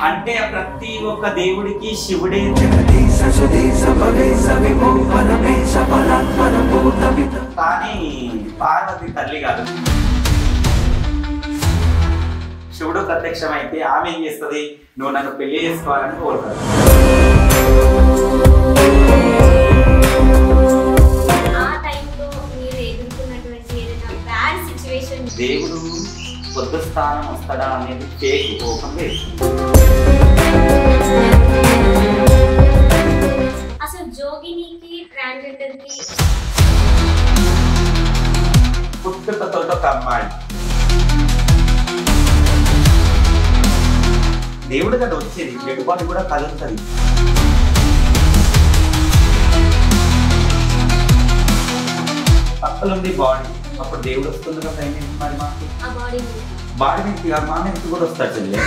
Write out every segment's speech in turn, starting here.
అంటే ప్రతి ఒక్క దేవుడికి శివుడే కానీ పార్వతి తల్లి కాదు. శివుడు ప్రత్యక్షమైతే ఆమె ఏం చేస్తుంది, నువ్వు నన్ను పెళ్లి చేసుకోవాలని కోరుతాడు. దేవుడు కొత్త స్థానం వస్తాడా అనేది ఫేక్ ఓపెన్ లేదు. అసలు జోగినికి ట్రాన్స్జెండర్ కి పుట్టుకతో ఒక అమ్మాయి దేవుడు కదా వచ్చేది, డెడ్ కూడా కదులుతుంది. పక్కలుంది బాడీ, అప్పుడు దేవుడు వస్తుంది కదా. మరి మాకు బాడీ నుంచి మా నుంచి కూడా వస్తాడు చెల్లి.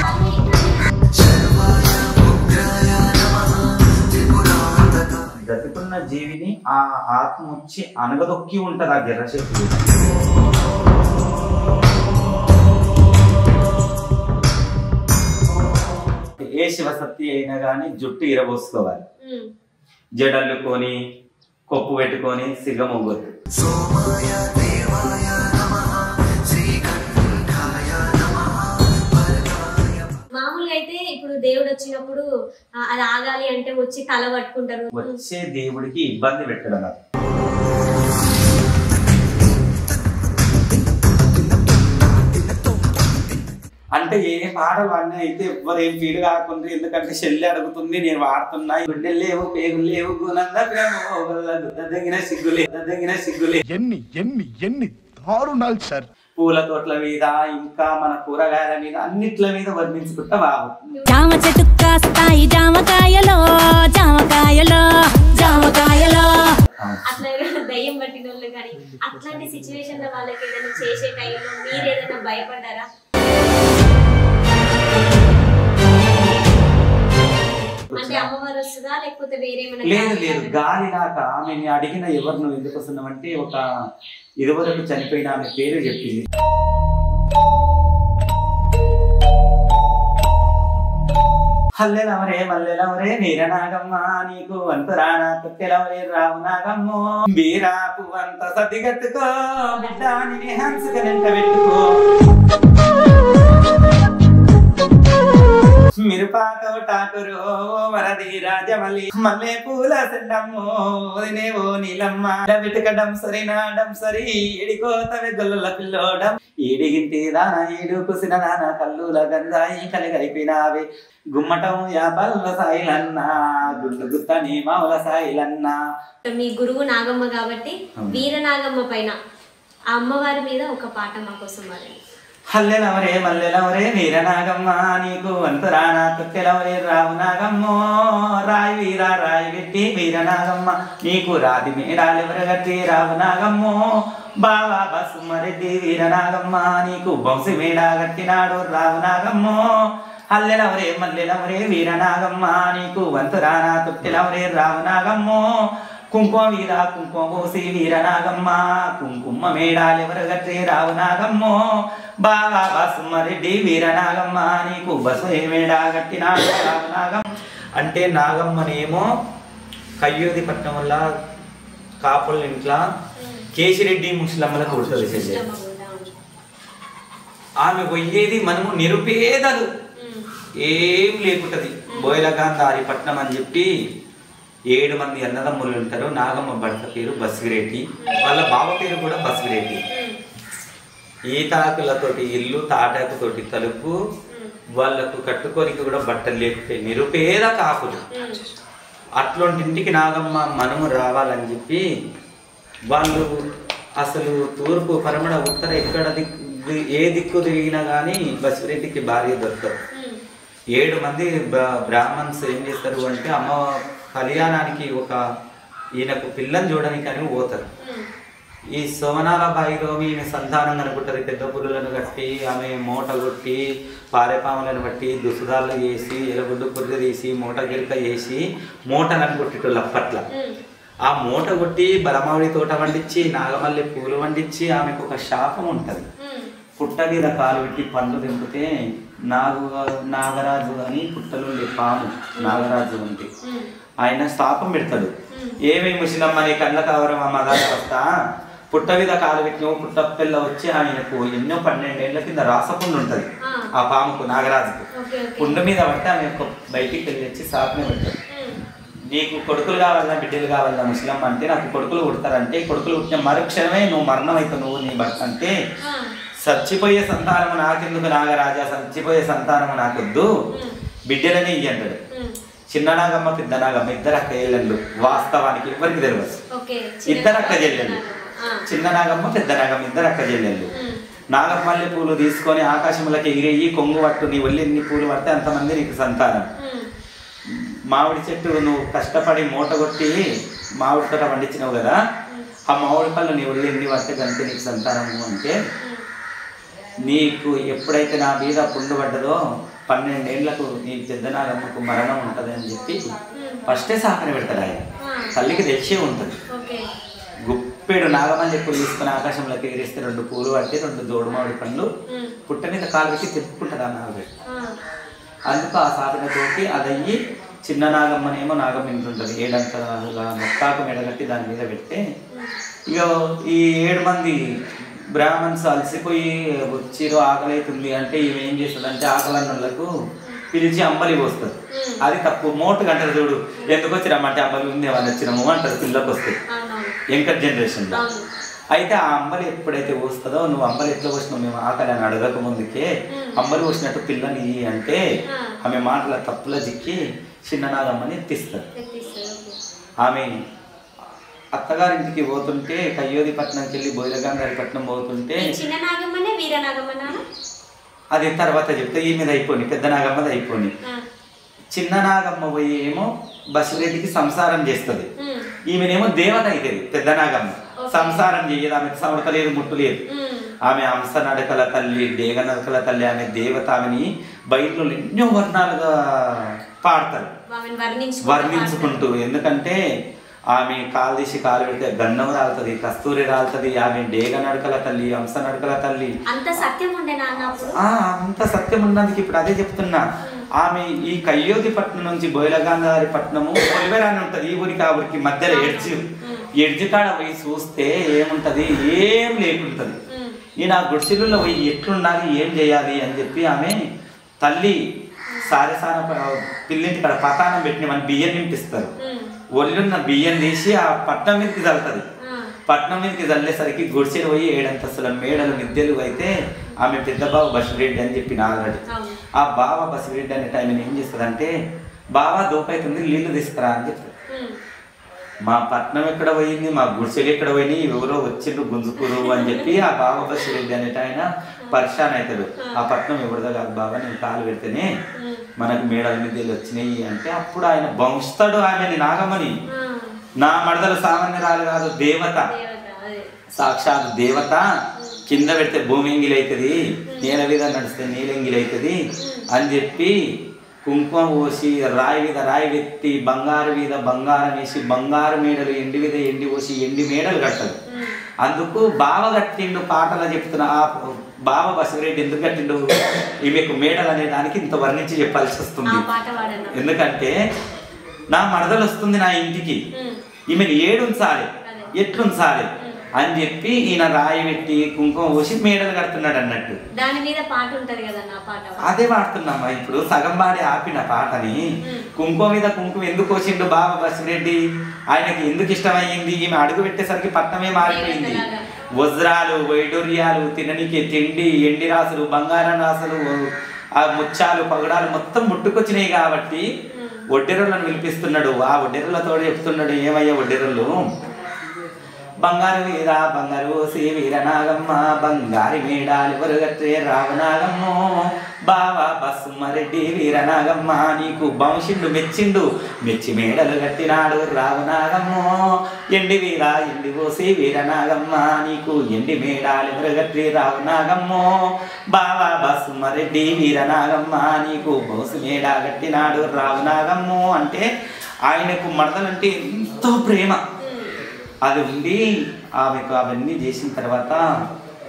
బ్రతికున్న జీవిని ఆ ఆత్మ వచ్చి అనగదొక్కి ఉంటది ఆ జర్రశక్తి. ఏ శివశక్తి అయినా కానీ జుట్టు ఇరబోసుకోవాలి, జడల్లుకొని కొప్పు పెట్టుకొని సిగ్గమొగ్గొద్దు. మామూలుగా అయితే ఇప్పుడు దేవుడు వచ్చినప్పుడు అది ఆగాలి అంటే వచ్చి తల పట్టుకుంటారు. వచ్చే దేవుడికి ఇబ్బంది పెట్టడం అంటే ఏ పాటలు అన్నీ అయితే ఎవ్వరు ఏం ఫీల్ కాకుండా, ఎందుకంటే చెల్లి అడుగుతుంది, నేను వాడుతున్నా. గుండెలు లేవు, పేగులు లేవు, గుణంగా సిగ్గులే. ఎన్ని దారుణాలు సార్. పూల తోటల మీద ఇంకా మన కూరగాయల మీద అన్నిట్ల మీద వర్ణించుకుంటా బాబు. జామ చెట్టు కాస్తాయి జామకాయలో జామకాయలో జామకాయలో. అట్లా దయ్యం పట్టిన వాళ్ళు కానీ అట్లాంటి సిచ్యువేషన్ లో వాళ్ళకి ఏదైనా చేసే టైంలో మీరు ఏదైనా భయపడ్డారా? అంటే అమ్మవారు వస్తుందా లేకపోతే వేరేమైనా? లేదు, గాలి లాగా ఆమెని అడిగిన ఎవరు నువ్వు ఎందుకు వస్తున్నావంటే ఒక ఇదివరకు చనిపోయిన ఆమె పేరు చెప్పింది. హల్లెలవరే మల్లెలవరే నీరనాగమ్మ నీకు అంతరానా తొక్కెలవరే రావు నాగమ్మో బీరాపు అంత సతిగట్టుకో బిడ్డాని హంసగనంట పెట్టుకో మిరపాకరు వరది రాజమల్లి మల్లె పూల సెండమ్మో వదినేవో నీలమ్మ వెతకడం సరినాడం సరి ఎడికోతవే గొల్ల పిల్లోడం ఏడిగింటి దాన ఏడు కుసిన దాన కల్లుల గంధాయి కలిగైపోయినావే గుమ్మటం యాపల్ల సాయిలన్నా గుడ్డు గుత్తని మావుల సాయిలన్నా. మీ గురువు నాగమ్మ కాబట్టి వీర నాగమ్మ పైన ఆ అమ్మవారి మీద ఒక పాట మా కోసం వాడండి. హల్లెలవరే మల్లెలవరే నీరనాగమ్మ నీకు అంతరానా తొక్కెలవరే రావు నాగమ్మో రాయి వీరా రాయి పెట్టి వీరనాగమ్మ నీకు రాతి మేడాలెవరగట్టి రావు నాగమ్మో బావా బసుమరెడ్డి వీరనాగమ్మ నీకు వంశీ మేడా గట్టినాడు రావు నాగమ్మో హల్లెలవరే మల్లెలవరే వీరనాగమ్మ నీకు అంతరానా తొక్కెలవరే రావు నాగమ్మో కుంకుమ వీర కుంకుమ పోసి వీరనాగమ్మ కుంకుమ మేడాలెవరగట్టి రావు నాగమ్మో బావా బసుమరెడ్డి వీరనాగమ్మ నీకు బసు మేడా గట్టినాడు రావు నాగమ్మ. అంటే నాగమ్మనేమో కయ్యోది పట్నం వల్ల కాపుల ఇంట్లో కేశిరెడ్డి ముస్లింలకు కొడుతుంది. ఆమె పోయేది మనము నిరుపేదలు, ఏం లేకుంటది. బోయలగాంధారి పట్నం అని చెప్పి 7 మంది అన్నదమ్ములు ఉంటారు. నాగమ్మ భర్త పేరు బస్గిరెడ్డి, వాళ్ళ బావ పేరు కూడా బస్గిరెడ్డి. ఈతాకులతోటి ఇల్లు, తాటాకుతోటి తలుపు, వాళ్ళకు కట్టుకోనికి కూడా బట్టలు లేకపోతే నిరుపేద కాకులు. అట్లాంటి ఇంటికి నాగమ్మ మనము రావాలని చెప్పి వాళ్ళు అసలు తూర్పు పరమడ ఉత్తర ఎక్కడ ఏ దిక్కు తిరిగినా కానీ బస్గిరెడ్డికి భార్య దొరకదు. 7 మంది బ్రాహ్మణ్స్ ఏం చేస్తారు అంటే అమ్మ కళ్యాణానికి ఒక ఈయనకు పిల్లని చూడడానికి అని పోతారు. ఈ సోమనాల బాయిలోమి ఈమె సంతానం అనుకుంటారు. పెద్ద పుల్లులను కట్టి ఆమె మూట కొట్టి పారెపాములను బట్టి దుసుదాళ్ళు వేసి ఎలగుడ్డు పొద్దు తీసి మూట గిరిక వేసి మూటలను కొట్టేటోళ్ళు అప్పట్లో. ఆ మూట కొట్టి బలమావిడి తోట వండించి నాగమల్లి పూలు వండించి ఆమెకు ఒక శాపం ఉంటుంది. పుట్ట మీద కాలు పెట్టి పండ్లు తెంపితే నాగరాజు అని పుట్టలుండే పాము నాగరాజు ఉంది. ఆయన శాపం పెడతాడు, ఏమేమి ముసిలమ్మ నీ కళ్ళ కవరం అమ్మ వస్తా పుట్ట మీద కాలు పెట్టిన పుట్ట పిల్ల వచ్చి ఆయనకు ఎన్నో 12 ఏళ్ల కింద రాసపుండు ఉంటుంది ఆ పాముకు నాగరాజుకు. పుండు మీద పడితే ఆమె బయటికి వెళ్ళి వచ్చి శాపమే పెడతాడు, నీకు కొడుకులు కావాలా బిడ్డలు కావాలా ముసలమ్మ అంటే నాకు కొడుకులు పుడతారంటే, కొడుకులు పుట్టిన మరుక్షణమే నువ్వు మరణం అవుతావు నువ్వు నీ భర్త అంటే, చచ్చిపోయే సంతానము నాకెందుకు నాగరాజా, చచ్చిపోయే సంతానము నాకొద్దు బిడ్డలని ఇయ్యి అంటాడు. చిన్న నాగమ్మ పెద్ద నాగమ్మ ఇద్దరు అక్క చెల్లెళ్ళు, వాస్తవానికి ఎవరికి తెలియదు, ఇద్దరు అక్క చెల్లెళ్ళు. చిన్న నాగమ్మ పెద్ద నాగమ్మ ఇద్దరు అక్క చెల్లెళ్ళు. నాగమల్లె పూలు తీసుకొని ఆకాశంలోకి ఎగిరేయి కొంగు పట్టు, నీ ఒళ్ళు ఎన్ని పూలు పడితే అంతమంది నీకు సంతానం. మామిడి చెట్టు నువ్వు కష్టపడి మూట కొట్టి మామిడి తోట పండించినావు కదా, ఆ మామిడి పళ్ళు నీ ఒళ్ళు ఎన్ని పడితే కనుక నీకు సంతానము అంటే, నీకు ఎప్పుడైతే నా మీద పుండు పడ్డదో 12 ఏళ్లకు నీ పెద్ద నాగమ్మకు మరణం ఉంటుంది అని చెప్పి ఫస్టే శాపన పెడతాడు ఆయన. తల్లికి తెచ్చే ఉంటుంది, గుప్పెడు నాగమల్లి పూలు తీసుకుని ఆకాశంలోకి ఎగిరిస్తే 2 పూలు పడితే 2 జోడు మామిడి పండ్లు పుట్ట మీద కాలు పెట్టి తిప్పుకుంటుంది ఆ నాగబెట్టి. అందుకు ఆ సాధనతోటి అదయ్యి చిన్న నాగమ్మనేమో నాగమ్మ ఇంటుంటుంది 7 అంతలా మొక్కాకు మెడగట్టి దాని మీద పెడితే, ఇక ఈ 7 మంది బ్రాహ్మణ్స్ అలసిపోయి వచ్చిరు ఆకలి అవుతుంది అంటే ఈమె ఏం చేస్తుందంటే ఆకలన్నోళ్ళకు పిలిచి అంబలి పోస్తుంది. అది తప్పు, మోటు గంటలు చూడు ఎందుకు వచ్చినామంటే అంబలి ఉంది వాళ్ళు వచ్చినాము అంటారు పిల్లలకు వస్తే యంకర్ జనరేషన్లో. అయితే ఆ అంబలి ఎప్పుడైతే పోస్తుందో, నువ్వు అంబలి ఎట్లా పోసినావు మేము ఆకలి అని అడగక ముందుకే అంబలి పోసినట్టు పిల్లని అంటే ఆమె మాటల తప్పుల జిక్కి చిన్న నాగమ్మని ఎత్తిస్తారు. ఆమె అత్తగారింటికి పోతుంటే కయ్యోదిపట్నంకి వెళ్ళి బోయిలగాంధారిపట్నం పోతుంటే, అది తర్వాత చెప్తే ఈ మీద అయిపోయి పెద్ద నాగమ్మది అయిపోయి, చిన్న నాగమ్మ పోయి ఏమో బసిరెడ్డికి సంసారం చేస్తుంది, ఈమెనేమో దేవత అవుతుంది. పెద్ద నాగమ్మ సంసారం చేయదు, ఆమెకు సవడత లేదు ముట్టు లేదు, ఆమె హంస నడకల తల్లి డేగ నడకల తల్లి, ఆమె దేవత. ఆమెని బయటలో ఎన్నో వర్ణాలుగా పాడతారు వర్ణించుకుంటూ. ఎందుకంటే ఆమె కాలు తీసి కాలు పెడితే గంధం రాలుతుంది, కస్తూరి రాలుతుంది, ఆమె డేగ నడకల తల్లి హంస నడకల తల్లి. అంత సత్యం ఉన్నందుకు ఇప్పుడు అదే చెప్తున్నా. ఆమె ఈ కయ్యోదిపట్నం నుంచి బోయిలగాంధారిపట్నము కొలివెరాని ఉంటుంది, ఈ ఊరికి ఆ ఊరికి మధ్యలో ఎడ్జి కాడ పోయి చూస్తే ఏముంటది, ఏం లేకుంటది. నేను ఆ గుడిసెల్లో పోయి ఎట్లుండాలి ఏం చేయాలి అని చెప్పి ఆమె తల్లి సారసాన పిల్లింటి కాడ పతానం పెట్టిన మన బియ్యం నింపిస్తారు, ఒళ్ళున్న బియ్యం తీసి ఆ పట్నం మీదకి చల్లుతుంది. పట్నం మీదకి చల్లేసరికి గుడిసెలు పోయి 7 అంతస్తుల మేడలు మిద్దెలు అయితే ఆమె పెద్ద బావ బసిరెడ్డి అని చెప్పి ఆల్రెడీ. ఆ బావ బసిరెడ్డి అనే టైం ఏం చేస్తుంది అంటే, బావ దోపైతుంది నీళ్లు తీసుకురా అని చెప్తారు. మా పట్నం ఎక్కడ పోయింది, మా గుడిసెలు ఎక్కడ పోయినాయి, ఎవరో వచ్చిండ్రు గుంజుకురు అని చెప్పి ఆ బావ బసిరెడ్డి అనేట ఆయన పరిశాన్ అవుతాడు. ఆ పట్నం ఎవరిదో కాదు బాబా, నేను కాలు పెడితేనే మనకు మేడల మిద్దెలు వచ్చినాయి అంటే అప్పుడు ఆయన వంచుతాడు ఆమెని నాగమ్మని. నా మడదలు సామాన్యరాలు కాదు, దేవత, సాక్షాత్ దేవత. కింద పెడితే భూమి ఎంగిలి అవుతుంది, నేల మీద నడిస్తే నీలెంగిలి అవుతుంది అని చెప్పి కుంకుమ పోసి రాయి మీద రాయి వెత్తి బంగారు మీద బంగారం వేసి బంగారు మేడలు ఎండి మీద ఎండి పోసి ఎండి మేడలు కట్టదు. అందుకు బావ కట్టిండు పాటలు చెప్తున్నా. ఆ బావ బసిరెడ్డి ఎందుకు కట్టిండు ఈమెకు మేడలు అనే దానికి ఇంత వర్ణించి చెప్పాల్సి వస్తుంది. ఎందుకంటే నా మరదలు వస్తుంది నా ఇంటికి, ఈమెను ఏడుంచాలి ఎట్లుంచాలి అని చెప్పి ఈయన రాయి పెట్టి కుంకుమ పోసి మేడలు కడుతున్నాడు అన్నట్టు. దాని మీద పాట ఉంటది కదా, నా పాట అదే పాడుతున్నామా ఇప్పుడు. సగం పాడి ఆపిన పాటని కుంకుమ మీద కుంకుమ ఎందుకు వచ్చిండు బాబా బసిరెడ్డి, ఆయనకి ఎందుకు ఇష్టమయ్యింది, ఈమె అడుగు పెట్టేసరికి పట్నమే మారిపోయింది. వజ్రాలు వైడూర్యాలు తిననీకి తిండి ఎండి రాసులు బంగారం రాసులు ఆ ముత్యాలు పగడాలు మొత్తం ముట్టుకొచ్చినాయి కాబట్టి ఒడ్డెరులను పిలిపిస్తున్నాడు. ఆ ఒడ్డెరులతో చెప్తున్నాడు, ఏమయ్యా ఒడ్డెరులు, బంగారు వీర బంగారు శ్రీ వీరనాగమ్మ బంగారి మేడాలి వరుగట్టే రావనాగమ్మ బావా బసుమరెడ్డి వీరనాగమ్మ నీకు వంశిండు మెచ్చిండు మెచ్చి మేడలు కట్టినాడు రావనాగమ్మ ఎండి వీర ఎండి పోసి వీరనాగమ్మ నీకు ఎండి మేడాలి వరుగట్టి రావనాగమ్మ బావా బసుమరెడ్డి వీరనాగమ్మ నీకు బోసి మేడ కట్టినాడు రావనాగమ్మ అంటే ఆయనకు మడదలంటే ఎంతో ప్రేమ అది ఉండి ఆమెకు అవన్నీ చేసిన తర్వాత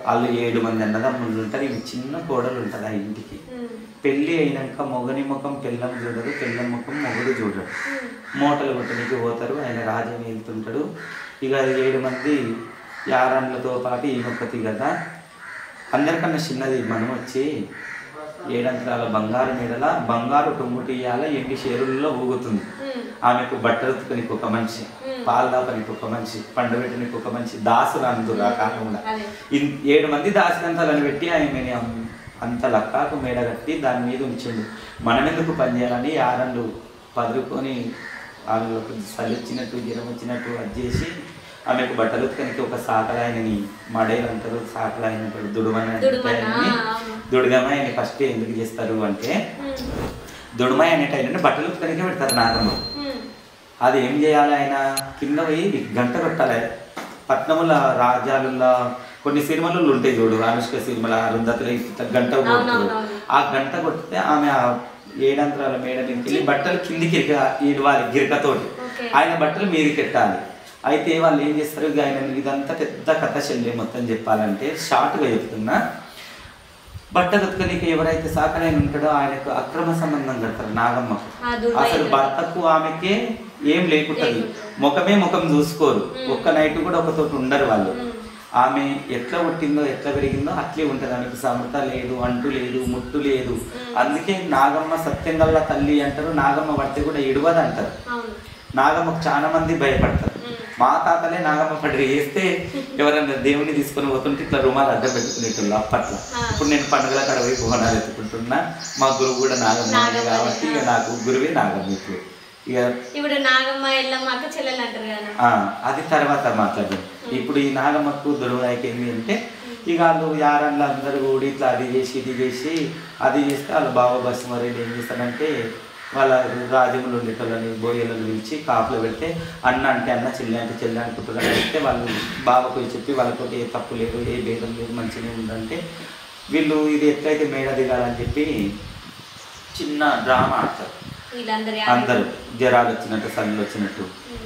వాళ్ళు 7 మంది అన్నదమ్ముళ్ళు ఉంటారు. ఇవి చిన్న కోడలు ఉంటుంది ఆ ఇంటికి. పెళ్ళి అయినాక మొగని ముఖం పెళ్ళం చూడరు, పెళ్ళం ముఖం మొగుడు చూడరు. మూటలు కొట్టడానికి పోతారు. ఆయన రాజ్యం వెళ్తుంటాడు. ఇక 7 మంది యారాన్లతో పాటు ఈమెొక్కతి కదా. అందరికన్నా చిన్నది మనం వచ్చి 7 అంతరాల బంగారు మెడల బంగారు టొంగుటియాల ఎండి షేరుల్లో ఊగుతుంది. ఆమెకు బట్టలు ఉతుకనికి ఒక మనిషి, పాలు దాపనికి ఒక మనిషి, పండబెట్టడానికి ఒక మనిషి, దాసులు అందురు ఆ కాలంలో. 7 మంది దాసికంతాలను పెట్టి ఆమె అంత లక్కాకు మేడ కట్టి దాని మీద ఉంచిండు. మనం ఎందుకు పని చేయాలని యారన్లు పదురుకొని వాళ్ళకు చలి వచ్చినట్టు జ్వరం వచ్చినట్టు అది చేసి ఆమెకు బట్టలు ఉతుకనికి ఒక సాకలాయనని మడేలు అంటారు, సాకలాయన అంటారు, దుడుగమాయని ఫస్ట్ ఎందుకు చేస్తారు అంటే దుడుమాయ అనేటైనా బట్టలు ఉతుకనికే పెడతారు నాగమ్మ. అది ఏం చేయాలి, ఆయన కింద పోయి గంట కొట్టాలి. పట్నముల రాజ్యాలలో కొన్ని సినిమాలు ఉంటాయి చూడు, అనుష్క సినిమాల అరుంధతులు గంట కొడుతుంది. ఆ గంట కొడితే ఆమె 7 అంతరాల మేడ మీదకి వెళ్ళి బట్టలు కిందికి ఇవ్వాలి గిరికతోటి, ఆయన బట్టలు మీదకి పెట్టాలి. అయితే వాళ్ళు ఏం చేస్తారు, ఆయన ఇదంతా పెద్ద కథ చెల్లి మొత్తం చెప్పాలంటే షార్ట్గా చెప్తున్నా. బట్టలు ఉతకనికి ఎవరైతే సాకలైన ఉంటాడో ఆయనకు అక్రమ సంబంధం కడతారు నాగమ్మకు. అసలు భర్తకు ఆమెకే ఏం లేకుంటది, ముఖమే ముఖం చూసుకోరు. ఒక్క నైట్ కూడా ఒకతోటి ఉండరు వాళ్ళు. ఆమె ఎట్లా పుట్టిందో ఎట్లా పెరిగిందో అట్లే ఉంటుంది. ఆమెకు సమత లేదు, అంటు లేదు, ముట్టు లేదు. అందుకే నాగమ్మ సత్యం గల్ల తల్లి అంటారు. నాగమ్మ పడితే కూడా ఇడవదు అంటారు. నాగమ్మకు చాలా మంది భయపడతారు. మా తాతలే నాగమ్మ పడి వేస్తే ఎవరైనా దేవుని తీసుకొని పోతుంటే ఇట్లా రుమాలు అడ్డం పెట్టుకునేటోళ్ళు అప్పట్లో. ఇప్పుడు నేను పండుగల కాడ పోయి బోనాలు ఎత్తుకుంటున్నా. మా గురువు కూడా నాగమ్మ కాబట్టి ఇక నాకు గురువే నాగమ్మ. ఇప్పుడు నాగమ్మ ఎల్లమ్మ అక్క చెల్లెలు అంటారు కదా, అది తర్వాత మాట్లాడదాం. ఇప్పుడు ఈ నాగమ్మకు దుర్వాయికి ఏంటి అంటే ఇక వాళ్ళు యారన్లు అందరూ కూడా ఇట్లా అది చేసి ఇది చేసి అది చేస్తే వాళ్ళ బావ బస్సు మరి ఏం చేస్తారంటే వాళ్ళ రాజ్యంలో ఉండేటోళ్ళని బోయలను పిలిచి కాపులో పెడితే అన్న అంటే అన్న, చెల్లి అంటే చెల్లి అనుకుంటున్నారు. అయితే వాళ్ళు బావకు చెప్పి వాళ్ళతో ఏ తప్పు లేదు, ఏ భేదం లేదు, మంచిగా ఉందంటే వీళ్ళు ఇది ఎట్లయితే మేడ దిగాలని చెప్పి చిన్న డ్రామా ఆడతారు. అందరూ జ్వరాలు వచ్చినట్టు, సల్లు వచ్చినట్టు.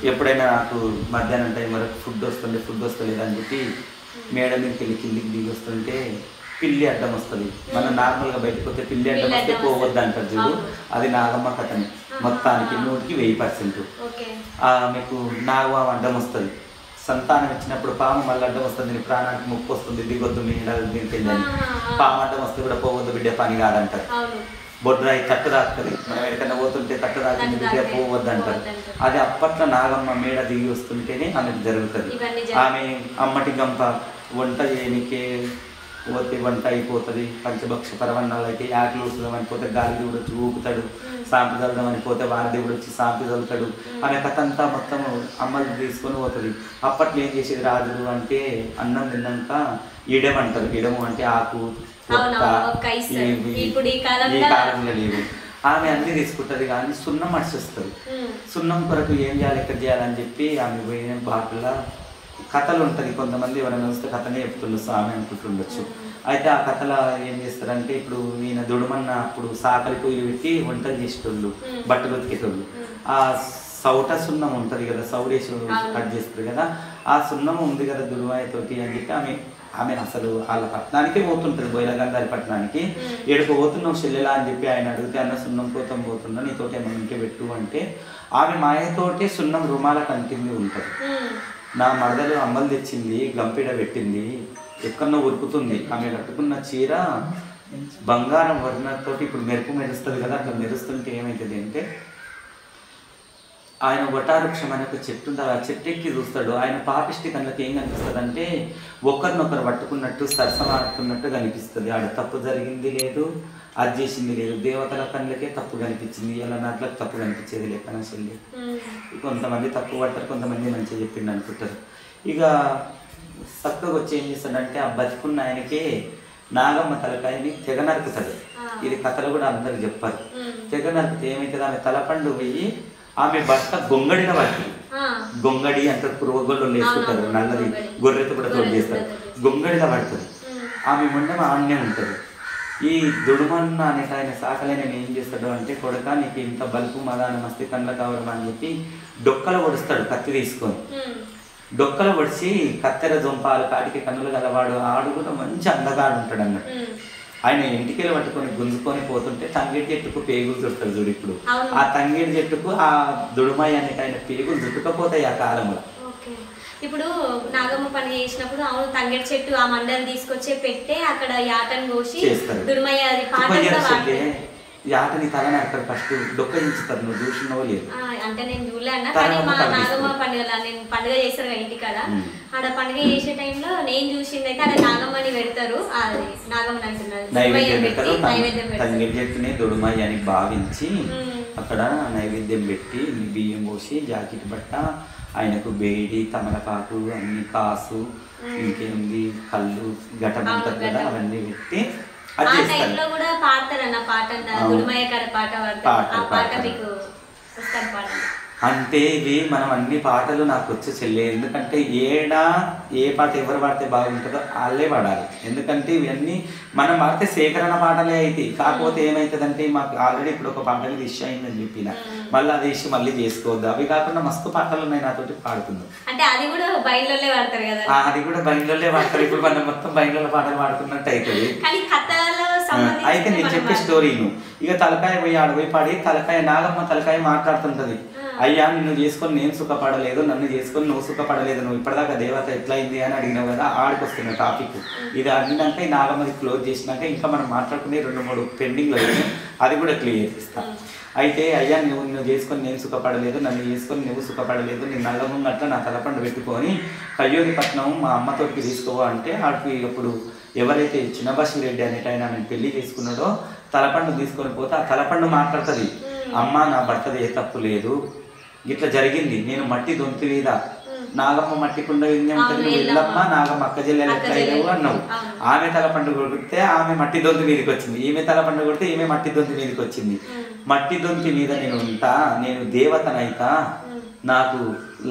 ఎప్పుడైనా నాకు మధ్యాహ్నం టైం వరకు ఫుడ్ వస్తలేదు అని చెప్పి మేడ మీదకి వెళ్ళి కిందికి దిగి వస్తుంటే పిల్లి అడ్డం వస్తుంది. మనం నార్మల్గా బయటకు వస్తే పిల్లి అడ్డం వస్తే పోవద్దు అంటారు చూడు, అది నాగమ్మ కథని మొత్తానికి 100% మీకు నాగమ్మ అడ్డం వస్తుంది. సంతానం ఇచ్చినప్పుడు పాము మళ్ళీ అడ్డం వస్తుంది, నీ ప్రాణానికి ముప్పు వస్తుంది, దిగొద్దు మీ దీనికి వెళ్ళని. పాము అడ్డం వస్తే కూడా పోవద్దు బిడ్డ, పని కాదంటారు. బొడ్రాయి తట్టు తాకుతుంది, మనం ఎక్కడికన్నా పోతుంటే తట్టు తాకింది బిడ్డ పోవద్దు అంటారు. అది అప్పట్లో నాగమ్మ మేడ దిగి వస్తుంటేనే ఆమెకు జరుగుతుంది. ఆమె అమ్మటి గంప వంట చేయనికే పోతే వంట అయిపోతుంది. పంచభక్ష పరవన్నాలు అయితే యాకులు వస్తుందాం అనిపోతే గాలి కూడా వచ్చి ఊపుతాడు, సాంపి చల్లుదాం అనిపోతే వారది కూడా వచ్చి సాంపి చల్లుతాడు. ఆమె కథ అంతా మొత్తం అమ్మలు తీసుకొని పోతుంది. అప్పట్లో ఏం చేసేది రాజులు అంటే అన్నం తిన్నాక ఇడమంటారు. ఇడము అంటే ఆకు ఈ కాలంలో లేవు. ఆమె అన్ని తీసుకుంటుంది కానీ సున్నం మడిచి వస్తుంది. సున్నం కొరకు ఏం చేయాలి, ఎక్కడ చేయాలని చెప్పి ఆమె పోయిన బాటల కథలు ఉంటుంది. కొంతమంది ఎవరైనా వస్తే కథనే చెప్తుండొచ్చు, ఆమె అనుకుంటుండొచ్చు. అయితే ఆ కథలో ఏం చేస్తారంటే ఇప్పుడు ఈయన దుడుమన్న అప్పుడు సాకలి పొయ్యి పెట్టి వంటలు చేసేటోళ్ళు, బట్టలు ఉతికేటోళ్ళు. ఆ సౌట సున్నం ఉంటుంది కదా, సౌడేశ్వరు కట్ చేస్తారు కదా, ఆ సున్నం ఉంది కదా దుర్వాయతోటి అని చెప్పి ఆమె అసలు వాళ్ళ పట్టణానికే పోతుంటుంది, బోయలగంధారి పట్టణానికి. ఏడుకు పోతున్నావు చెల్లెలా అని చెప్పి ఆయన అడిగితే అన్న సున్నం కోసం పోతున్నా, నీతోటి ఏమన్నా ఇంకే పెట్టు అంటే ఆమె మాయతోటే సున్నం రుమాల కంటింది ఉంటుంది. నా మరదలు అమ్మలు తెచ్చింది, గంపిడ పెట్టింది, ఎక్కడో ఉరుకుతుంది. ఆమె కట్టుకున్న చీర బంగారం వర్ణతోటి ఇప్పుడు మెరుపు మెరుస్తుంది కదా, అట్లా మెరుస్తుంటే ఏమవుతుంది అంటే ఆయన వటావృక్షం అనే ఒక చెట్టు ఉంటుంది. ఆ చెట్టు ఎక్కి చూస్తాడు. ఆయన పాపిష్టి కళ్ళకి ఏం కనిపిస్తుంది అంటే ఒకరినొకరు పట్టుకున్నట్టు సరసమాడుతున్నట్టు కనిపిస్తుంది. ఆడ తప్పు జరిగింది లేదు, అది చేసింది లేదు. దేవతల కళ్ళకే తప్పు కనిపించింది, ఇలా నాట్లకు తప్పు కనిపించేది లేకనా చెల్లి. కొంతమంది తప్పు పడతారు, కొంతమంది మంచిగా చెప్పిండు అనుకుంటారు. ఇక చక్కగా వచ్చి ఏం చేస్తాడంటే ఆ బతికున్న ఆయనకే నాగమ్మ తలకాయని తెగ నరుకుతాడు. ఇది కథలు కూడా అందరికి చెప్పారు. తెగ నరికితే ఏమవుతుంది, ఆమె తలపండు పోయి ఆమె భర్త గొంగడిన పడుతుంది. గొంగడి అంటే పురుగుళ్ళు వేసుకుంటారు, నల్లది గొర్రెతో కూడా తోడు చేస్తారు. గొంగడిలా పడుతుంది. ఆమె ముండం ఆన్నే ఉంటుంది. ఈ దుడుమన్న అనేట ఆయన సాకలైన ఏం చేస్తాడు అంటే కొడక నీకు ఇంత బలుపు మదాన మస్తి కండ్ల కావడం అని చెప్పి డొక్కలు పొడుస్తాడు కత్తి తీసుకొని. డొక్కలు పొడిచి కత్తెర జొంపాలు కాటికి కన్నులు గలవాడు ఆడు కూడా మంచి అందగాడు ఉంటాడు అన్నట్టు. ఆయన ఇంటికెళ్ళి పట్టుకొని గుంజుకొని పోతుంటే తంగేడి చెట్టుకు పేగులు చుట్టారు చూడు. ఇప్పుడు ఆ తంగేడి చెట్టుకు ఆ దుడుమయ్య అనే ఆయన పేగులు చుట్టుకపోతాయి ఆ కాలంలో. ఇప్పుడు నాగమ్మ పండుగ చేసినప్పుడు అవును తంగేడి చెట్టు ఆ మండలు తీసుకొచ్చి పెట్టే అక్కడ యాటను కోసి దుడుమయ్య అది పాట యాటని తలని అక్కడ ఫస్ట్ డొక్కదించుతారు. నువ్వు చూసినవో లేదు అంటే నేను చూడలే అన్న, కానీ మా నాగమ్మ పండుగ నేను పండుగ చేస్తారు కదా ఇంటికాడ, ఆడ పండుగ చేసే టైంలో నేను చూసింది అయితే అక్కడ నాగమ్మని పెడతారు. అది నాగమ్మ అంటున్నారు నైవేద్యం పెడతారు. తంగేడి చెట్టుని దుడుమయ్య అని భావించి అక్కడ నైవేద్యం పెట్టి బియ్యం పోసి జాకెట్ బట్ట ఆయనకు బేడి తమలపాకు అన్ని కాసు ఇంకేంది కళ్ళు ఘటం ఉంటుంది కదా అవన్నీ పెట్టి కూడా పాడతారన్న పాట దుడుమయ్య కాడ పాట పాడతారు. ఆ పాట మీకు వస్తారు పాట అంటే ఇవి మనం అన్ని పాటలు నాకు వచ్చి చెల్లే. ఎందుకంటే ఏ పాట ఎవరు పాడితే బాగుంటుందో వాళ్ళే పాడాలి. ఎందుకంటే ఇవన్నీ మనం పాడితే సేకరణ పాటలే అయితే. కాకపోతే ఏమవుతుందంటే మాకు ఆల్రెడీ ఇప్పుడు ఒక పాటలు ఇష్యూ అయిందని చెప్పిన మళ్ళీ అది ఇష్యూ మళ్ళీ చేసుకోవద్దు. అవి కాకుండా మస్తు పాటలు ఉన్నాయి నాతోటి పాడుతున్నాం. అంటే అది కూడా బయలులోనే పాడతారు కదా. అది కూడా బయలులోనే పాడతారు. ఇప్పుడు మనం మొత్తం బయలులో పాటలు పాడుతున్నట్టు అవుతుంది. అయితే నేను చెప్పే స్టోరీను ఇక తలకాయ పోయి ఆడపోయి పాడి తలకాయ నాగమ్మ తలకాయ మాట్లాడుతుంటది. అయ్యా నిన్ను చేసుకొని నేను సుఖపడలేదు, నన్ను చేసుకొని నువ్వు సుఖపడలేదు, నువ్వు ఇప్పటిదాకా దేవత ఎట్లా అయింది అని అడిగినావు కదా. ఆడికొస్తున్న టాపిక్ ఇది అడిగినాక ఈ నాగమ్మది క్లోజ్ చేసినాక ఇంకా మనం మాట్లాడుకునే 2-3 పెండింగ్లో అది కూడా క్లియర్ చేస్తాం. అయితే అయ్యా నువ్వు చేసుకొని నేను సుఖపడలేదు, నన్ను చేసుకొని నువ్వు సుఖపడలేదు, నేను నల్లముంగట్ల నా తలపండు పెట్టుకొని కయ్యోరి పట్నం మా అమ్మతోటికి తీసుకోవా అంటే ఆడికి ఇప్పుడు ఎవరైతే చిన్నబాషి రెడ్డి అనేటైనా ఆయన పెళ్లి చేసుకున్నాడో తలపండు తీసుకొని పోతే ఆ తలపండు మాట్లాడుతుంది. అమ్మ నా భర్తది ఏ తప్పు లేదు, ఇట్లా జరిగింది, నేను మట్టి దొంతి మీద నాగమ్మ మట్టి కుండ ఉంటుంది వెళ్ళమ్మ నాగమ్మ అక్క చెల్లెలు ఎట్లయినావు అన్నావు. ఆమె తలపండు కొడితే ఆమె మట్టి దొంతి మీదకి వచ్చింది, ఈమె తలపండు కొడితే ఈమె మట్టి దొంతి మీదకి వచ్చింది. మట్టి దొంతి మీద నేను ఉంటా, నేను దేవతనైతా, నాకు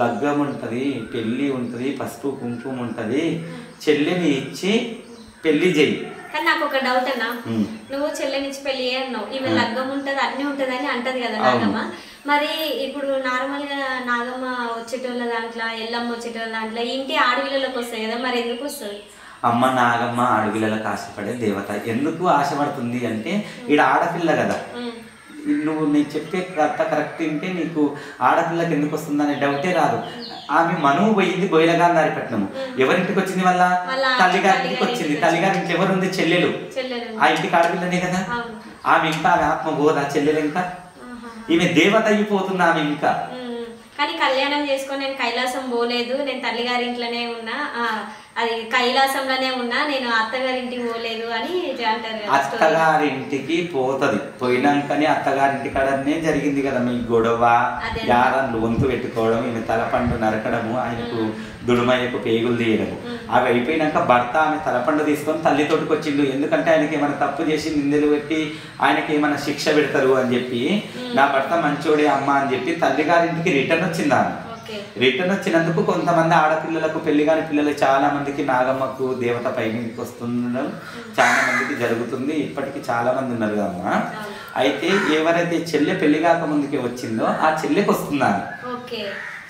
లగ్గం ఉంటుంది, పెళ్ళి ఉంటుంది, పసుపు కుంకుమ ఉంటుంది, చెల్లెని ఇచ్చి పెళ్లి చెయ్యి. కానీ నాకు ఒక డౌట్ అన్నా, నువ్వు చెల్లెనిచ్చి పెళ్లి అన్నావు, ఈమె లగ్గం ఉంటది అన్ని ఉంటది అని అంటది కదా నాగమ్మ. మరి ఇప్పుడు నార్మల్ గా నాగమ్మ వచ్చేటోళ్ళ దాంట్లో ఎల్లమ్మ వచ్చేటోళ్ళ దాంట్లో ఇంటి ఆడపిల్లలకు వస్తాయి కదా, మరి ఎందుకు వస్తుంది? అమ్మ నాగమ్మ ఆడపిల్లలకు ఆశపడే దేవత. ఎందుకు ఆశపడుతుంది అంటే ఈడ ఆడపిల్ల కదా, నువ్వు నేను చెప్పే కరెక్ట్ ఉంటే నీకు ఆడపిల్లకి ఎందుకు వస్తుందనే డౌటే రాదు. ఆమె మనువు పోయింది బొయిలగాంధారి పట్నము, ఎవరింటికి వచ్చింది వల్ల తల్లిగారింటికి వచ్చింది. తల్లిగారింటి ఎవరుంది? చెల్లెలు. ఆ ఇంటికి ఆడపిల్లనే కదా. ఆమె ఇంకా ఆమె ఆత్మ పోదా చెల్లెలు, ఇంకా ఈమె దేవత అయిపోతుంది ఆమె ఇంకా. కానీ కళ్యాణం చేసుకొని నేను కైలాసం పోలేదు, నేను తల్లిగారింట్లోనే ఉన్నా, అది కైలాసంలోనే ఉన్నా, నేను అత్తగారింటికి పోలేదు అని అంటారు. అత్తగారింటికి పోతుంది, పోయినాకనే అత్తగారింటి కాడనే జరిగింది కదా మీ గొడవ, యారన్లు వంతు పెట్టుకోవడం, ఈమె తలపండు నరకడము, ఆయనకు దుడుమయ్యకు పేగులు తీయడము. అవి అయిపోయినాక భర్త ఆమె తలపండు తీసుకొని తల్లితోటికి వచ్చిండు. ఎందుకంటే ఆయనకి ఏమైనా తప్పు చేసి నిందలు పెట్టి ఆయనకి ఏమైనా శిక్ష పెడతారు అని చెప్పి, నా భర్త మంచోడే అమ్మ అని చెప్పి తల్లిగారింటికి రిటర్న్ వచ్చింది. ఆమె రిటర్న్ వచ్చినందుకు కొంతమంది ఆడపిల్లలకు పెళ్లి కాని పిల్లలు చాలా మందికి నాగమ్మకు దేవత పైకి వస్తుండడం చాలా మందికి జరుగుతుంది. ఇప్పటికీ చాలా మంది ఉన్నారు అమ్మ. అయితే ఎవరైతే చెల్లె పెళ్లి కాక ముందుకి వచ్చిందో ఆ చెల్లెకి వస్తున్నాను,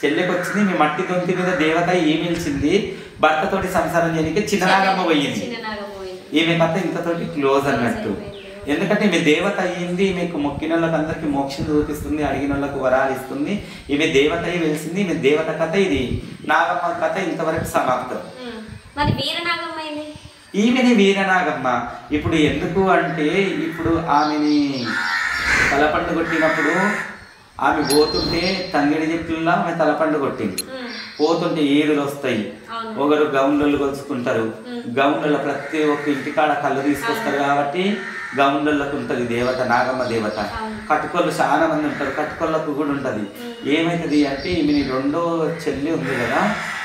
చెల్లెకి వచ్చింది. మీ మట్టి దొంతి మీద దేవత ఏమిల్చింది, భర్తతోటి సంసారం చేయడానికి చిన్న నాగమ్మ పోయింది. ఈమె కథ ఇంతతోటి క్లోజ్ అన్నట్టు. ఎందుకంటే ఈమె దేవత అయ్యింది, ఈమెకు మొక్కిన వాళ్ళకి అందరికి మోక్షం చూపిస్తుంది, అడిగిన వాళ్ళకు వరాలు ఇస్తుంది. ఈమె దేవత అయ్యి వెలిసింది. ఈమె దేవత కథ ఇది. నాగమ్మ కథ ఇంతవరకు సమాప్తం. ఈమెని వీరనాగమ్మ. ఇప్పుడు ఎందుకు అంటే ఇప్పుడు ఆమెని తలపండు కొట్టినప్పుడు ఆమె పోతుంటే తంగిడి చెట్లలో ఆమె తలపండు కొట్టింది. పోతుంటే ఏదులు వస్తాయి, ఒకరు గౌన్లు కొలుచుకుంటారు. గౌన్లలో ప్రతి ఒక్క ఇంటికాడ కళ్ళు తీసుకొస్తారు కాబట్టి గౌన్లకు ఉంటుంది దేవత, నాగమ్మ దేవత. కట్టుకోళ్ళు చాలా మంది ఉంటారు, కట్టుకోళ్ళకు కూడా ఉంటుంది. ఏమవుతుంది అంటే ఈమెని రెండో చెల్లి ఉంది కదా,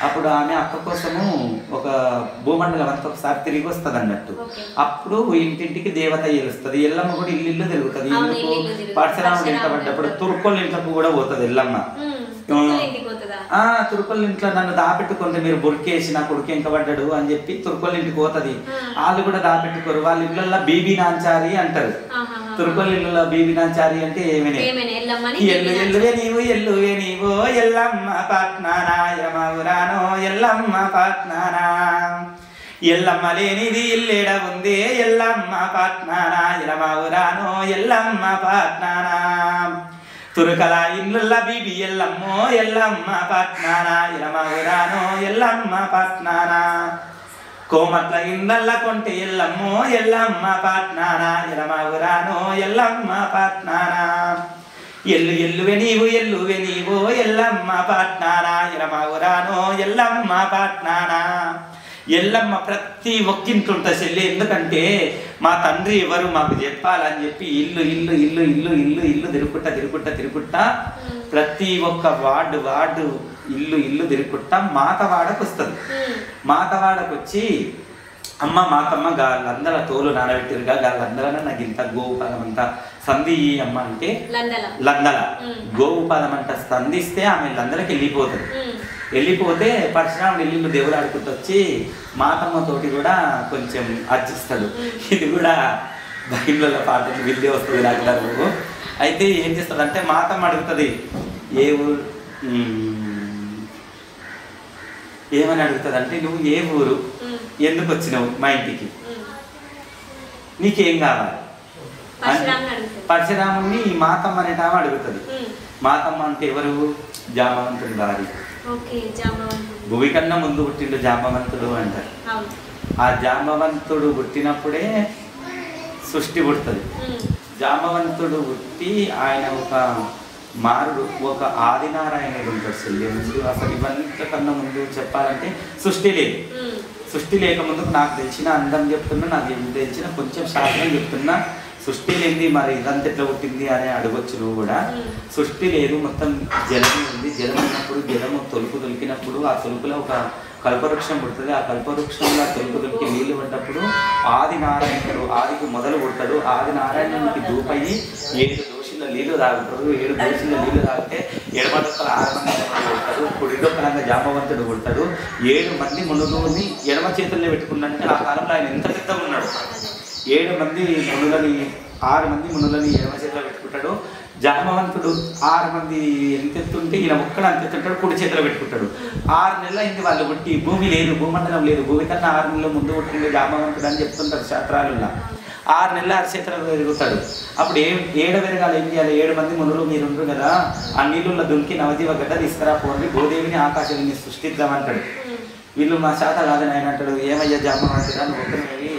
అప్పుడు ఆమె అక్క కోసము ఒక భూమండలం అంతా ఒకసారి తిరిగి వస్తుంది అన్నట్టు. అప్పుడు ఇంటింటికి దేవత ఏలుస్తుంది. ఎల్లమ్మ కూడా ఇల్లు తిరుగుతుంది. ఎందుకు? పరశురాముడు ఇంట పడ్డప్పుడు తుర్కోళ్ళ ఇంట్లోకి కూడా పోతుంది ఎల్లమ్మ. తుర్కోళ్ళ ఇంట్లో నన్ను దాపెట్టుకుంటే మీరు బురికేసి నా కొడుకు ఇంక పడ్డాడు అని చెప్పి తుర్కోళ్ళ ఇంటికి పోతుంది. వాళ్ళు కూడా దాపెట్టుకోరు, వాళ్ళ ఇళ్ళల్లో బీబీ నాంచారి అంటారు. తురుకొల్లిలో బీబినాచారి అంటే ఏమైనా ఎల్లువే నీవు ఎల్లమ్మ పట్నానా ఎలమవురానో ఎల్లమ్మ పట్నానా ఎల్లమ్మ లేనిది ఇల్లేడ ఉంది ఎల్లమ్మ పట్నానా ఎలమవురానో ఎల్లమ్మ పట్నానా తురుకల ఇల్లుల్ల బీబి ఎల్లమ్మో ఎల్లమ్మ పట్నానా ఎలమవురానో ఎల్లమ్మ పట్నానా కోమట్ల ఇందల్ల కొంటే ఎల్లమ్మో ఎల్లమ్మ పట్నానా ఎలమవురానో ఎల్లమ్మ పట్నానా ఎల్లువే నీవు ఎల్లమ్మ పట్నానా ఎలమవురానో ఎల్లమ్మ పట్నానా ఎల్లమ్మ ప్రతి ఒక్కింటుంట చెల్లి. ఎందుకంటే మా తండ్రి ఎవరు మాకు చెప్పాలని చెప్పి ఇల్లు ఇల్లు ఇల్లు ఇల్లు ఇల్లు ఇల్లు తిరుగుకుంటా ప్రతి ఒక్క వార్డు ఇల్లు ఇల్లు తిరుగుకుంటా మాతవాడకు వస్తుంది. మాతవాడకు వచ్చి అమ్మ మాతమ్మ గాళ్ళందరూ తోలు నానబెట్టిరుగా గాళ్ళందరూ నాకు ఇంత గోవుపాదం అంతా సంధి అమ్మ అంటే లందల గోవుపాదం అంట స్పందిస్తే ఆమె లందలకి వెళ్ళిపోతే పరశురాముడు ఇల్లు దేవుడు ఆడుకుంటూ వచ్చి మాతమ్మతోటి కూడా కొంచెం అర్చిస్తాడు. ఇది కూడా బైబిల్లో పాటలు విద్య వస్తుంది నాకు. అయితే ఏం చేస్తాడంటే మాతమ్మ అడుగుతుంది ఏ ఊరు ఏమని అడుగుతుంది అంటే నువ్వు ఏ ఊరు ఎందుకు వచ్చినావు మా ఇంటికి నీకేం కావాలి పరశురాముని మాతమ్మ అనేటామా అడుగుతుంది. మాతమ్మ అంటే ఎవరు? జాంబవంతుడి భార్య. భూమి కన్నా ముందు పుట్టిండు జాంబవంతుడు అంటారు. ఆ జాంబవంతుడు పుట్టినప్పుడే సృష్టి పుడుతుంది. జాంబవంతుడు పుట్టి ఆయన ఒక మారుడు ఒక ఆదినారాయణుడు ఉంటాడు చెల్లి ముందు. అసలు ఇవన్నీ కన్నా ముందు చెప్పాలంటే సృష్టి లేకముందుకు నాకు తెలిసిన అందం చెప్తున్నా, నాకు తెలిసిన కొంచెం శాస్త్రం చెప్తున్నా. సృష్టి లేనిది మరి ఇదంతా ఎట్లా పుట్టింది అని అడగొచ్చు నువ్వు కూడా. సృష్టి లేదు, మొత్తం జలం ఉంది. జలం ఉన్నప్పుడు జలము తొలికినప్పుడు ఆ తొలుపులో ఒక కల్పవృక్షం పుడుతుంది. ఆ కల్పవృక్షంలో తొలికి నీళ్లు పడ్డప్పుడు ఆది నారాయణుడు ఆదికి మొదలు పుడతాడు. ఆది నారాయణునికి దూపయ్యి 7 దోషుల నీళ్లు తాగుతాడు. 7 దోషుల నీళ్లు తాగితే ఎడమదొక్కల 6 మంది పుడతాడు. కుడిదొక్కలంగా జాంబవంతుడు పుడతాడు. 7 మంది మునులని ఎడమ చేతుల్లో పెట్టుకున్నట్టు ఆ కాలంలో ఆయన ఎంత పెద్దగా ఉన్నాడు. 7 మంది మునులని 6 మంది మునులని ఎడమ చేతిలో పెట్టుకుంటాడు. జాంబవంతుడు 6 మంది ఎంతెత్తుంటే ఈయన ఒక్కడ అంతెత్తుంటాడు, కుడి చేతిలో పెట్టుకుంటాడు. 6 నెలలు అయింది వాళ్ళు పుట్టి. భూమి లేదు, భూమండలం లేదు. భూమి కన్నా 6 నెలల ముందు పుట్టింది జాంబవంతుడు అని చెప్తుంటారు శాస్త్రాలలో. 6 నెలలు అరచేతులకు పెరుగుతాడు. అప్పుడు ఏడ పెరగాలి, ఏం చేయాలి? 7 మంది మునులు మీరు ఉండరు కదా, ఆ నీళ్ళల్లో దుంకి నవజీవ గడ్డ తీసుకురా పోండి, భూదేవిని ఆకాశాన్ని సృష్టిద్దామంటాడు. వీళ్ళు మా శాత కాదని ఆయన అంటాడు, ఏమయ్యా జాంబవంతుడా నువ్వు ఒక్కరిని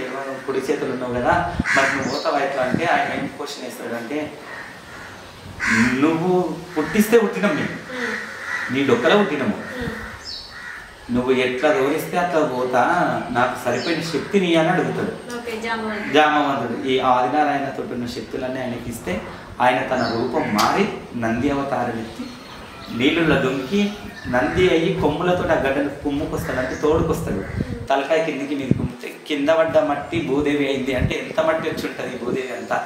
కుడి చేతులు ఉన్నావు కదా, మరి నువ్వు పోతావా ఎట్లా అంటే ఆయన ఏం క్వశ్చన్ వేస్తాడు అంటే, నువ్వు పుట్టిస్తే పుట్టినాం మేము, నీ డొక్కలో పుట్టినాము, నువ్వు ఎట్లా దోరిస్తే అట్లా పోతా, నాకు సరిపోయిన శక్తిని అని అడుగుతాడు జాంబవంతుడు. ఈ ఆదినారాయణతో ఉన్న శక్తులన్నీ ఆయనకి ఇస్తే ఆయన తన రూపం మారి నంది అవతారం ఎత్తి నీళ్ళులో దుంకి నంది అయ్యి కొమ్ములతో ఆ గడ్డను కుమ్ముకొస్తాడు, అంటే తోడుకొస్తాడు. తలకాయ కిందికి మీది కుమ్మితే కింద పడ్డ మట్టి భూదేవి అయింది. అంటే ఎంత మట్టి వచ్చి ఉంటుంది భూదేవి అంతా,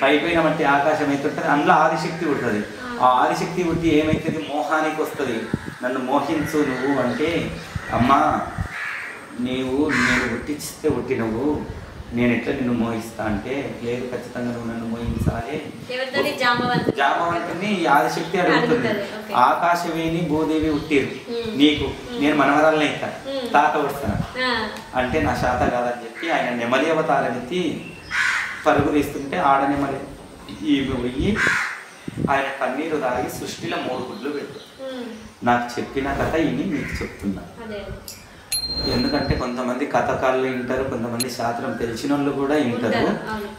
పైపోయిన మట్టి ఆకాశం అవుతుంటుంది. అందులో ఆదిశక్తి ఉంటుంది. ఆ ఆదిశక్తి పుట్టి ఏమవుతుంది? మోహానికి వస్తుంది. నన్ను మోహించు నువ్వు అంటే, అమ్మా నేను పుట్టిస్తే పుట్టినవు, నేను ఎట్లా నిన్ను మోహిస్తా అంటే, లేదు ఖచ్చితంగా నువ్వు నన్ను మోహించాలి. జాంబవంతుని ఆదిశక్తి అడుగుతుంది. ఆకాశవేణి భూదేవి పుట్టిరు నీకు, నేను మనవరాలనే ఇస్తా, తాత వస్తాను అంటే నా శాత కాదని చెప్పి ఆయన నెమలి అవతారం ఎత్తి పరుగు తీస్తుంటే ఆడనెమలి ఈమె పోయి ఆయన కన్నీరు తాగి సృష్టిలో 3 గుడ్లు పెడతాడు. నాకు చెప్పిన కథ ఇని మీకు చెప్తున్నా. ఎందుకంటే కొంతమంది కథకాళ్ళు వింటారు, కొంతమంది శాస్త్రం తెలిసిన వాళ్ళు కూడా వింటారు.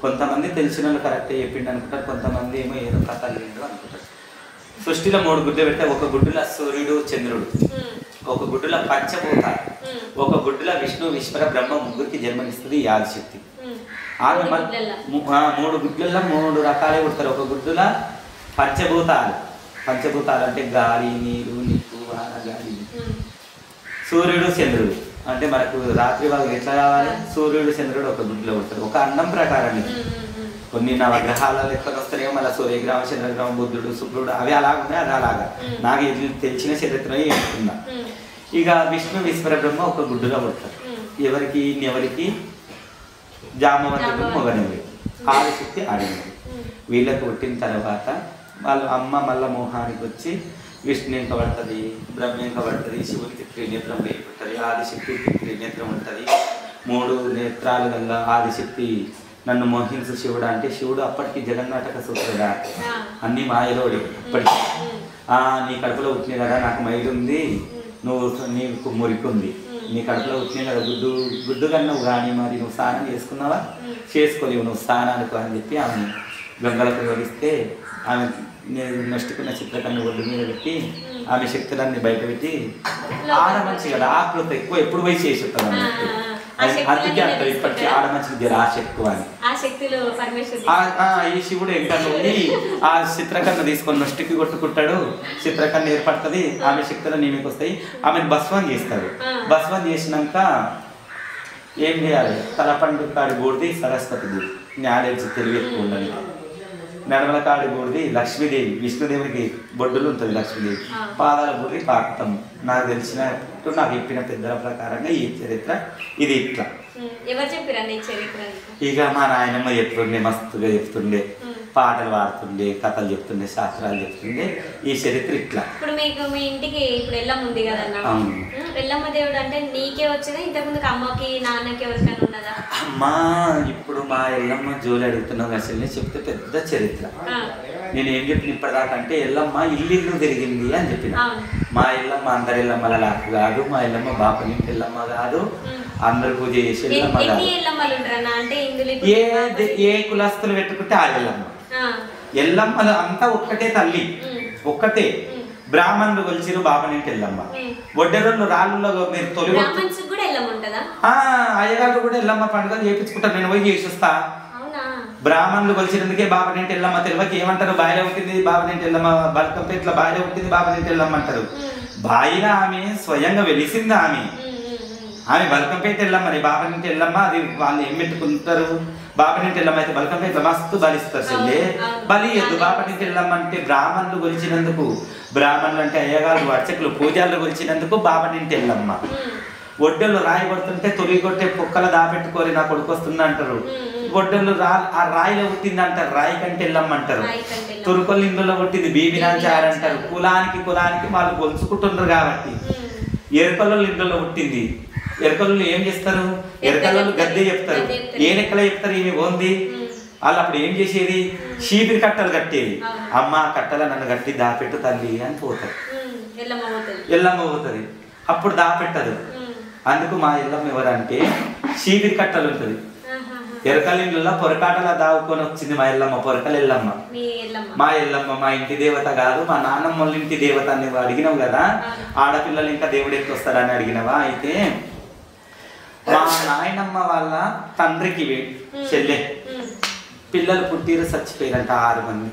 కొంతమంది తెలిసిన వాళ్ళు కరెక్ట్ చెప్పిండు అనుకుంటారు, కొంతమంది ఏమో ఏదో కథలు వింటారు అనుకుంటారు. సృష్టిలో 3 గుడ్లు పెడితే ఒక గుడ్డుల సూర్యుడు చంద్రుడు, ఒక గుడ్డుల పంచభూతాలు, ఒక గుడ్డుల విష్ణు ఈశ్వర బ్రహ్మ ముగ్గురికి జన్మనిస్తుంది ఈ ఆదిశక్తి. ఆమె 3 గుడ్లలో 3 రకాలే పుడతారు. ఒక గుడ్డుల పంచభూతాలు అంటే గాలి, నీరు, నిప్పు, వాన, గాలి. సూర్యుడు చంద్రుడు అంటే మనకు రాత్రి వాళ్ళు ఎట్లా కావాలి? సూర్యుడు చంద్రుడు ఒక గుడ్లో పుడతారు. ఒక అన్నం ప్రకారం కొన్ని నవగ్రహాల లెక్కలు వస్తాయేమో, మళ్ళీ సూర్యగ్రహం, చంద్రగ్రహం, బుద్ధుడు, శుక్రుడు అవి అలాగ ఉన్నాయి, అది అలాగా నాకు తెలిసిన చరిత్ర చెప్తున్నా. ఇక విష్ణు ఈశ్వర బ్రహ్మ ఒక గుడ్డుగా పుడతారు. ఎవరికి జాంబవంతుడు మొగనెవరి, ఆదిశక్తి ఆడినవి. వీళ్ళకి పుట్టిన తర్వాత వాళ్ళ అమ్మ మళ్ళీ మోహానికి వచ్చి విష్ణు ఇంకా పడుతుంది, బ్రహ్మ ఇంకా పడుతుంది, శివుడికి త్రినేత్రం వేయబడుతుంది, ఆదిశక్తికి త్రినేత్రం ఉంటుంది, 3 నేత్రాలు గల ఆదిశక్తి నన్ను మోహించు శివుడు అంటే శివుడు అప్పటికి జగన్నాటక సూత్రుడా అన్ని మాయలోడి అప్పటికి నీ కడుపులో పుట్టిన కదా నాకు మైలు ఉంది, నీకు మురికుంది, నీ కడుపులో పుట్టిన కదా గుడ్డు కన్నావు కానీ మరి నువ్వు స్నానం చేసుకున్నావా, చేసుకోలేవు నువ్వు స్నానానికి అని చెప్పి ఆమె గంగలకు వివరిస్తే ఆమె నష్టుకున్న చిత్రకన్ను ఒడ్డు మీద పెట్టి ఆమె శక్తులన్నీ బయట పెట్టి ఆడమంచి కదా ఆకృత ఎక్కువ ఎప్పుడు పోయి చేసి ఉంటాం అందుకే అంటారు ఇప్పటికీ ఆడమంచికి జర ఆసక్తి అని ఈ శివుడు ఎంకన్నా ఉండి ఆ చిత్రకన్ను తీసుకొని నష్టికి కొట్టుకుంటాడు, చిత్రకన్ను ఏర్పడుతుంది, ఆమె శక్తులు నీమికి వస్తాయి, ఆమెను భస్వం చేస్తాడు. భస్వం చేసినాక ఏం చేయాలి, తలపండు కాడి బూడిది సరస్వతి నాలెడ్జ్ తెలివి ఎక్కువ ఉండాలి, నడమల కాడి బూడిది లక్ష్మీదేవి, విష్ణుదేవునికి బొడ్డులు ఉంటుంది లక్ష్మీదేవి, పాదాల బూడిది పాకతం. నాకు తెలిసినట్టు నాకు చెప్పిన పెద్దల ప్రకారంగా ఈ చరిత్ర ఇది ఇట్లా. ఇక మా నాయనమ్మ చెప్తుండే, మస్తుగా చెప్తుండే, పాటలు పాడుతుండే, కథలు చెప్తుండే, శాస్త్రాలు చెప్తుండే. ఈ చరిత్ర ఇట్లా. ఇప్పుడు మీకు మీ ఇంటికి ఇప్పుడు ఎల్లమ్మ ఉంది కదన్నా, ఎల్లమ్మ దేవుడు అంటే నీకే వచ్చిందా ఇంతకుముందు అమ్మకి నాన్నకి ఎవరికైనా ఉన్నదా? అమ్మా ఇప్పుడు మా ఎల్లమ్మ జోలి అడుగుతున్నావు అసలు చెప్తే పెద్ద చరిత్ర. నేను ఏం చెప్పిన ఇప్పటిదాకా అంటే ఎల్లమ్మ ఇల్లు తిరిగింది అని చెప్పిన. మా ఎల్లమ్మ అందరి ఎల్లమ్మల నాకు కాదు, మా ఎల్లమ్మ బాపనింటి ఎల్లమ్మ కాదు, అందరు పూజ చేసే ఎల్లమ్మ కాదు. ఏ కులస్తులు పెట్టుకుంటే ఆ ఎల్లమ్మ. ఎల్లమ్మలు అంతా ఒక్కటే తల్లి, ఒక్కటే. బ్రాహ్మణులు కొలిచిరు బాపనింటి ఎల్లమ్మ, ఒడ్డెరోళ్ళు రాళ్ళలో మీరు తొలి అయ్యగారు కూడా ఎల్లమ్మ పండుగలు చేయించుకుంటారు, నేను పోయి చేసిస్తా. బ్రాహ్మణులు కొలిచినందుకే బాపనింటి ఎల్లమ్మ. తెలివకి ఏమంటారు, బాయిలో ఉంటుంది బాపనింటి ఎల్లమ్మ, బల్కంపేట్ల బాయిలో ఉంటుంది బాపనింటి ఎల్లమ్మ అంటారు. బాయిలో ఆమె స్వయంగా వెలిసింది, ఆమె బల్కంపేట ఎల్లమ్మని, బాపనింటి ఎల్లమ్మ అది వాళ్ళు ఏం పెట్టుకుంటారు. బాపనింటి ఎల్లమ్మ అయితే బల్కంపేట మస్తు బలిస్తారు చెల్లి, బలి ఎద్దు. బాపనింటి ఎల్లమ్మ అంటే బ్రాహ్మణులు కొలిచినందుకు, బ్రాహ్మణులు అంటే అయ్యగారు అర్చకులు పూజలు కొలిచినందుకు బాపనింటి ఎల్లమ్మ. ఒడ్డెలు రాయి కొడుతుంటే తొలి కొట్టే కుక్కల దాపెట్టుకోరి నా కొడుకు వస్తుంది అంటారు. ఒడ్డెలు ఆ రాయిలో పుట్టింది అంటారు, రాయి కంటే ఎల్లమ్మ అంటారు. తురుకొల్లు ఇందులో పుట్టింది బీబినాచారు అంటారు. కులానికి వాళ్ళు గొలుచుకుంటున్నారు కాబట్టి. ఎరుకల్లో ఇందులో పుట్టింది. ఎరుకలు ఏం చేస్తారు, ఎరుకలు గద్దె చెప్తారు, ఏ లెక్కలో చెప్తారు, ఈమె పోంది. వాళ్ళు అప్పుడు ఏం చేసేది, చీపిరి కట్టలు కట్టేది. అమ్మ కట్టల నన్ను కట్టి దాపెట్టు తల్లి అని పోతారు. ఎల్లమ్మ పోతుంది, అప్పుడు దాపెట్టదు. అందుకు మా ఎల్లమ్మ ఎవరంటే చీపిరి కట్టలు ఉంటుంది. ఎరకలిండ్లలో పొరకాటలా దావుకొని వచ్చింది మా ఎల్లమ్మ, పొరకలు ఎల్లమ్మ. మా ఎల్లమ్మ మా ఇంటి దేవత కాదు, మా నాన్నమ్మ వాళ్ళ ఇంటి దేవత అని అడిగినావు కదా, ఆడపిల్లలు ఇంకా దేవుడు ఎక్కి వస్తాడని అడిగినవా. అయితే మా నాయనమ్మ వాళ్ళ తండ్రికి చెల్లె పిల్లలు పుట్టిరు, చచ్చిపోయారంట 6 మంది.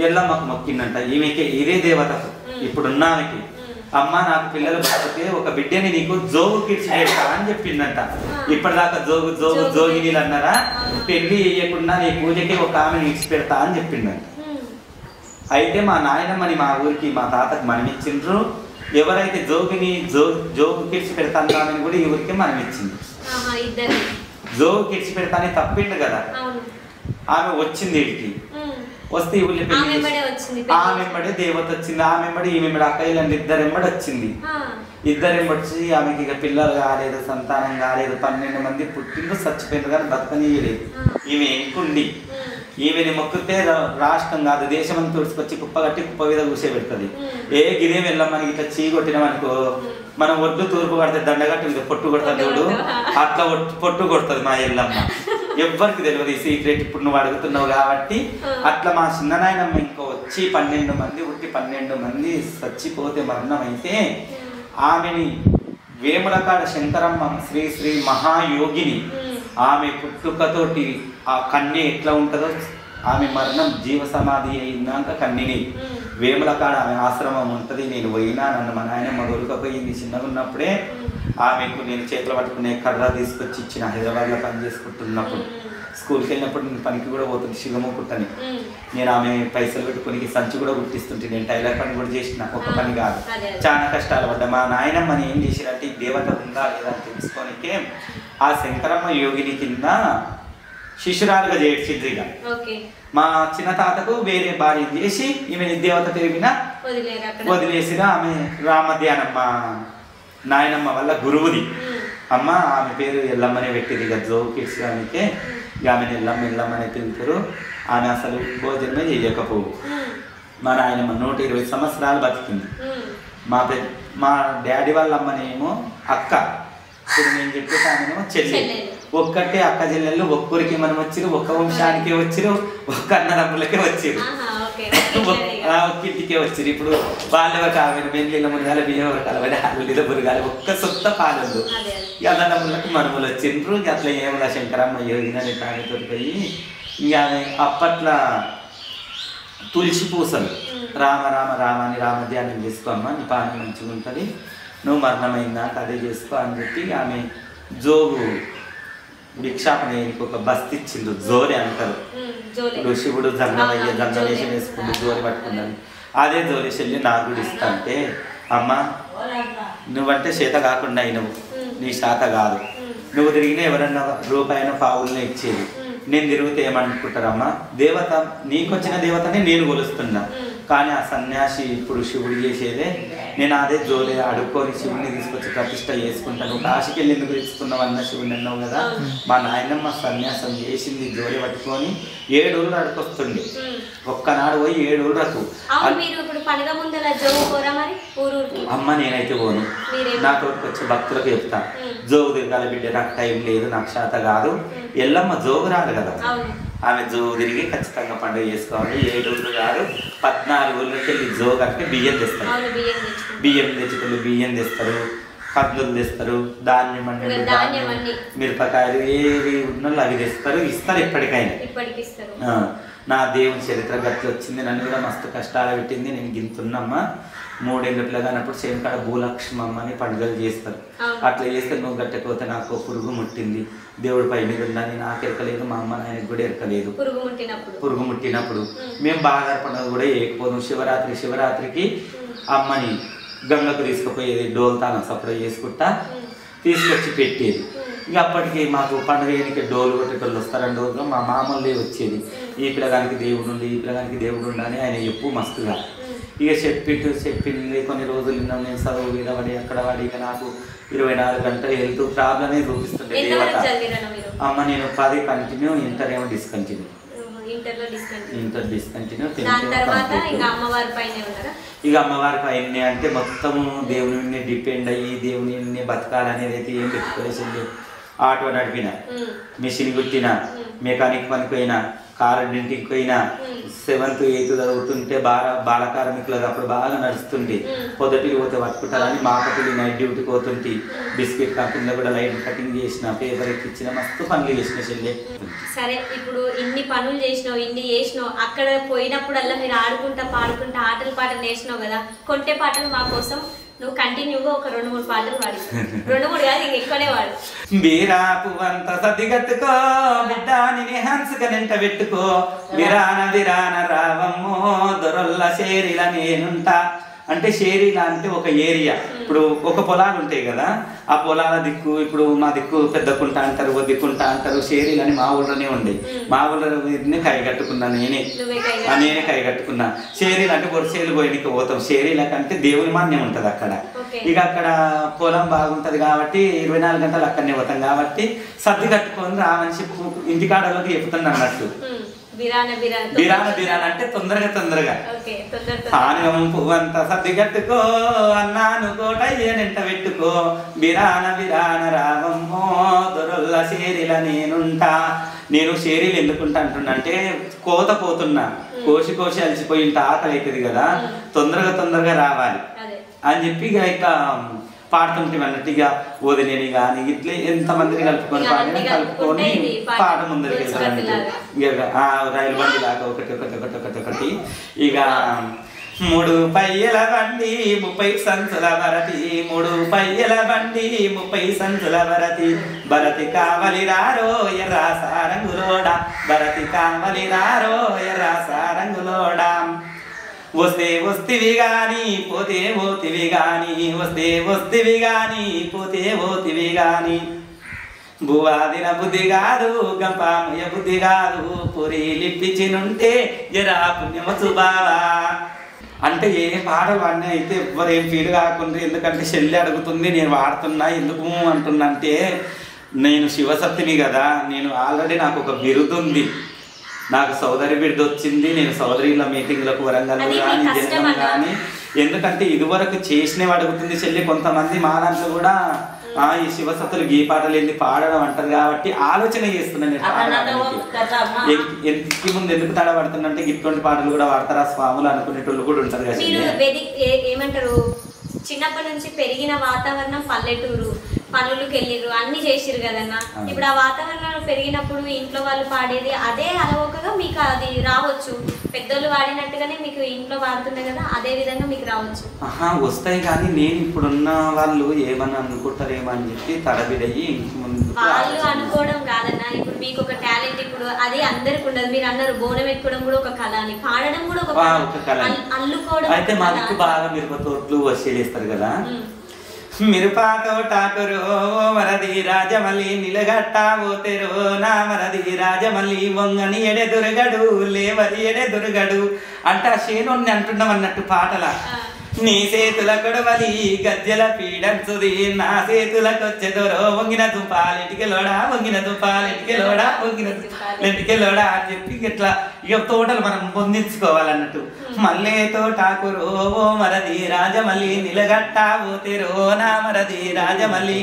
ఎల్లమ్మకు మొక్కిందంట, ఈమెకి ఇదే దేవతకు ఇప్పుడున్నామెకి. అమ్మ నాకు పిల్లలు పడితే ఒక బిడ్డని నీకు జోగు కిడ్స్ పెడతా అని చెప్పిందంట. ఇప్పటిదాకా జోగినీలు అన్నారా, పెళ్లి చేయకుండా నీ పూజకి ఒక ఆమెను ఇచ్చి పెడతా అని చెప్పిందంట. అయితే మా నాయనమ్మని మా ఊరికి మా తాతకు మనమిచ్చిండ్రు. ఎవరైతే జోగు కిడ్స్ పెడతాను ఆమెను కూడా ఈ ఊరికి మనమిచ్చింది. జోగు కిడ్స్ పెడతానే తప్పిండు కదా, ఆమె వచ్చింది వీడికి. వస్తే ఆమె దేవత వచ్చింది, ఆమె ఈమె అక్కయ్యలండి ఇద్దరెంబడి వచ్చింది. ఇద్దరెంబడి ఆమెకి ఇక పిల్లలు కాలేదు, సంతానం కాలేదు. 12 మంది పుట్టిండ్రు, చచ్చిపోయింది కానీ బతకనీయలేదు. ఈమె ఎంకుండి ఈమెని మొక్కితే రాష్ట్రం కాదు దేశం అని తుడిచికొచ్చి కుప్ప కట్టి కుప్ప మీద కూసేపెడుతుంది. ఏ గిరే వెళ్ళమని ఇట్లా చీ కొట్టినామనుకో, మనం ఒడ్డు తూర్పు కడితే దండగట్టి పొట్టు కొడతాడు చూడు, అట్లా పొట్టు కొడుతుంది మా ఎల్లమ్మ. ఎవ్వరికి తెలియదు ఈ సీక్రెట్, ఇప్పుడు నువ్వు అడుగుతున్నావు కాబట్టి. అట్లా మా చిన్ననాయనమ్మ ఇంకో వచ్చి 12 మంది పుట్టి 12 మంది చచ్చిపోతే మరణం అయితే ఆమెని వేములకాడ శంకరమ్మ శ్రీ శ్రీ మహాయోగిని, ఆమె పుట్టుకతోటి ఆ కన్య ఎట్లా ఉంటుందో, ఆమె మరణం జీవ సమాధి అయినాక కన్యని వేములకాడ ఆమె ఆశ్రమం ఉంటుంది. నేను పోయినా, నన్ను మా నాయనమ్మ దొరకపోయింది చిన్నగా ఉన్నప్పుడే. ఆమెకు నేను చేతులు పట్టుకునే కర్ర తీసుకొచ్చి ఇచ్చిన, హైదరాబాద్లో పని చేసుకుంటున్నప్పుడు. స్కూల్కి వెళ్ళినప్పుడు నేను పనికి కూడా పోతుంది శివము కుట్టని. నేను ఆమె పైసలు పెట్టుకుని సంచి కూడా కుట్టిస్తుంటే, నేను టైలర్ పని కూడా చేసిన, ఒక పని కాదు, చాలా కష్టాలు పడ్డా. మా నాయనమ్మని ఏం చేసిరంటే ఈ దేవత ఉందా లేదా అని తెలుసుకోనికే ఆ శంకరమ్మ యోగిని కింద శిష్యురాలుగా చేర్చింది. ఇక మా చిన్న తాతకు వేరే భార్య చేసి ఈమె దేవత పెరిగిన వదిలేసిన ఆమె రామధ్యానమ్మ నాయనమ్మ వల్ల గురువుది అమ్మ. ఆమె పేరు ఎల్లమ్మనే పెట్టింది ఇక జో కిడ్స్ దానికే ఇక ఆమెను ఎల్లమ్మనే పిలుతారు. ఆమె అసలు భోజనమే చేయకపోవు. మా నాయనమ్మ 120 సంవత్సరాలు బతికింది. మా డాడీ వాళ్ళ అమ్మనేమో అక్క, ఇప్పుడు నేను చెప్పేసి ఆమెనేమో చెల్లి. ఒక్కటే అక్క చెల్లెళ్ళు ఒక్కరికి మనం వచ్చిరు, ఒక్క వంశానికే వచ్చిరు, ఒక్క అన్నదమ్ములకే వచ్చిరు, ఒక్కింటికే వచ్చిరు. ఇప్పుడు వాళ్ళ కావాలి బెంగళూరు మురగాలి, బియ్యం కలవాలి, ఆలుల మురగాలి, ఒక్క సొంత పాలలు అన్నదమ్ములకు మనములు వచ్చిండ్రు. అట్లా ఏమన్నా శంకరమ్మ యోగిన తాగితో పోయి ఇంకా అప్పట్లో తులసి పూసలు రామ రామ రామ అని రామధ్యానం చేసుకో అమ్మ, నీ పానం మంచిగా ఉంటుంది, నువ్వు మరణమైందాక అదే చేసుకో అని చెప్పి ఆమె జోగు భిక్షాపన ఒక బస్తి ఇచ్చిండు. జోరి అంటారు. ఇప్పుడు శివుడు జంగవేషం వేసుకుంటూ జోరి పట్టుకున్నాను. అదే జోరి చెల్లి నాకు కూడా ఇస్తా అంటే, అమ్మ నువ్వంటే చేత కాకుండా అయినవు, నీ శాత కాదు, నువ్వు తిరిగినా ఎవరన్నా రూపాయన పావులనే ఇచ్చేది, నేను తిరిగితే ఏమనుకుంటారమ్మా, దేవత నీకొచ్చిన దేవతనే నేను కొలుస్తున్నా, కానీ ఆ సన్యాసి ఇప్పుడు శివుడు చేసేదే నేను అదే జోలి అడుక్కొని శివుడిని తీసుకొచ్చి ప్రతిష్ట చేసుకుంటాను. కాశీకి వెళ్ళి ఎందుకు తీసుకున్నావు అన్న శివుడిని అన్నావు కదా. మా నాయనమ్మ సన్యాసం చేసింది జోలి పట్టుకొని 7 ఊళ్ళు అడుకొస్తుంది. ఒక్కనాడు పోయి 7 ఊళ్ళు రకు. అమ్మ నేనైతే పోను, నాకు వచ్చే భక్తులకు చెప్తా, జోగు తిరగాలి బిడ్డ, నాకు టైం లేదు, నాకు శాత కాదు. ఎల్లమ్మ జోగు రాదు కదా, ఆమె జోగు తిరిగి ఖచ్చితంగా పండుగ చేసుకోవాలి. 7 ఊళ్ళు కాదు 14 ఊళ్ళకి వెళ్ళి జోగు అంటే బియ్యం తెస్తారు, బియ్యం తెచ్చుకొని బియ్యం తెస్తారు, కందులు తెస్తారు, ధాన్యం అంటే మిరపకాయలు ఏవి ఉన్నోళ్ళు అవి తెస్తారు, ఇస్తారు ఎప్పటికైనా. నా దేవుని చరిత్ర గట్టి వచ్చింది, నన్ను కూడా మస్తు కష్టాలు పెట్టింది. నేను గింతున్నమ్మ 3 ఏళ్ళ పిల్లగానప్పుడు సేమకాడ భూలక్ష్మమ్మ అని పండుగలు చేస్తారు. అట్లా చేస్తే నువ్వు గట్టకపోతే నాకు పురుగు ముట్టింది, దేవుడి పై మీద ఉందని నాకు ఎరకలేదు, మా అమ్మ నాయనకి కూడా ఎరకలేదు. పురుగు ముట్టినప్పుడు మేము బాగా పండుగ కూడా వేయకపోదాం. శివరాత్రికి అమ్మని గంగకు తీసుకుపోయేది, డోల్తానం సపరేట్ చేసుకుంటా తీసుకొచ్చి పెట్టేది. ఇక అప్పటికి మాకు పండుగ వేయడానికి డోలు కొట్టేటోళ్ళు వస్తారని రోజులో మా మామూలే వచ్చేది, ఈ పిల్లగానికి దేవుడు ఉండి, ఈ పిల్లగానికి దేవుడు ఉండని ఆయన చెప్పు మస్తుగా. ఇక చెప్పింది కొన్ని రోజులు నేను చదువు మీద పడి అక్కడ పడి ఇక నాకు 24 గంటలు హెల్త్ ప్రాబ్లమే చూపిస్తుండే దేవత. అమ్మ నేను 10 కంటిన్యూ, ఇంటర్ ఏమో డిస్కంటిన్యూ. ఇక అమ్మవారి పైన అంటే మొత్తము దేవుని డిపెండ్ అయ్యి దేవుని బతకాలనేది అయితే ఏం పెట్టుకోలేసింది. ఆటో నడిపిన, మిషన్ కుట్టిన, మెకానిక్ పనికి పోయినా, కారు ఇంటికి పోయినా, 7th 8th చదువుతుంటే బాల కార్మికులకు అప్పుడు బాగా నడుస్తుంటే పొద్దుటికి పోతే పట్టుకుంటారని మాపతులు నైట్ డ్యూటీకి పోతుంటే బిస్కెట్ కంపెనీలో కూడా లైట్ కటింగ్ చేసిన, పేపర్ ఎక్కించిన, మస్తు పనులు చేసిన చెల్లె. సరే ఇప్పుడు ఇన్ని పనులు చేసినావు, ఇన్ని చేసినావు, అక్కడ పోయినప్పుడల్లా మీరు ఆడుకుంటా పాడుకుంటా ఆటలు పాటలు నేర్చినావు కదా, కొంటే పాటలు మా కోసం నువ్వు కంటిన్యూగా ఒక 2-3 పాటలు పాడి, 2-3 కాదు ఇంక ఎక్కువనే వాడు. బీరాపు అంత సదిగట్టుకో బిడ్డాని హంసకనెంట పెట్టుకో, విరాన రావమ్మో దొరల్ల షేరిల నేనుంటా. అంటే షేరీలా అంటే ఒక ఏరియా. ఇప్పుడు ఒక పొలాలు ఉంటాయి కదా, ఆ పొలాల దిక్కు ఇప్పుడు మా దిక్కు పెద్ద కుంట అంటారు, ఓ దిక్కుంటా అంటారు. షేరీలు అని మా ఊళ్ళోనే ఉండే, మా ఊళ్ళో కైగట్టుకున్నా నేనే కైగట్టుకున్నా. షేరీలు అంటే వరిసేలు పోయినకి పోతాం, షేరీల కంటే దేవుని మాన్యం ఉంటుంది అక్కడ. ఇక అక్కడ పొలం బాగుంటది కాబట్టి 24 గంటలు అక్కడనే పోతాం కాబట్టి సర్ది కట్టుకొని రామని చెప్పు ఇంటికాడలోకి చెప్తుంది అన్నట్టు. బిరాన అంటే తొందరగా ఆనగం పువ్వంతా సర్ది కట్టుకో, అన్నాను కోటయ్యనెంట పెట్టుకో, బిరాన రావమ్మో దొరల్ల షేరిల నేనుంటా. నేను షేరీలు ఎందుకుంటా అంటున్నా అంటే కోత పోతున్నా, కోసి అలసిపోయి ఆకలి అవుతుంది కదా, తొందరగా రావాలి అని చెప్పి ఇక పాడుతుంటే అన్నట్టు. ఇక వదిలేని కానీ ఇట్లా ఎంతమందిని కలుపుకొని పాట ముందరికి వెళ్తారు. ఇక రైలు బండి లాగా ఒకటి. ఇక 3 పయ్యల బండి 30 సంచుల వరతి, 3 పయ్యల బండి 30 సంచుల వరతి, భరతి కావలి రారో ఎర్రా సారంగులోడా, భరతి కావలి రారో ఎర్రా సారంగులోడా. వస్తేవి గాని పోతే పోతివి గాని, వస్తేవి గాని పోతే పోతివి గాని, బువాదిన బుద్ధి కాదు గంపామయ బుద్ధి కాదు పూరీలిప్పించినుంటే జరా పుణ్యమసు బావా అంటే ఏ పాటలు పాడినా అయితే ఎవ్వరేం ఫీల్ కాకుండా, ఎందుకంటే చెల్లి అడుగుతుంది నేను వాడుతున్నా ఎందుకు అంటున్నా అంటే నేను శివసత్తిని కదా, నేను ఆల్రెడీ నాకు ఒక బిరుదు ఉంది, నాకు సోదరి బిడ్డ వచ్చింది, నేను సోదరిల మీటింగ్లకు వరంగల్ కానీ జనగం కానీ, ఎందుకంటే ఇదివరకు చేసినవి అడుగుతుంది చెల్లి. కొంతమంది మా దాంట్లో కూడా ఈ శివసత్తులు గీ పాటలు ఏంది పాడడం అంటారు కాబట్టి ఆలోచన చేస్తున్నాను ఎంతకి ముందు ఎందుకు తడబడుతున్నంటే ఇటువంటి పాటలు కూడా వాడతారా స్వాములు అనుకునేటోళ్ళు కూడా ఉంటారు కదా. ఏమంటారు, చిన్నప్పటి నుంచి పెరిగిన వాతావరణం పల్లెటూరు, పనులకు వెళ్ళిరు, అన్ని చేసిరు కదన్నా. ఇప్పుడు ఆ వాతావరణంలో పెరిగినప్పుడు ఇంట్లో వాళ్ళు పాడేది అదే అలవోకగా మీకు అది రావచ్చు. పెద్దోళ్ళు వాడినట్టుగానే మీకు ఇంట్లో వాడుతున్నాయి కదా, అదే విధంగా మీకు రావచ్చు. వస్తాయి కానీ నేను ఇప్పుడున్న వాళ్ళు ఏమని అనుకుంటారేమో అని చెప్పి తడబిడయ్యి వాళ్ళు అనుకోవడం కాదన్నా. ఇప్పుడు మీకు ఒక టాలెంట్, ఇప్పుడు అది అందరికి ఉండదు. మీరు అన్నారు బోనం పెట్టుకోవడం కూడా ఒక కళ అని, పాడడం కూడా ఒక కళ, అల్లుకోవడం. అయితే మా దిక్కు బాగా మిరప తోటలు వసేస్తారు కదా, మిరపా తోటాకురో మరది రాజమల్లి నిలగట్ట పోతెరో నా మరది రాజమల్లి వంగని ఎడే దొరగడు లేవరి ఎడే దొరగడు అంటే ఆ శేనోన్ని అంటున్నాం అన్నట్టు పాటల. నీ చేతుల కొడవలి గజ్జల పీడంచుది నా చేతులకొచ్చెదొరో వంగిన దుంపాలెటికెలోడా వంగిన దుంపాలెటికెలోడా వంగిన లెటికెలోడా అని చెప్పి ఇట్లా ఇక తోటలు మనం పొందించుకోవాలన్నట్టు. మల్లె తోటాకురో ఓ మరది రాజమల్లి నిలగట్ట పోతెరో నా మరది రాజమల్లి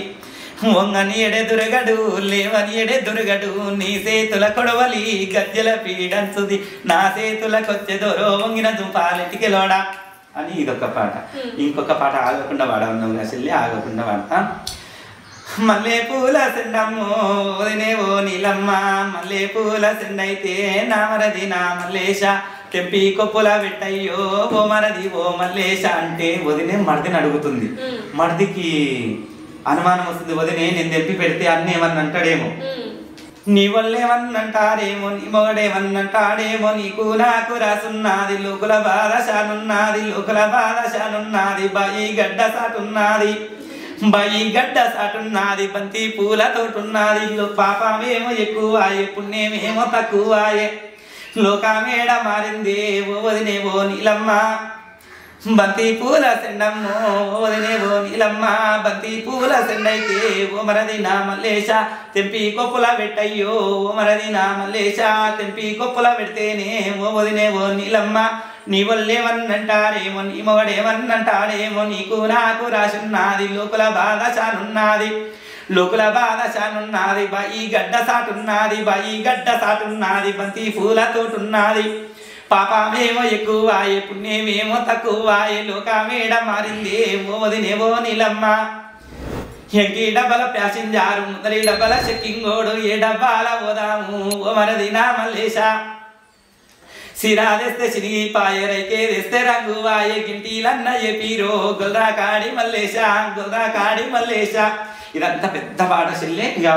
వంగని ఎడే దొరగడు లేవని ఎడే దొరగడు నీ చేతుల కొడవలి గజ్జల పీడంచుది నా చేతులకొచ్చెదొరో వంగిన దుంపాలెటికెలోడా అని ఇదొక పాట. ఇంకొక పాట ఆగకుండా వాడన్నాం కదా చెల్లి, ఆగకుండా వాడతా. మల్లె పూల సెండమ్మో వదినేవో నీలమ్మ మల్లె పూల సెండైతే నా మరది నా మల్లేశ తెంపి కొప్పుల పెట్టయ్యో ఓ మరది ఓ మల్లేశ అంటే వదినే మరిదిని అడుగుతుంది. మరిదికి అనుమానం వస్తుంది, వదినే నేను తెంపి పెడితే అన్ని ఏమన్నా అంటాడేమో, నీ వల్లేమన్నంటాడేమో నీ మొగడేమన్నంటాడేమో నీకు నాకు రాసున్నది లోకుల బాధశానున్నది లోకుల బాధశానున్నది బాయి గడ్డ సాటున్నది బాయి గడ్డ సాటున్నది బంతి పూలతోటున్నది పాపమేమో ఎక్కువాయే పుణ్యమేమో తక్కువాయే లోకమేడ మారింది ఓ వదినేవో నీలమ్మ బంతి పూల సెండమ్మో వదినేవో నీలమ్మ బంతి పూల సెండైతే ఓ మరది నా మల్లేశ తెంపి కొప్పుల పెట్టయ్యో ఓ మరది నా మల్లేశ తెంపి కొప్పుల పెడితేనే ఓ వదినేవో నీలమ్మ నీ వల్లేమన్నంటాడేమో నీ మొగడేమన్నంటాడేమో నీకు నాకు రాసున్నది లోకుల బాధ చానున్నది లోకుల బాధ చానున్నది బాయి గడ్డ సాటున్నది బాయి గడ్డ సాటున్నది బంతి పూలతోటున్నది పాపమేమో ఎక్కువాయే పుణ్యమేమో తక్కువాయే లోకమేడ మారింది ఓ వదినేవో నీలమ్మ ఎంకి డబ్బల ప్యాసింజారు ముదరి డబ్బల చెక్కింగోడు ఏ డబ్బాల పోదాము ఓ మరది నా మల్లేశ సిరా తెస్తే చినిగిపాయే రైకే తెస్తే రంగువాయే గింటీలన్న చెప్పిరో గొల్రా కాడి మల్లేశ గొల్రా కాడి మల్లేశ. ఇదంతా పెద్ద పాట చెల్లె. ఇక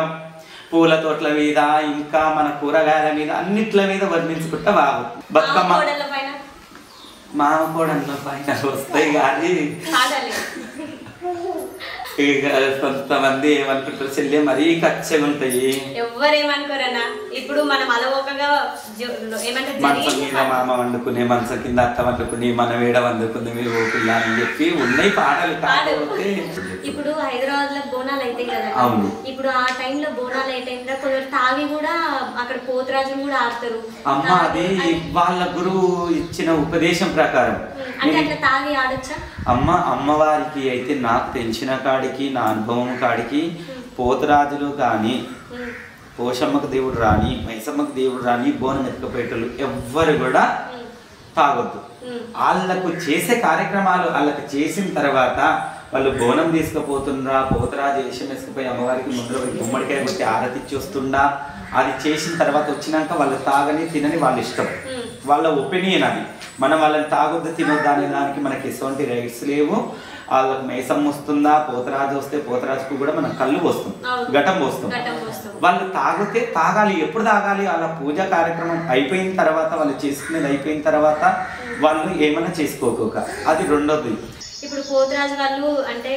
పూల తోటల మీద ఇంకా మన కూరగాయల మీద అన్నిట్ల మీద వర్ణించుకుంటా బాబు బతుకమ్మ మామ కోడళ్ళ పైన వస్తాయి కానీ కొంతమంది ఏమనుకుంటారు చెల్లె మరీ ఖచ్చితంగా ఉంటాయి. ఎవరేమనుకోరన్నా, ఇప్పుడు మనం అలవోకగా మంచం మీద మామ వండుకునే మంచం కింద అత్త వండుకుని మన వేడ వండుకుంది మీరు ఓపిల్ల అని చెప్పి ఉన్నాయి పాటలు. కాకపోతే ఇప్పుడు హైదరాబాద్ లో బోనాలు అయితే కదా, ఇప్పుడు ఆ టైంలో బోనాలు అయితే కొందరు తాగి కూడా అక్కడ పోతరాజులు కూడా ఆడతారు. అమ్మ అది వాళ్ళ గురువు ఇచ్చిన ఉపదేశం ప్రకారం అంటే అట్లా తాగి ఆడొచ్చా? అమ్మవారికి అయితే నాకు తెలిసిన కాడికి నా అనుభవం కాడికి పోతరాజులు కానీ పోషమ్మకు దేవుడు రాని మైసమ్మకు దేవుడు రాని బోనం ఎత్తుకపోయేటోళ్ళు ఎవ్వరు కూడా తాగొద్దు. వాళ్ళకు చేసే కార్యక్రమాలు వాళ్ళకి చేసిన తర్వాత వాళ్ళు బోనం తీసుకుపోతుండ్రా పోతరాజు వేషం వేసుకుపోయి అమ్మవారికి ముందర గుమ్మడికాయ కొట్టి ఆరతిచ్చి వస్తుండా అది చేసిన తర్వాత వచ్చినాక వాళ్ళు తాగని తినని వాళ్ళ ఇష్టం, వాళ్ళ ఒపీనియన్ అది. మనం వాళ్ళని తాగొద్దు తినొద్దు అనే దానికి మనకి ఎటువంటి రైట్స్ లేవు. వాళ్ళకి మేసం వస్తుందా, పోతరాజు వస్తే పోతరాజుకు కూడా మనం కళ్ళు పోస్తాం, ఘటం పోస్తాం. వాళ్ళు తాగితే తాగాలి. ఎప్పుడు తాగాలి? వాళ్ళ పూజ కార్యక్రమం అయిపోయిన తర్వాత, వాళ్ళు చేసుకునేది అయిపోయిన తర్వాత వాళ్ళు ఏమైనా చేసుకోక. అది రెండోది. ఇప్పుడు పోతరాజు వాళ్ళు అంటే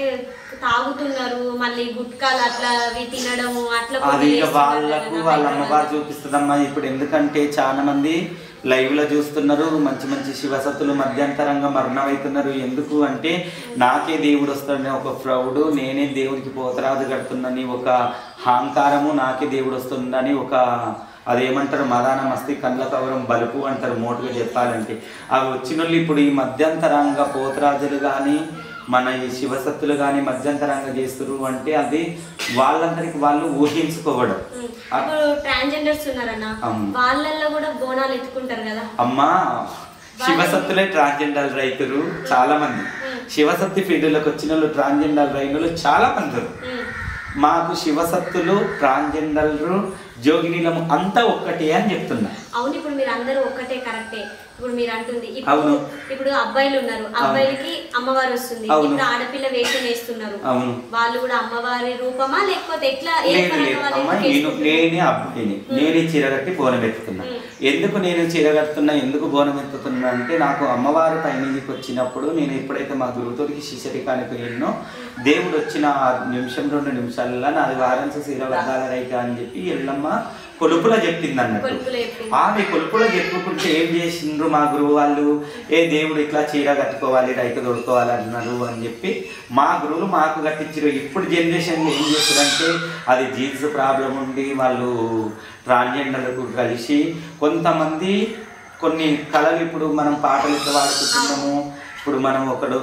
తాగుతున్నారు, మళ్ళీ గుట్కాలు అట్లా అవి తినడము అట్లా అది వాళ్ళకు వాళ్ళ అమ్మవారు చూపిస్తుందమ్మా. ఇప్పుడు ఎందుకంటే చాలా మంది లైవ్ లో చూస్తున్నారు, మంచి మంచి శివసత్తులు మధ్యంతరంగా మరణమవుతున్నారు. ఎందుకు అంటే నాకే దేవుడు వస్తాడని ఒక ప్రౌడ్, నేనే దేవుడికి పోతరాజు కడుతున్నాని ఒక అహంకారము, నాకే దేవుడు వస్తుందని ఒక అదేమంటారు మదాన మస్తి కండ్ల కవరం బలుపు అంటారు మోటుగా చెప్పాలంటే. అవి వచ్చిన వాళ్ళు ఇప్పుడు ఈ మధ్యంతరంగా పోతరాజులు కానీ మన ఈ శివసత్తులు కానీ మధ్యంతరంగా చేస్తారు అంటే అది వాళ్ళందరికి వాళ్ళు ఊహించుకోవడం. ట్రాన్స్జెండర్స్ ఉన్నారన్న, వాళ్ళల్లో కూడా బోనాలు ఎత్తుకుంటారు కదా అమ్మా. శివసత్తులే ట్రాన్స్జెండర్ రైతులు చాలా మంది, శివసత్తి ఫీల్డ్లోకి వచ్చిన వాళ్ళు ట్రాన్స్జెండర్ రైతులు చాలా మంది. మాకు శివసత్తులు ట్రాన్స్జెండర్లు జోగినీలము అంతా ఒక్కటే అని చెప్తున్నా. అవును, ఇప్పుడు మీరు అందరూ ఒక్కటే, కరెక్టే. ఇప్పుడు మీరు అంటుంది ఇప్పుడు అబ్బాయిలు ఉన్నారు, అబ్బాయిలకి అమ్మవారు వస్తుంది, ఇప్పుడు ఆడపిల్ల వేషం వేస్తున్నారు, వాళ్ళు కూడా అమ్మవారి రూపమా లేకపోతే ఎట్లా? నేనే అబ్బాయిని, నేనే చీరగట్టి బోనం ఎత్తుతున్నా. ఎందుకు నేను చీరగడుతున్నా, ఎందుకు బోనం ఎత్తుతున్నా అంటే నాకు అమ్మవారి పైనకి వచ్చినప్పుడు నేను ఎప్పుడైతే మా గురువుతోడికి శిశరికానికి వెళ్ళినో దేవుడు వచ్చిన 1-2 నిమిషాలలో నాది వారాంశ చీర వర్గాల రైక అని చెప్పి ఎల్లమ్మ కొలుపులో చెప్పింది అన్నట్టు. ఆమె కొలుపులో చెప్పుకుంటే ఏం చేసిండ్రు మా గురువు వాళ్ళు, ఏ దేవుడు ఇట్లా చీర కట్టుకోవాలి రైక దొడుకోవాలి అన్నారు అని చెప్పి మా గురువులు మాకు కట్టించారు. ఇప్పుడు జనరేషన్లో ఏం చేస్తారంటే అది జీన్స్ ప్రాబ్లం ఉండి వాళ్ళు ట్రాన్స్జెండర్లకు కలిసి కొంతమంది కొన్ని కళలు, ఇప్పుడు మనం పాటలు ఇట్లా వాడుకుంటున్నాము. ఇప్పుడు మనం ఒకడు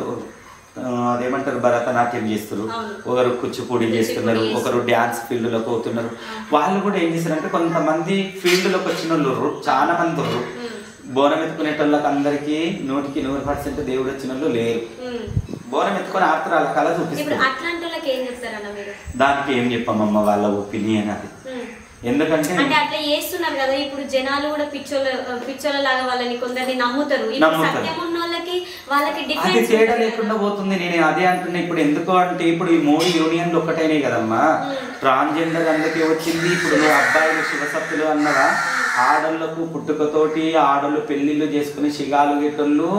అదేమంటారు భరతనాట్యం చేస్తున్నారు, ఒకరు కూచిపూడి చేస్తున్నారు, ఒకరు డ్యాన్స్ ఫీల్డ్లోకి పోతున్నారు. వాళ్ళు కూడా ఏం చేస్తారంటే కొంతమంది ఫీల్డ్లోకి వచ్చిన వాళ్ళు చాలా మంది ఉన్నారు. బోనం ఎత్తుకునేటోళ్ళకి అందరికీ 100% దేవుడు వచ్చిన వాళ్ళు లేరు. బోనం ఎత్తుకొని ఆపుతారు, వాళ్ళ కళ చూపిస్తారు. దానికి ఏం చెప్పామమ్మ వాళ్ళ ఒపీనియన్ అది. ఎందుకంటే అంటే అట్లా చేస్తున్నారు కదా, ఇప్పుడు జనాలు కూడా పిచ్చోళ్ళ లాగా వాళ్ళని కొందరిని నమ్ముతారు. సత్యం ఉన్న వాళ్ళకి అది తేడా లేకుండా పోతుంది. నేను అదే అంటున్నా. ఇప్పుడు ఎందుకు అంటే ఇప్పుడు ఈ 3 యూనియన్లు ఒక్కటైనాయి కదమ్మా. ట్రాన్స్జెండర్ అందుకే వచ్చింది. ఇప్పుడు అబ్బాయిలు శివసత్తులు అన్నదా, ఆడళ్లకు పుట్టుకతోటి ఆడళ్ళు పెళ్లిళ్ళు చేసుకుని శిగాలు గేటోళ్ళు,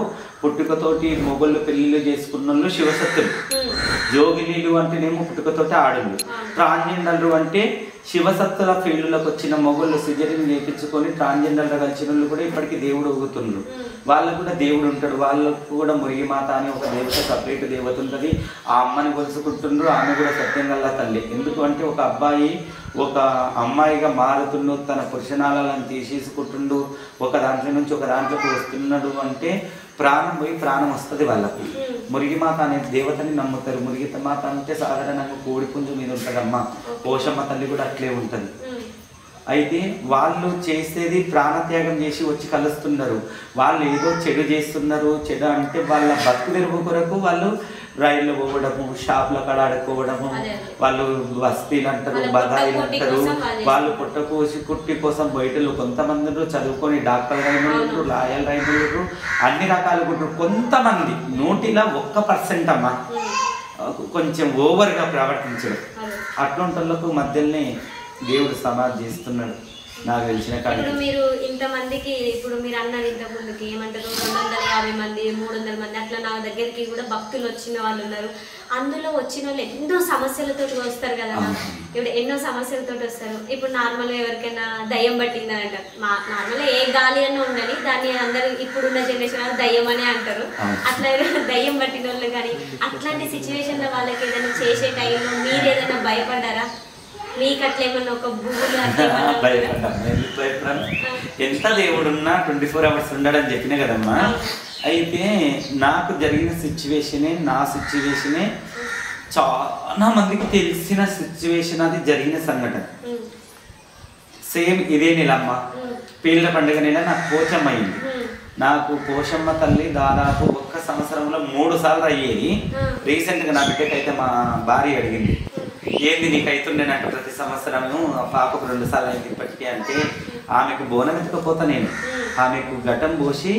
పుట్టుకతోటి మొగళ్ళు పెళ్లిళ్ళు చేసుకున్న వాళ్ళు శివసత్తులు. జోగినీలు అంటేనేమో పుట్టుకతోటి ఆడళ్ళు. ట్రాన్స్జెండర్లు అంటే శివసత్తుల ఫీల్డ్లోకి వచ్చిన మొగళ్ళు సిజరీని చేయించుకొని ట్రాన్స్జెండర్గా కలిసిన వాళ్ళు కూడా ఇప్పటికీ దేవుడు ఊగుతున్నారు. వాళ్ళకు కూడా దేవుడు ఉంటాడు. వాళ్ళకు కూడా మురిగిమాత అని ఒక దేవత, సపరేట్ దేవత ఉంటుంది. ఆ అమ్మని కొలుసుకుంటుండ్రు. ఆమె కూడా సత్యం గల్ల తల్లి. ఎందుకు అంటే ఒక అబ్బాయి ఒక అమ్మాయిగా మారుతుండు, తన పురుషనాలను తీసేసుకుంటుండు, ఒక దాంట్లో నుంచి ఒక దాంట్లోకి వస్తున్నాడు అంటే ప్రాణం పోయి ప్రాణం వస్తుంది వాళ్ళకు. మురిగిమాత అనే దేవతని నమ్ముతారు. మురిగిమాత అంటే సాధారణంగా కోడిపుంజు మీద ఉంటుందమ్మా. పోషమ్మ తల్లి కూడా అట్లే ఉంటుంది. అయితే వాళ్ళు చేసేది ప్రాణత్యాగం చేసి వచ్చి కలుస్తున్నారు. వాళ్ళు ఏదో చెడు చేస్తున్నారు. చెడు అంటే వాళ్ళ బతుకు తెరువు కొరకు వాళ్ళు రైళ్ళు పోవడము, షాపుల కాడ ఆడుకోవడము, వాళ్ళు వస్తీలు అంటారు, బదాయిలు అంటారు. వాళ్ళు పుట్టకోసి కుట్టి కోసం బయటలు కొంతమంది చదువుకొని డాక్టర్ రైతులు, లాయర్ రైతులు, అన్ని రకాలు కుట్టారు. కొంతమంది 100% అమ్మా కొంచెం ఓవర్గా ప్రవర్తించడం. అట్లాంటి మధ్యలోనే దేవుడు సమాధి చేస్తున్నాడు నాకు తెలిసిన కాదు. ఇప్పుడు మీరు ఇంతమందికి, ఇప్పుడు మీరు అన్నారు ఇంత ముందుకి ఏమంటారు 250 మంది 300 మంది అట్లా నా దగ్గరికి కూడా భక్తులు వచ్చిన వాళ్ళు ఉన్నారు. అందులో వచ్చిన వాళ్ళు ఎన్నో సమస్యలతో వస్తారు కదా. ఇప్పుడు ఎన్నో సమస్యలతో వస్తారు. ఇప్పుడు నార్మల్గా ఎవరికైనా దయ్యం పట్టిందని అంటారు. నార్మల్గా ఏ గాలి అన్న ఉండని దాన్ని అందరూ ఇప్పుడున్న జనరేషన్ దయ్యం అనే అంటారు. అట్లా దయ్యం పట్టిన వాళ్ళు కానీ అట్లాంటి సిచ్యువేషన్లో వాళ్ళకి ఏదైనా చేసే టైంలో మీరు ఏదైనా భయపడ్డారా? మీకు అట్లా ఏమన్నా ఒక భూములు ఎంత దేవుడున్నా 24 hours ఉండడని చెప్పినా కదమ్మా. అయితే నాకు జరిగిన సిచ్యువేషనే, నా సిచ్యువేషనే చాలా మందికి తెలిసిన సిచ్యువేషన్. అది జరిగిన సంఘటన సేమ్ ఇదే నెల అమ్మ, పీర్ల పండుగ నెల నాకు పోచమ్మ అయింది. నాకు పోషమ్మ తల్లి దాదాపు 1 సంవత్సరంలో 3 సార్లు అయ్యేది. రీసెంట్గా నా బిడ్డకైతే మా భార్య అడిగింది, ఏంది నీకు అవుతుండే నాకు ప్రతి సంవత్సరము, పాపకు 2 సార్లు అయింది ఇప్పటికీ అంటే. ఆమెకు బోనం ఎత్తుకపోతా నేను, ఆమెకు ఘటం పోసి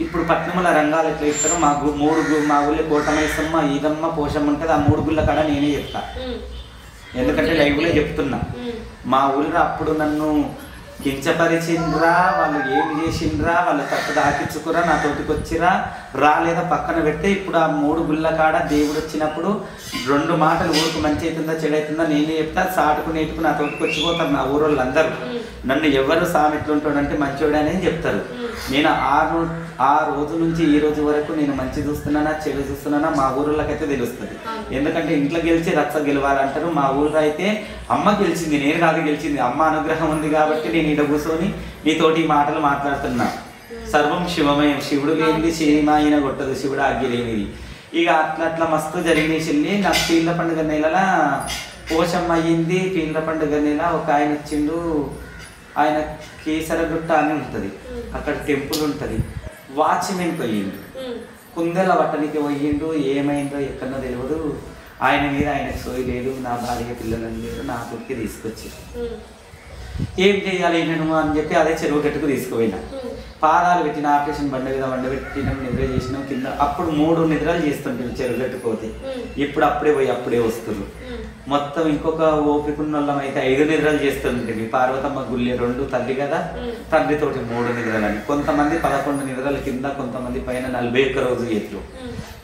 ఇప్పుడు పట్నముల రంగాలు ఎట్లా ఇస్తారో మా ఊళ్ళో కోటమైసమ్మ ఈదమ్మ పోషమ్మ ఉంటుంది. ఆ 3 గుళ్ళ కాడ నేనే చెప్తా, ఎందుకంటే లైవ్లో చెప్తున్నా. మా ఊళ్ళో అప్పుడు నన్ను కించపరిచిండ్రా, వాళ్ళు ఏమి చేసిండ్రా, వాళ్ళు తప్పు దాకించుకురా, నా తోటికి వచ్చిరా రాలేదా పక్కన పెడితే, ఇప్పుడు ఆ 3 గుళ్ళ కాడ దేవుడు వచ్చినప్పుడు 2 మాటలు ఊరికి మంచి అవుతుందా చెడు అవుతుందా నేనే చెప్తా. సాటుకు నేటుకు నా తోటికి వచ్చిపోతారు నా ఊరోళ్ళు అందరూ. నన్ను ఎవరు సామి ఎట్లుంటాడంటే మంచోడనే చెప్తారు. నేను ఆ రోజు నుంచి ఈ రోజు వరకు నేను మంచి చూస్తున్నానా చెడు చూస్తున్నానా మా ఊళ్ళకైతే తెలుస్తుంది. ఎందుకంటే ఇంట్లో గెలిచి రచ్చ గెలవాలంటారు. మా ఊళ్ళో అయితే అమ్మ గెలిచింది, నేను కాదు గెలిచింది. అమ్మ అనుగ్రహం ఉంది కాబట్టి నేను ఇక్కడ కూర్చొని నీతోటి మాటలు మాట్లాడుతున్నా. సర్వం శివమయం, శివుడు లేనిది శివమాయన కొట్టదు, శివుడు ఆజ్ఞ లేనిది. ఇక అట్లా మస్తు జరిగినాయి చెల్లి. నాకు పీర్ల పండుగ నెలలా పోషమ్మ అయ్యింది. పీర్ల పండుగ నెల ఒక ఆయన వచ్చిండు, ఆయన కేసరగుట్ట అని ఉంటుంది, అక్కడ టెంపుల్ ఉంటుంది. వాచ్మెన్ పోయిండు, కుందెల పట్టనికి పోయిండు. ఏమైందో ఎక్కడో తెలియదు. ఆయన మీద ఆయనకు సోయి లేదు, నా భార్య పిల్లలని లేదు, నా కొడుకు తీసుకొచ్చి ఏం చేయాలి నేను అని చెప్పి అదే చెరువు గట్టుకు తీసుకుపోయినా. పాదాలు పెట్టిన ఆపరేషన్ బండ మీద వండబెట్టినాం, నిద్ర చేసినాం కింద. అప్పుడు 3 నిద్రలు చేస్తుంటాం చెరువు గట్టుకోతే. ఇప్పుడు అప్పుడే పోయి అప్పుడే వస్తున్నారు. మొత్తం ఇంకొక ఓపికన్నోళ్ళం అయితే 5 నిద్రలు చేస్తుంటుంది. పార్వతమ్మ గుళ్ళే 2 తల్లి కదా, తండ్రితోటి 3 నిద్రలని. కొంతమంది 11 నిద్రల కింద, కొంతమంది పైన 41 రోజు ఎట్లు.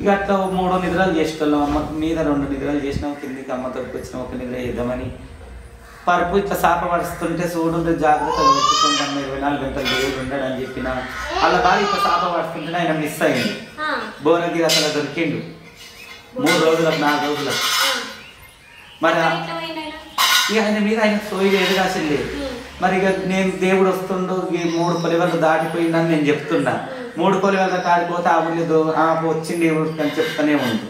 ఇక అట్లా 3 నిద్రలు చేసేటోళ్ళం. అమ్మ మీద 2 నిద్రలు చేసినాం, కిందికి అమ్మతోటికి వచ్చినాం 1 నిద్ర చేద్దామని. పరుపు ఇట్లా సాప పడుస్తుంటే చూడు జాగ్రత్తగా పెట్టుకుంటాం, 24 గంటలు దేవుడు ఉండడు అని చెప్పిన. అలా బాగా ఇట్లా సాప పడుతుంటే ఆయన మిస్ అయింది. భువనగిరి అసలు దొరికిండు 3 రోజులకు 4 రోజులకు. మరి ఇక ఆయన మీద ఆయన సోయి లేదు అసలు. మరి ఇక నేను దేవుడు వస్తుండు, ఈ 3 కొలివలు దాటిపోయిందని నేను చెప్తున్నా. 3 కొలివలు దాటిపోతే ఆ ఊళ్ళో వచ్చింది దేవుడు అని చెప్తానే ఉంది.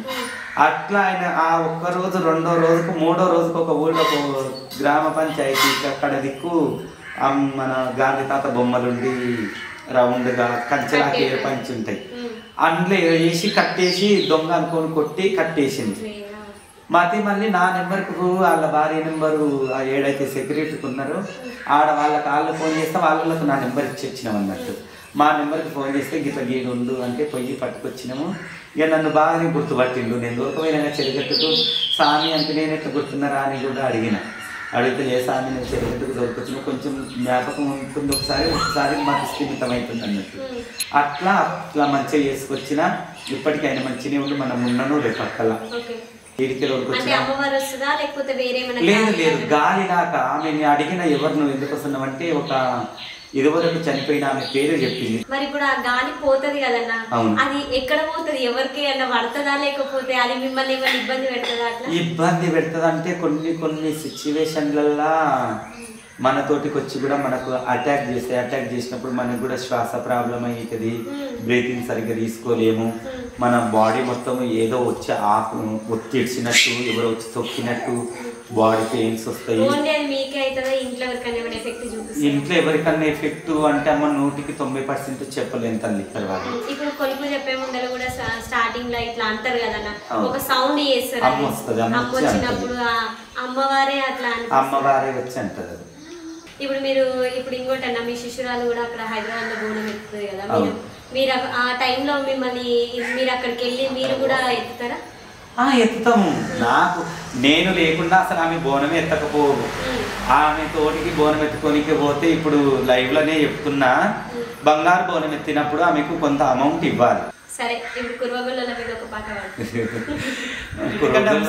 అట్లా ఆయన ఆ 1 రోజు 2వ రోజుకు 3వ రోజుకు ఒక ఊళ్ళో ఒక గ్రామ పంచాయతీ అక్కడ దిక్కు మన గాంధీ తాత బొమ్మలుండి రౌండ్గా కంచెలాకి పంచి ఉంటాయి. అందులో వేసి కట్టేసి దొంగ అనుకొని కొట్టి కట్టేసింది. మతి మళ్ళీ నా నెంబర్కు వాళ్ళ భార్య నెంబరు ఏడైతే సెక్యూరిటీకి ఉన్నారో ఆడ వాళ్ళకి వాళ్ళు ఫోన్ చేస్తే వాళ్ళకు నా నెంబర్ ఇచ్చినాం అన్నట్టు. మా నెంబర్కి ఫోన్ చేస్తే గిట్ల గీడు ఉండు అంటే పొయ్యి పట్టుకొచ్చినాము. ఇక నన్ను బాగానే గుర్తుపట్టిండు. నేను దూరమైన చెరుగట్టుకు స్వామి అంటే నేను ఎట్లా గుర్తున్నారా అని కూడా అడిగితే ఏ స్వామి నేను చెరుగట్టుకు దొరికొచ్చిన కొంచెం జ్ఞాపకం ఉంటుంది, ఒకసారి మాకు స్థిమితం అవుతుంది అన్నట్టు. అట్లా మంచిగా చేసుకొచ్చిన. ఇప్పటికీ ఆయన మంచిగా ఉండి మనం ఉన్నాను రేపు పక్కల లేదు గాలి దాకా ఆమె అడిగిన ఎవరు నువ్వు ఎందుకు వస్తున్నావు అంటే ఒక ఇదివరకు చనిపోయిన ఆమె పేరు చెప్పింది. మరి ఇప్పుడు ఆ గాలి పోతుంది కదన్నా, అది ఎక్కడ పోతుంది, ఎవరికి అన్న పడుతుందా లేకపోతే అది మిమ్మల్ని ఏమైనా ఇబ్బంది పెడుతుందా? అట్లా ఇబ్బంది పెడుతుంది అంటే కొన్ని సిచ్యువేషన్లల్లో మనతోటికి వచ్చి కూడా మనకు అటాక్ చేసినప్పుడు మనకు కూడా శ్వాస ప్రాబ్లం అవుతుంది, బ్రీతింగ్ సరిగ్గా తీసుకోలేము, మన బాడీ మొత్తం ఏదో వచ్చి ఒత్తిడిచినట్టు, ఎవరో వచ్చి తొక్కినట్టు బాడీ పెయిన్స్ వస్తాయి. ఇంట్లో ఎవరికన్నా ఎఫెక్ట్ అంటే అమ్మ 100% చెప్పలేను తల్లి. తర్వాత ఇప్పుడు కొలుపు చెప్పే ముందర కూడా స్టార్టింగ్ లో ఇట్లా అంటారు కదన్నా, ఒక సౌండ్ చేస్తారు, అమ్మ వస్తుంది, అమ్మవారే అట్లా అమ్మవారే వచ్చి అంటారు. ఇప్పుడు ఇప్పుడు ఇంకోటన్నా మీ శిష్యురాలు కూడా అక్కడ హైదరాబాద్ లో బోనం ఎత్తుతుంది కదా, మీరు ఆ టైంలో మిమ్మల్ని మీరు అక్కడికి వెళ్ళి మీరు కూడా ఎత్తుతారా? ఎత్తుతాము. నేను లేకుండా అసలు ఆమె బోనం ఎత్తకపోవు. ఆమె తోటికి బోనం ఎత్తుకోనికి పోతే ఇప్పుడు లైవ్ లోనే చెప్తున్నా, బంగారు బోనం ఎత్తినప్పుడు ఆమెకు కొంత అమౌంట్ ఇవ్వాలి. సరే ఇప్పుడు కుర్వగొల్ల మీద ఒక పాట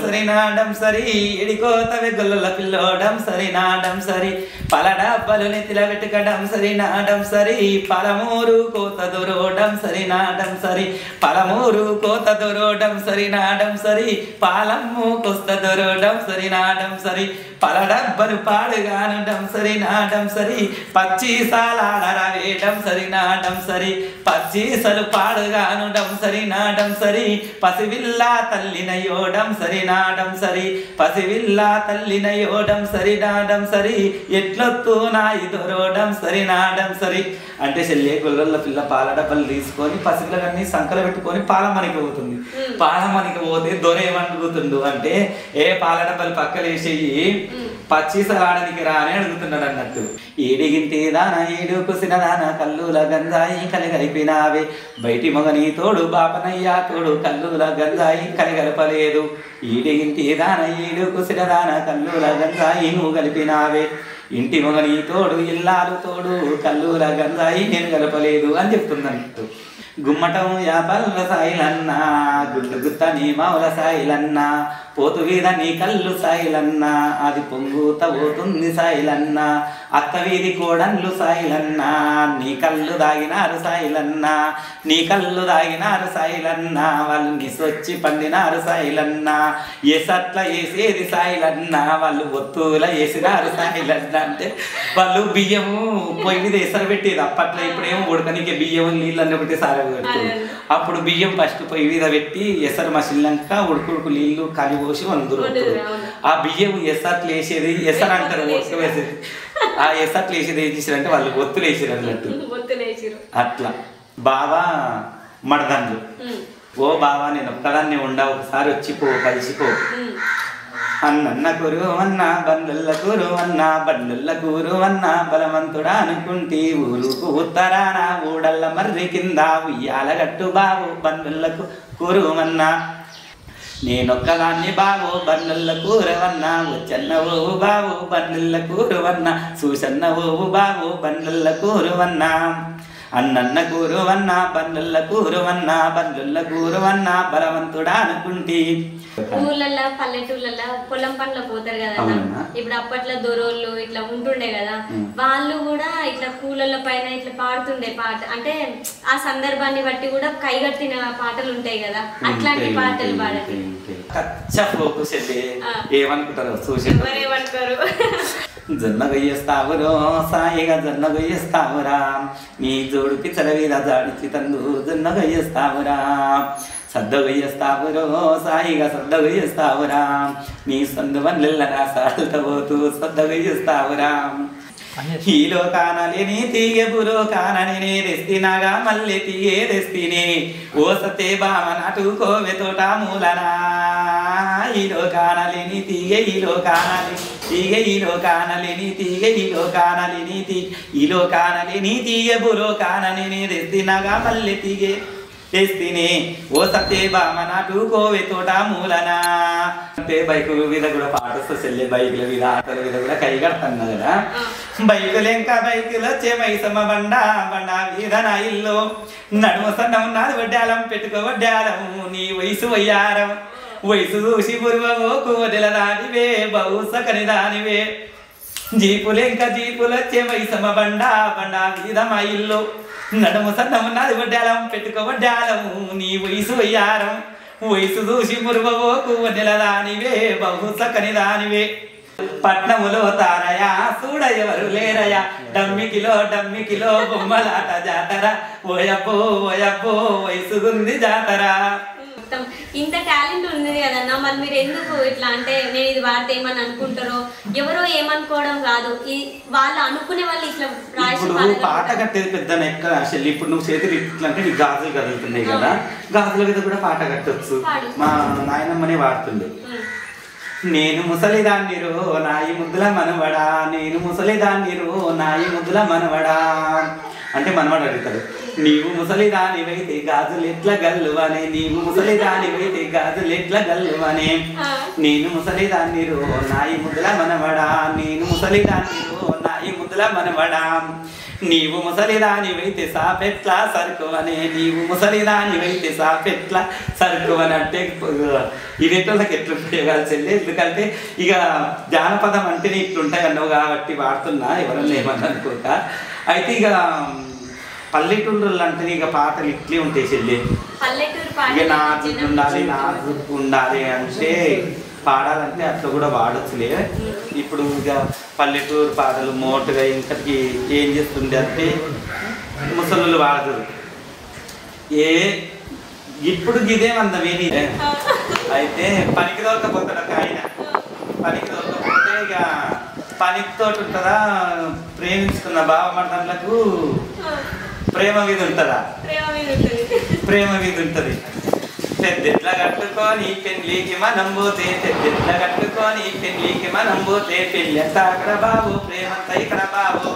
సరి నాడం సరి ఎడికోతవే గొల్లల పిల్లోడం సరి నాడం సరి పలడబ్బలు నెత్తిల వెట్టుకడం సరి నాడం సరి పలమూరు కోత దొరోడం సరి నాడం సరి పలమూరు కోత దొరోడం సరి నాడం సరి పాలమ్ము కొస్త దొరోడం సరి నాడం సరి పలడబ్బలు పాడుగానుడం సరి నాడం సరి పచ్చీసాలాడర వేయడం సరి నాడం సరి పచ్చీసలు పాడుగానుడం సరి నాడం సరి పసివిల్లా తల్లినయోడం సరి నాడం సరి పసివిల్లా తల్లినయోడం సరి నాడం సరి ఎట్లొత్తు నాయి దొరోడం సరి నాడం సరి అంటే చెల్లె గొల్లల పిల్ల పాల డబ్బలు తీసుకొని పసిపిల్లలన్నీ సంకలు పెట్టుకొని పాలమనికి పోతుంది. పాలమనికి పోతే దొర ఏమనుకుతుండు అంటే పాల డబ్బలు పక్కలేసేయి పచ్చిసలాడనికి రా అని అడుగుతున్నాడు అన్నట్టు. ఏడిగింటి దాన ఏడు కుసిన దాన కల్లుల గంజాయి కలిగలిపినావే బయటి మొగని తోడు బాపనయ్యా తోడు కల్లుల గంజాయి కలిగలపలేదు. ఈడిగింటి దాన ఏడు కుసిన దాన కల్లుల గంజాయి నువ్వు కలిపినావే ఇంటి మొగని తోడు ఇల్లాలు తోడు కల్లుల గంజాయి నేను కలపలేదు అని చెప్తుందన్నట్టు. గుమ్మటం యాపల్ల సాయిలన్నా గుడ్డు గుత్త నీ మావుల సాయిలన్నా పోతు వీధ నీ కళ్ళు సాయిలన్నా అది పొంగుత పోతుంది సాయిలన్నా అత్త వీధి కోడన్లు సాయిలన్నా నీ కళ్ళు దాగినారు సాయిలన్నా నీ కళ్ళు దాగినారు సాయిలన్నా వాళ్ళు నిసొచ్చి పండినారు సాయిలన్నా ఎసట్ల వేసేది సాయిలన్నా వాళ్ళు ఒత్తుల వేసినారు సాయిలన్నా. అంటే వాళ్ళు బియ్యము పొయ్యి మీద ఎసరు పెట్టేది అప్పట్లో. ఇప్పుడేమో ఉడకనికే బియ్యం నీళ్ళన్నీ ఒకటి సార పెడుతుంది. అప్పుడు బియ్యం ఫస్ట్ పొయ్యి మీద పెట్టి ఎసరు మసిలినాక ఉడుకుడుకు నీళ్లు కలిపోసి వందురు. ఆ బియ్యం ఎసట్లు వేసేది ఎసరు అంటారు ఒత్తు వేసేది. ఆ ఎసట్లు వేసేది ఏం చేసారంటే వాళ్ళు ఒత్తులు వేసారు అన్నట్టు. అట్లా బావా మడదండ్లు ఓ బావా నేను ఒక్కదాన్ని ఉండా ఒకసారి వచ్చిపో కలిసిపో అన్న కురువన్న బండ్ల కురువన్న బండ్ల కురువన్న బలవంతుడా అనుకుంటే ఊరుకు ఉత్తరాన ఊడల్ల మర్రి కింద ఉయ్యాల గట్టు బావు బండ్లకు కురువన్న నేనొక్కదాన్ని బావు బండ్ల కూరవన్న వచ్చన్న ఓవు బావు బండ్ల కూరవన్న చూసన్న ఓవు బావు బండ్ల కూరవన్న అన్నన్న కూరువన్న బండ్ల కూరువన్న బండ్ల కూరువన్న బలవంతుడా అనుకుంటే. ఊర్లల్లో పల్లెటూర్లలో పొలం పనులు పోతారు కదా. ఇప్పుడు అప్పట్లో దొరోళ్ళు ఇట్లా ఉంటుండే కదా, వాళ్ళు కూడా ఇట్లా కూలల పైన ఇట్లా పాడుతుండే పాట. అంటే ఆ సందర్భాన్ని బట్టి కూడా కైగట్టిన పాటలు ఉంటాయి కదా, అట్లాంటి పాటలు పాడండి. ఏమనుకుంటారు ఎవరేమనుకోరు. జొన్న గొయ్యేస్తావురో సాయిగా జొన్న గొయ్యేస్తావురా నీ జోడుకి చలవీద జాడిచి తందు జొన్న గొయ్యేస్తావురా సద్ద గొయ్యేస్తావురో సాయిగా సద్ద గొయ్యేస్తావురా నీ సందు వల్లెల్లరా సాడుతో పోతూ సద్ద గొయ్యేస్తావురా. ఈలో కానలేని తీగే బురో కానని తెస్తినాగా మళ్ళీ తీగే తెస్తిని ఓ సతే బామ నాటుకోవే తోట మూలనా. ఈలో కానలేని తీగే ఈలో కానాలి తీగే ఈలో కానలేని తీగే ఈలో కానలేని ఈలో కానలేని తీగే బురో కానని తెస్తినాగా మళ్ళీ తీగే తెస్తిని ఓ సతే బామ నాటుకోవే తోట మూలనా. అంటే బైకుల మీద కూడా పాట వస్తుంది చెల్లె. బైకుల మీద ఆటోల మీద కూడా కై కడతాను కదా. బైకులు ఇంకా బైకులు వచ్చే మైసమ్మ బండ బండ మీద నా ఇల్లు నడుమ సన్నం నాది వడ్డాలం పెట్టుకో వడ్డాలం నీ వయసు వయ్యారం వయసు చూసి పురువోకు వదిల దానివే బహు సకని దానివే జీపులు ఇంకా జీపులు వచ్చే మైసమ్మ బండ బండ మీద మా ఇల్లు నడుమ సన్నం నాది వడ్డాలం పెట్టుకో వడ్డాలం నీ వయసు వయ్యారం వయసు చూసి పురువోకు వదిల దానివే బహు సకని దానివే. పట్నములో తారయా చూడ ఎవరు లేరయా డమ్మికిలో బొమ్మలాట జాతర ఓయబ్బో ఓయబ్బో వయసుగుంది జాతర. ఇంత టాలెంట్ ఉంది కదన్నా, మరి మీరు ఎందుకు ఇట్లా అంటే నేను ఇది వాడితే ఏమని అనుకుంటారో ఎవరో ఏమనుకోవడం కాదు, వాళ్ళు అనుకునే వాళ్ళు ఇట్లా ఇప్పుడు పాట కట్టేది పెద్ద ఎక్కడ అసలు. ఇప్పుడు నువ్వు చేతులు ఇట్లా అంటే నీకు గాజులు కదులుతున్నాయి కదా, గాజుల మీద కూడా పాట కట్టొచ్చు. మా నాయనమ్మనే వాడుతుండే. నేను ముసలిదాన్నిరో నాయి ముద్దుల మనవడా నేను ముసలిదాన్నిరో నాయి ముద్దుల మనవడా అంటే మనవడు అడుగుతాడు. నీవు ముసలిదానివైతే గాజులు ఎట్లా గల్లువనే నీవు ముసలిదానివైతే గాజులు ఎట్లా గల్లువనే నేను ముసలిదాన్నిరో నాయి ముద్దుల మనవడా నేను ముసలిదాన్నిరో నాయి ముద్దుల మనవడా నీవు ముసలిదానివైతే సాపెట్లా సరుకువనే నీవు ముసలిదానివైతే సాపెట్లా సరుకువని. అంటే ఇదేటోళ్ళకి ఎట్లుంటాయి చెల్లి. ఎందుకంటే ఇక జానపదం అంటేనే ఇట్లుంటాయి అన్నావు కాబట్టి వాడుతున్నా, ఎవరన్నా ఏమన్నా అనుకోక. అయితే ఇక పల్లెటూళ్ళు అంటే ఇక పాటలు ఇట్లే ఉంటాయి చెల్లి. ఇక నాజుకు ఉండాలి నాజుకు ఉండాలి అంటే పాడాలంటే అట్లా కూడా వాడచ్చులే. ఇప్పుడు ఇక పల్లెటూరు పాటలు మోటుగా ఇంతకి ఏం చేస్తుండే అంటే ముసలు వాడతారు. ఇప్పుడు ఇదేమందమేని అయితే పనికి దొరకపోతాడు ఒక ఆయన. పనికి దొరకపోతే ఇక పనితో ఉంటుందా ప్రేమించుకున్న బావ మర్దన్లకు ప్రేమ మీద ఉంటుందా? ప్రేమ మీద ఉంటుంది. ప్రేమ మీద ఉంటుంది. పెద్దెట్ల కట్టుకొని పెళ్లికి మనం పోతే, పెద్దెట్ల కట్టుకొని పెళ్లికి మనం పోతే, పెళ్ళి అంతా అక్కడ బాబు, ప్రేమంతా ఇక్కడ బాబు.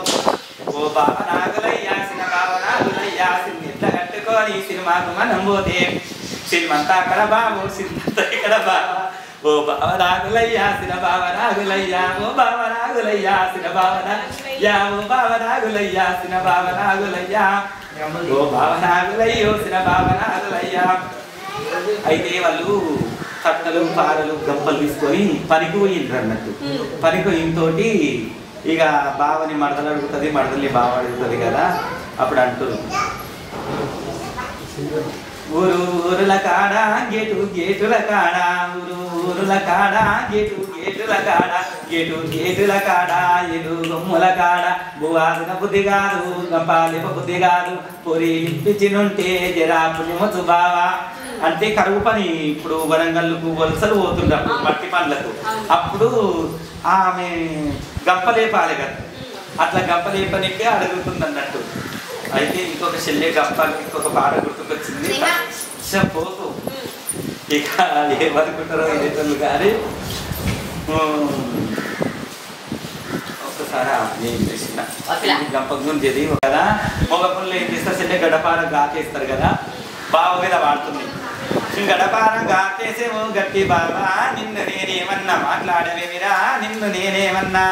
ఓ బావ నాగులయ్యా, సిన బావ నాగులయ్యా, సిన్నెట్ల కట్టుకొని సినిమాకు మనం పోతే, సినిమంతా అక్కడ బాబు, సినిమంతా ఇక్కడ బాబు. ఓ బావ నాగులయ్యా, సిన బావ నాగులయ్యా, ఓ బావ నాగులయ్యా, సిన బావ నాగులయ్యా, ఓ బావ నాగులయ్యా, సిన బావ నాగులయ్యా, ఓ బావ నాగులయ్యో, సిన బావ నాగులయ్యా. అయితే వాళ్ళు కట్టలు పారలు గంపలు తీసుకొని పనికి పోయిండ్రు అన్నట్టు. పనికి పోయినతోటి ఇక బావని మడతలు అడుగుతుంది, మడతల్ని బావ అడుగుతుంది కదా. అప్పుడు అంటారు, ఊరు ఊరుల కాడ గేటు గేటుల కాడ, ఊరు ఊరుల కాడ గేటు గేటుల కాడ, గేటు గేటుల కాడ ఎలు గొమ్ముల కాడ, బువాసిన బుద్ధి కాదు గంపాలిప బుద్ధి కాదు, పొరి ఇప్పించినుంటే జరా పుణ్యమతు బావా. అంటే కరువు పని ఇప్పుడు వరంగల్కు వలసలు పోతుండప్పుడు మట్టి పనులకు, అప్పుడు ఆమె గంపలేపాలి కదా, అట్లా గంపలేపనికే అడుగుతుంది అన్నట్టు. అయితే ఇంకొక చెల్లె గంపకి ఇంకొక పాట గుర్తుకొచ్చింది. పోతూ ఇక ఏమనుకుంటారో ఇదేతలు కానీ ఒకసారి ఏం చేసిన గంపకు ముందు చదివి కదా, మగ పనులు ఏం చేస్తారు, చెల్లె గడపార గాకేస్తారు కదా, బావ మీద వాడుతుంది. గడపారం గాకేసేమో గట్టి బాబా, నిన్ను నేనేమన్నా మాట్లాడవేమిరా, నిన్ను నేనేమన్నా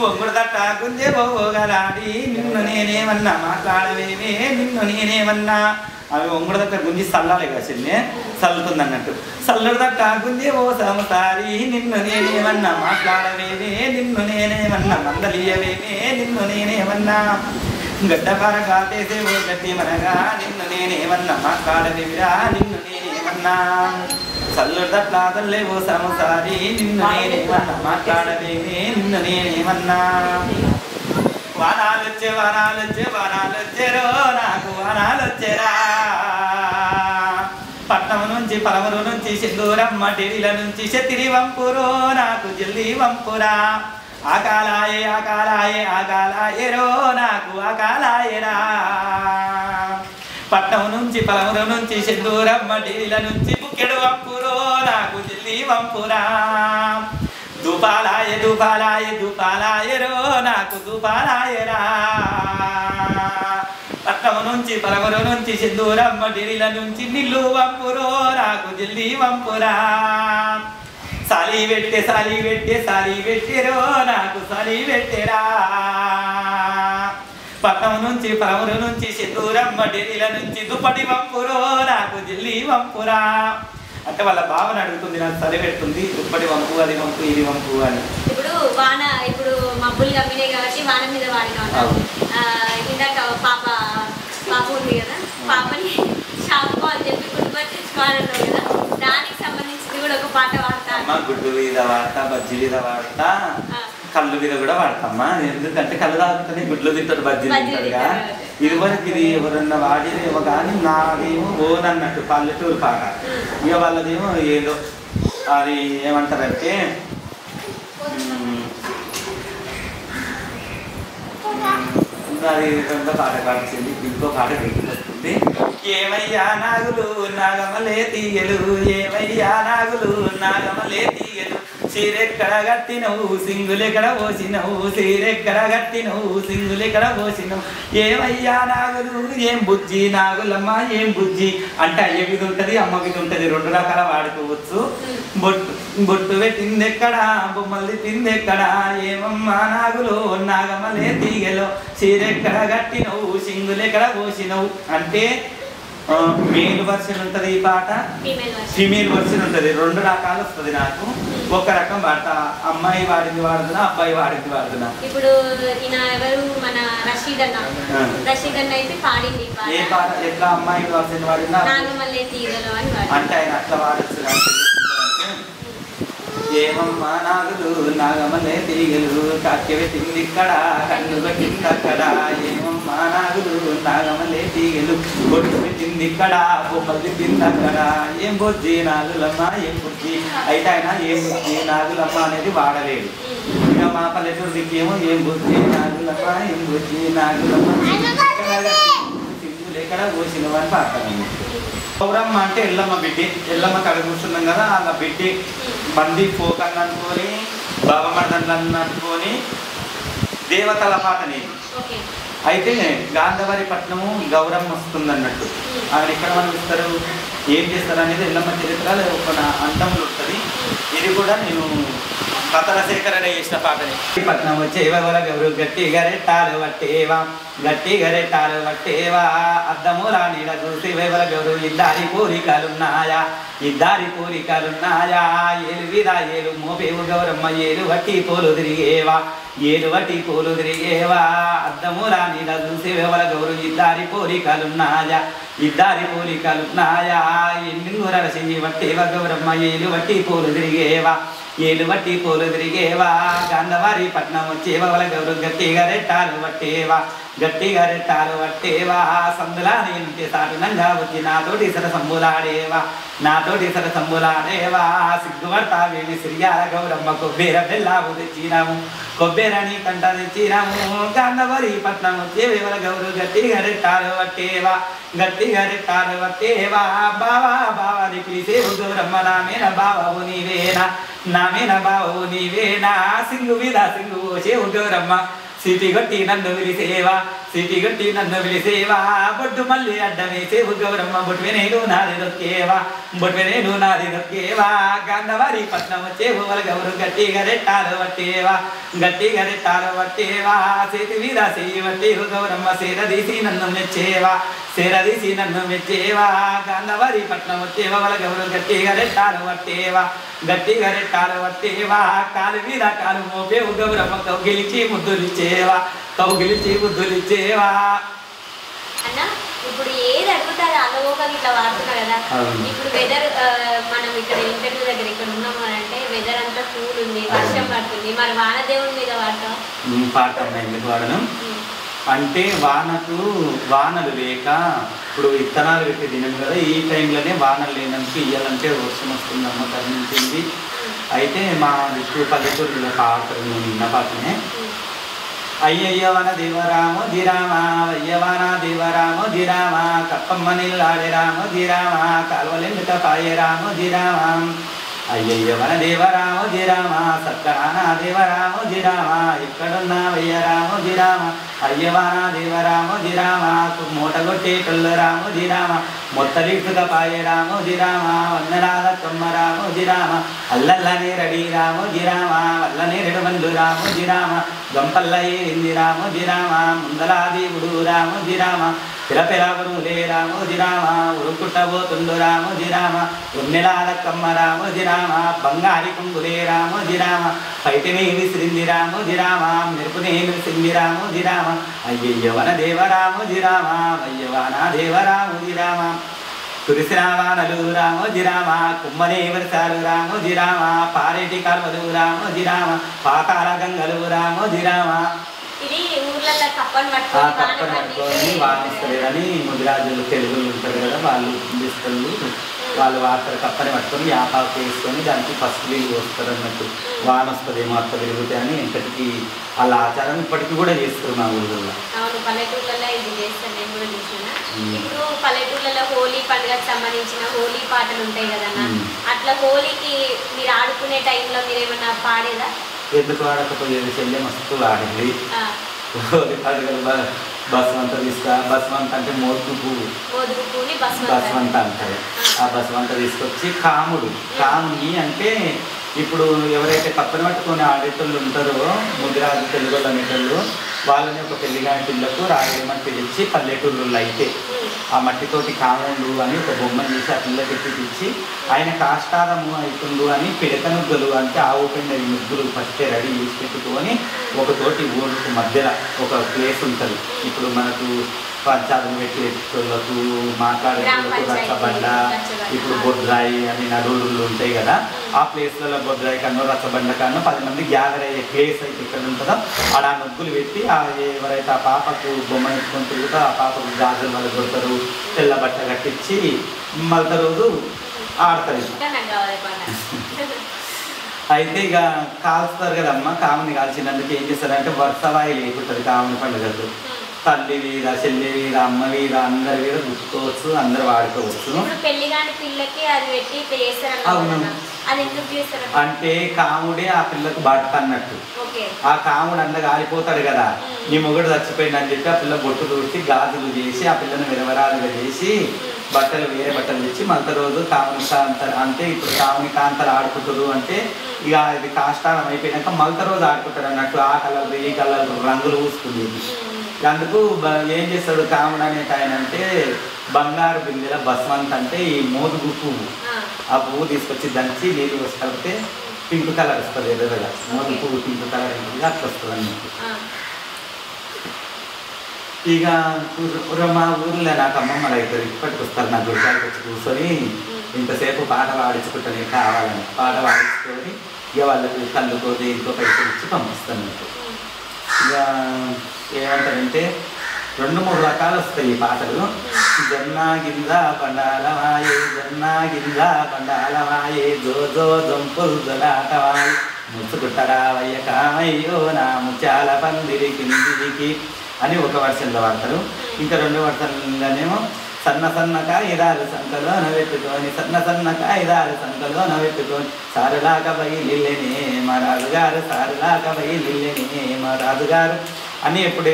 ఒంగుడు తట్ట గుంజే పోగలాడి, నిన్ను నేనేమన్నా మాట్లాడవేమే, నిన్ను నేనేమన్నా. అవి ఒంగుడు తట్ట గుంజి చల్లాలి కదా చెల్లె, చల్లుతుంది అన్నట్టు. చల్లుడు తట్ట గుంజే ఓ సమసారి, నిన్ను నేనేమన్నా మాట్లాడవేమే, నిన్ను నేనేమన్నా మందలియవేమే, నిన్ను నేనేమన్నా. గడ్డపార గాతేసే ఓ గట్టి మనగా, నిన్ను నేనేమన్నా మాట్లాడవేమిరా, నిన్ను నేనేమన్నా. చల్లుడు తట్లాదల్లే ఓ సమసారి, నిన్ను నేనేమన్నా మాట్లాడవేమే, నిన్ను నేనేమన్నా. వానాలొచ్చే వానాలొచ్చే వానాలొచ్చేరో, నాకు వానాలొచ్చేరా. పట్నం నుంచి పలమరు నుంచి సింధూరమ్మ ఢిల్లీల నుంచి శతిరి వంపురో, నాకు జల్దీ వంపురా. ఆకాలాయే ఆకాలాయే ఆకాలాయేరో, నాకు ఆకాలాయేరా. పట్నం నుంచి పలమరు నుంచి సింధూరమ్మ ఢిల్లీల నుంచి బుక్కెడు వంపురో, నాకు జల్దీ వంపురా. దూపాలాయే దూపాలాయే దూపాలాయేరో, నాకు దూపాలాయేరా. పట్నం నుంచి పలమరు నుంచి సింధూరమ్మ ఢిల్లీల నుంచి నిల్లు వంపురో, నాకు జల్దీ వంపురా. సాలి పెట్టే సాలి పెట్టే సాలి పెట్టేరో, నాకు సాలి పెట్టేరా. పట్నం నుంచి పలమరు నుంచి సింధూరమ్మ ఢిల్లీల నుంచి దుప్పటి వంపురో, నాకు జల్దీ వంపురా. అంటే వాళ్ళ భావన అడుగుతుంది, నాకు చలి పెడుతుంది, దుప్పటి వంపు, అది వంపు, ఇది వంపు అని. ఇప్పుడు వాన, ఇప్పుడు మబ్బులు కమ్మినాయి కాబట్టి వాన మీద వాడినా ఉన్నాం. ఇందాక పాప ఉంది కదా, పాపని షాంపూ అని చెప్పి గుడ్డు తెచ్చుకోవాలన్నావు కదా, దానికి సంబంధించింది కూడా ఒక పాట వాడతా. గుడ్డు మీద వాడతా, బజ్జీ మీద వాడతా, కళ్ళు మీద కూడా వాడతామ్మా. ఎందుకంటే కళ్ళు తాగుతుంది, గుడ్లు తింటాడు, బజ్జీలు తింటాడుగా. ఇదివరకు ఇది ఎవరన్నా వాడేదేమో కానీ నాదేమో ఓన్ అన్నట్టు పల్లెటూరు పాట. ఇక వాళ్ళదేమో ఏదో అది ఏమంటారంటే అది రెండో పాట కాల్చింది, ఇంకో పాట గుర్తుకొస్తుంది. ఏమయ్యా నాగులు నాగమలే తీయలు, ఏమయ్యా నాగులు నాగమలే తీయలు, చీరెక్కడ గట్టినవు సింగులెక్కడ పోసినవు, చీరెక్కడ గట్టినవు సింగులెక్కడ పోసినవు. ఏమయ్యా నాగులు ఏం బుజ్జి, నాగులమ్మ ఏం బుజ్జి. అంటే అయ్య మీద ఉంటుంది, అమ్మ మీద ఉంటుంది, రెండు రకాల వాడుకోవచ్చు. బొట్టు పెట్టింది ఎక్కడ, బొమ్మలు తిందెక్కడ, ఏమమ్మా నాగులు నాగమలే తీగలో, చీరెక్కడ గట్టినవు సింగులెక్కడ పోసినవు. అంటే మేల్ వర్షన్ ఉంటుంది ఈ పాట, ఫీమేల్ వర్షన్ ఉంటుంది. రెండు రకాలు వస్తుంది నాకు. ఒక రకం వాడతా, అమ్మాయి వాడింది వాడుతున్నా, అబ్బాయి వాడింది వాడుతున్నా. ఇప్పుడు ఈయన ఎవరు, మన రషీద్ అన్న అయితే పాడింది ఏ పాట ఎట్లా అమ్మాయి వర్షన్ వాడినా నాగమల్లే తీగలు అని అంటే ఆయన అట్లా వాడచ్చు. ఏమమ్మా నాగులు నాగమల్లే తీగలు, కాక్య పెట్టింది ఇక్కడ, కన్ను పెట్టింది అక్కడ. ఏమమ్మా నాగులు నాగమల్లే తీగలు, బొట్టు పెట్టింది ఇక్కడ, బొమ్మలు తిప్పింది అక్కడ. ఏం బొజ్జి నాగులమ్మ ఏం బుజ్జి. అయితే ఆయన ఏం బుజ్జి నాగులమ్మ అనేది వాడలేదు. ఇక మా పల్లెటూరు దిక్కేమో ఏం బుద్ధి నాగులమ్మ ఏం బుద్ధి నాగులమ్మ ఎక్కడ పోసినవా అని పాడతాను. గౌరమ్మ అంటే ఎల్లమ్మ బిడ్డి. ఎల్లమ్మ కడ కూర్చున్నాం కదా, అలా బిడ్డి బండి పోకన్ను అనుకొని బావమర్దన్లు అనుకొని దేవతల పాటని. అయితే గాంధవారి పట్నము గౌరమ్మ వస్తుంది అన్నట్టు. అక్కడ ఇక్కడ మనం ఇస్తారు ఏం చేస్తారు అనేది ఎల్లమ్మ చరిత్ర ఒక అంతంలో ఉంటుంది. ఇది కూడా నేను కథల సేకరణ చేసిన పాటని. పట్నం వచ్చేవా గౌరు గట్టి గరెట్టాలు పట్టేవా గట్టి గరెట్టాలు పట్టేవా అద్దమురా నీడ చూసి వేవల గౌరు ఇద్దారి కోరికలున్నాయా ఇద్దారి కోరికలున్నాయా ఏలు విదా ఏలు మోపేవు గౌరమ్మ ఏలు వట్టి పోలు తిరిగేవా ఏలు వట్టి పోలు తిరిగేవా అద్దమురా నీడ చూసి వేవల గౌరు ఇద్దారి కోరికలున్నాయా ఇద్దారి కోరికలున్నాయా ఎన్నింగుర చెయ్యి వట్టేవా గౌరమ్మ ఏలు వట్టి పోలు తిరిగేవా ఏలు వట్టి పోలు తిరిగేవా గాంధవారి పట్నం వచ్చేవా వాళ్ళ గౌరు గట్టిగా రెట్టాలు పట్టేవా గట్టిగా రెట్టాలు పట్టేవా సందులా నేను సాటునంగా వచ్చి నాతోటి సరసంబులాడేవా నాతోటి సరసంబులాడేవా సిగ్గుపడతా వేణి సిరియాల గౌరమ్మ కొబ్బేర బెల్లావు తెచ్చినాము కొబ్బేరని కంట తెచ్చినాము గాంధవారి పట్నం వచ్చేవే వాళ్ళ గౌరు గట్టిగా రెట్టాలు పట్టేవా గట్టిగా రెట్టాలు పట్టేవా బావా బావాని పిలిసేవు గౌరమ్మ నామేన బావవు నీవేనా నామేన బావవు నీవేనా సింగు మీద సింగు చేవు గౌరమ్మ సిటీ గట్టి నన్ను పిలిసేవా సిటీ గట్టి నన్ను పిలిసేవా బొడ్డు మళ్ళీ అడ్డమేసేవు గౌరమ్మ బొట్వెనేను నాది దొక్కేవా బొట్వెనేను నాది దొక్కేవా గాంధవారి పట్నం వచ్చేవు వాళ్ళ గౌరు గట్టిగా రెట్టాలు పట్టేవా గట్టిగా రెట్టాలు పట్టేవా చేతి మీద చేయి పట్టేవు గౌరమ్మ సేరదీసి నన్ను మెచ్చేవా సేరదీసి నన్ను మెచ్చేవా గాంధవారి పట్నం వచ్చేవా వాళ్ళ గౌరు గట్టిగా రెట్టాలు పట్టేవా గట్టిగా రెట్టాలు పట్టేవా కాలు మీద కాలు మోపేవు గౌరమ్మ కౌగిలిచి ముద్దులిచ్చేవా కౌగిలిచి ముద్దులిచ్చేవా అన్న. ఇప్పుడు ఏది అడుగుతారో అలవోగా ఇట్లా వాడుతున్నా కదా. ఇప్పుడు వెదర్ మనం ఇక్కడ ఇంటర్వ్యూ దగ్గర ఇక్కడ ఉన్నాము అని అంటే వెదర్ అంతా కూల్ ఉంది, వర్షం పడుతుంది, మరి వానదేవుని మీద వాడతాం పాడతాం. ఎందుకు వాడను అంటే వానలు లేక ఇప్పుడు విత్తనాలు పెట్టి తినము కదా, ఈ టైంలోనే వానలు లేనందుకు ఇయ్యాలంటే వర్షం వస్తుందమ్మ కనిపించింది. అయితే మా దిక్కు పల్లెటూరులో పాడతారు నేను నిన్న పాటనే. అయ్యయ్యవన దేవరామో దిరామా అయ్యవన దేవరామో దిరామా కప్పమ్మ నిల్లాడే రామో దిరామా కాలువలెందుక పాయే రామో దిరామా అయ్యయ్యవన దేవరామో దిరామా సక్కరాన దేవరామో దిరామా ఇక్కడున్నావయ్య రామో దిరామా అయ్యవాన దేవరామో దిరామా మూట కొట్టేటొల్ల రామో దిరామా మొత్తలిట్టుక పాయే రామో దిరామా వన్నరాధ కొమ్మ రామో దిరామా అల్లల్లనే రడి రామో దిరామా వల్లనే రెడమందు రామో దిరామా గంపల్ల ఏంది రామో దిరామా ముందలా దేవుడు రామో దిరామా పిలపిలవరులే రామో దిరామా ఉరుకుట్టబోతుండు రామో దిరామా ఉన్నెలాల కమ్మ రామో దిరామా బంగారి కుంగులే రామో దిరామా పైటిని విసిరింది రామో దిరామా మెరుపునే విసిరింది రామో దిరామా అయ్యయ్యవన దేవరామో దిరామా అయ్యవాన దేవరామో దిరామా తులసిరావానలు రామో దిరామా కుమ్మనే వర్షాలు రామో దిరామా పారేటి కాల్వలు రామో దిరామా పాతాల గంగలు రామో దిరామా. ఇది ఊర్లలో కప్పని పట్టుకొని వానొస్తలేదని ముదిరాజులు తెలుగులు ఉంటారు కదా, వాళ్ళు తీసుకెళ్ళి వాళ్ళు వాటర్ కప్పని పట్టుకొని యాపాకు వేసుకొని దానికి ఫస్ట్ నీళ్ళు పోస్తారు అన్నట్టు. వాన వస్తుందేమో అత్త తిరుగుతాయి అని ఇంతటికి వాళ్ళ ఆచారం ఇప్పటికీ కూడా చేస్తారు మా ఊళ్ళో. అవును, పల్లెటూర్లలో ఇది చేస్తాను నేను కూడా చూసిన. ఇప్పుడు పల్లెటూర్లలో హోలీ పండుగకు సంబంధించిన హోలీ పాటలు ఉంటాయి కదన్నా, అట్లా హోలీకి మీరు ఆడుకునే టైంలో మీరు ఏమన్నా పాడేదా? ఎందుకు ఆడకపోయేది చెల్లె మస్తు ఆడింది. హోలీ పండుగలు బస్వంత తీసుకురా, బస్వంత అంటే మోదుగు పువ్వుని బస్వంత అంటారు. ఆ బస్వంత తీసుకొచ్చి కాముని అంటే ఇప్పుడు ఎవరైతే కప్పని పట్టుకొని ఆడేటోళ్ళు ఉంటారో ముదిరాజు తెలుగు అనేటోళ్ళు వాళ్ళని ఒక పెళ్లిగాని పిల్లకు రాయమని పిలిచి పల్లెటూళ్ళు అయితే ఆ మట్టితోటి కాముడు అని ఒక బొమ్మను తీసి ఆ పిల్లకి తెచ్చి ఆయన కాష్టాదము అవుతుండు అని పిడక నుగ్గులు అంటే ఆవు పిండి ముగ్గులు ఫస్ట్ రెడీ చేసి పెట్టుకొని ఒకతోటి ఊరికి మధ్యలో ఒక ప్లేస్ ఉంటుంది. ఇప్పుడు మనకు పంచాయతీ పెట్టేటోళ్ళకు మాట్లాడేటోళ్ళకు రచ్చబండ, ఇప్పుడు బొడ్రాయి అని నడువులు ఉంటాయి కదా, ఆ ప్లేస్లలో బొడ్రాయి కన్నా రచ్చబండ కన్నా 10 మంది గ్యాదర్ అయ్యే ప్లేస్ అయితే ఇక్కడ ఉంటుందో ఆడ నొగ్గులు పెట్టి ఎవరైతే ఆ పాపకు బొమ్మ ఎత్తుకొని తిరుగుతా ఆ పాపకు గాజులు వాళ్ళు కొడతారు, తెల్ల బట్ట కట్టించి మళ్ళీ రోజు ఆడతారు. అయితే ఇక కాల్స్తారు కదమ్మ, కాముని కాల్చినందుకు ఏం చేస్తారంటే వరుసవాయి లేకుంటుంది కాముని పండుగకు. తల్లి మీద, చెల్లి మీద, అమ్మ మీద, అందరి మీద గుర్తుకోవచ్చు, అందరు వాడుకోవచ్చు. పెళ్లి కాని పిల్లకి అది పెట్టి ఇట్లా చేస్తారు. అవును, అది ఎందుకు చేస్తారు అంటే కాముడే ఆ పిల్లకు భర్త అన్నట్టు. ఆ కాముడు అంద కాలిపోతాడు కదా, నీ మొగుడు చచ్చిపోయింది అని చెప్పి ఆ పిల్ల బొట్టు దూర్చి గాజులు చేసి ఆ పిల్లను విరవరాలుగా చేసి బట్టలు వేరే బట్టలు తెచ్చి మళ్ళీ రోజు కాముని కాంతలు అంటే ఇప్పుడు కాముని కాంతలు ఆడుకుంటారు అంటే ఇక ఇది కాష్టాలం అయిపోయినాక మళ్ళీ రోజు ఆడుకుంటారు అన్నట్టు. ఆ కలర్ ఈ కలర్ రంగులు పూసుకుంది. అందుకు ఏం చేస్తాడు కాముడు అనేట ఆయన అంటే బంగారు బిందెల బస్వంత్ అంటే ఈ మోదుగు పువ్వు, ఆ పువ్వు తీసుకొచ్చి దంచి నీళ్ళు వచ్చి కలిపితే పింక్ కలర్ వస్తుంది. ఎదురుగా మోదుగు పువ్వు పింక్ కలర్ ఉంటుంది, అట్లా వస్తుంది అన్నట్టు. ఇక మా ఊర్లో నాకు అమ్మమ్మలు అవుతారు, ఇప్పటికి వస్తారు నా గుడికాయకి వచ్చి కూర్చొని ఇంతసేపు పాట పాడించుకుంటానే కావాలని పాట పాడించుకొని ఇక వాళ్ళకి కళ్ళుకో దేనికో పైసలు ఇచ్చి పంపిస్తాను. ఇక ఏమంటారంటే 2-3 రకాలు వస్తాయి ఈ పాటలు. జొన్నా గింజ బండాలవాయే, జొన్నా గింజ బండాలవాయే, జోజో జంపులు జలాటవాయి, ముచ్చుకుట్టరావయ్య కామయ్యో నా ముత్యాల పందిరి కిందికి అని ఒక వర్షంలో వాడతారు. ఇంకా 2 వర్షంలోనేమో సన్న సన్న కాయిదాలు సంకలో నవెట్టుకొని, సన్న సన్న కాయిదాలు సంకలో నవెట్టుకొని, సారులాక బయలునే మా రాజుగారు, సారులాక బయలునే మా రాజుగారు అని ఎప్పుడు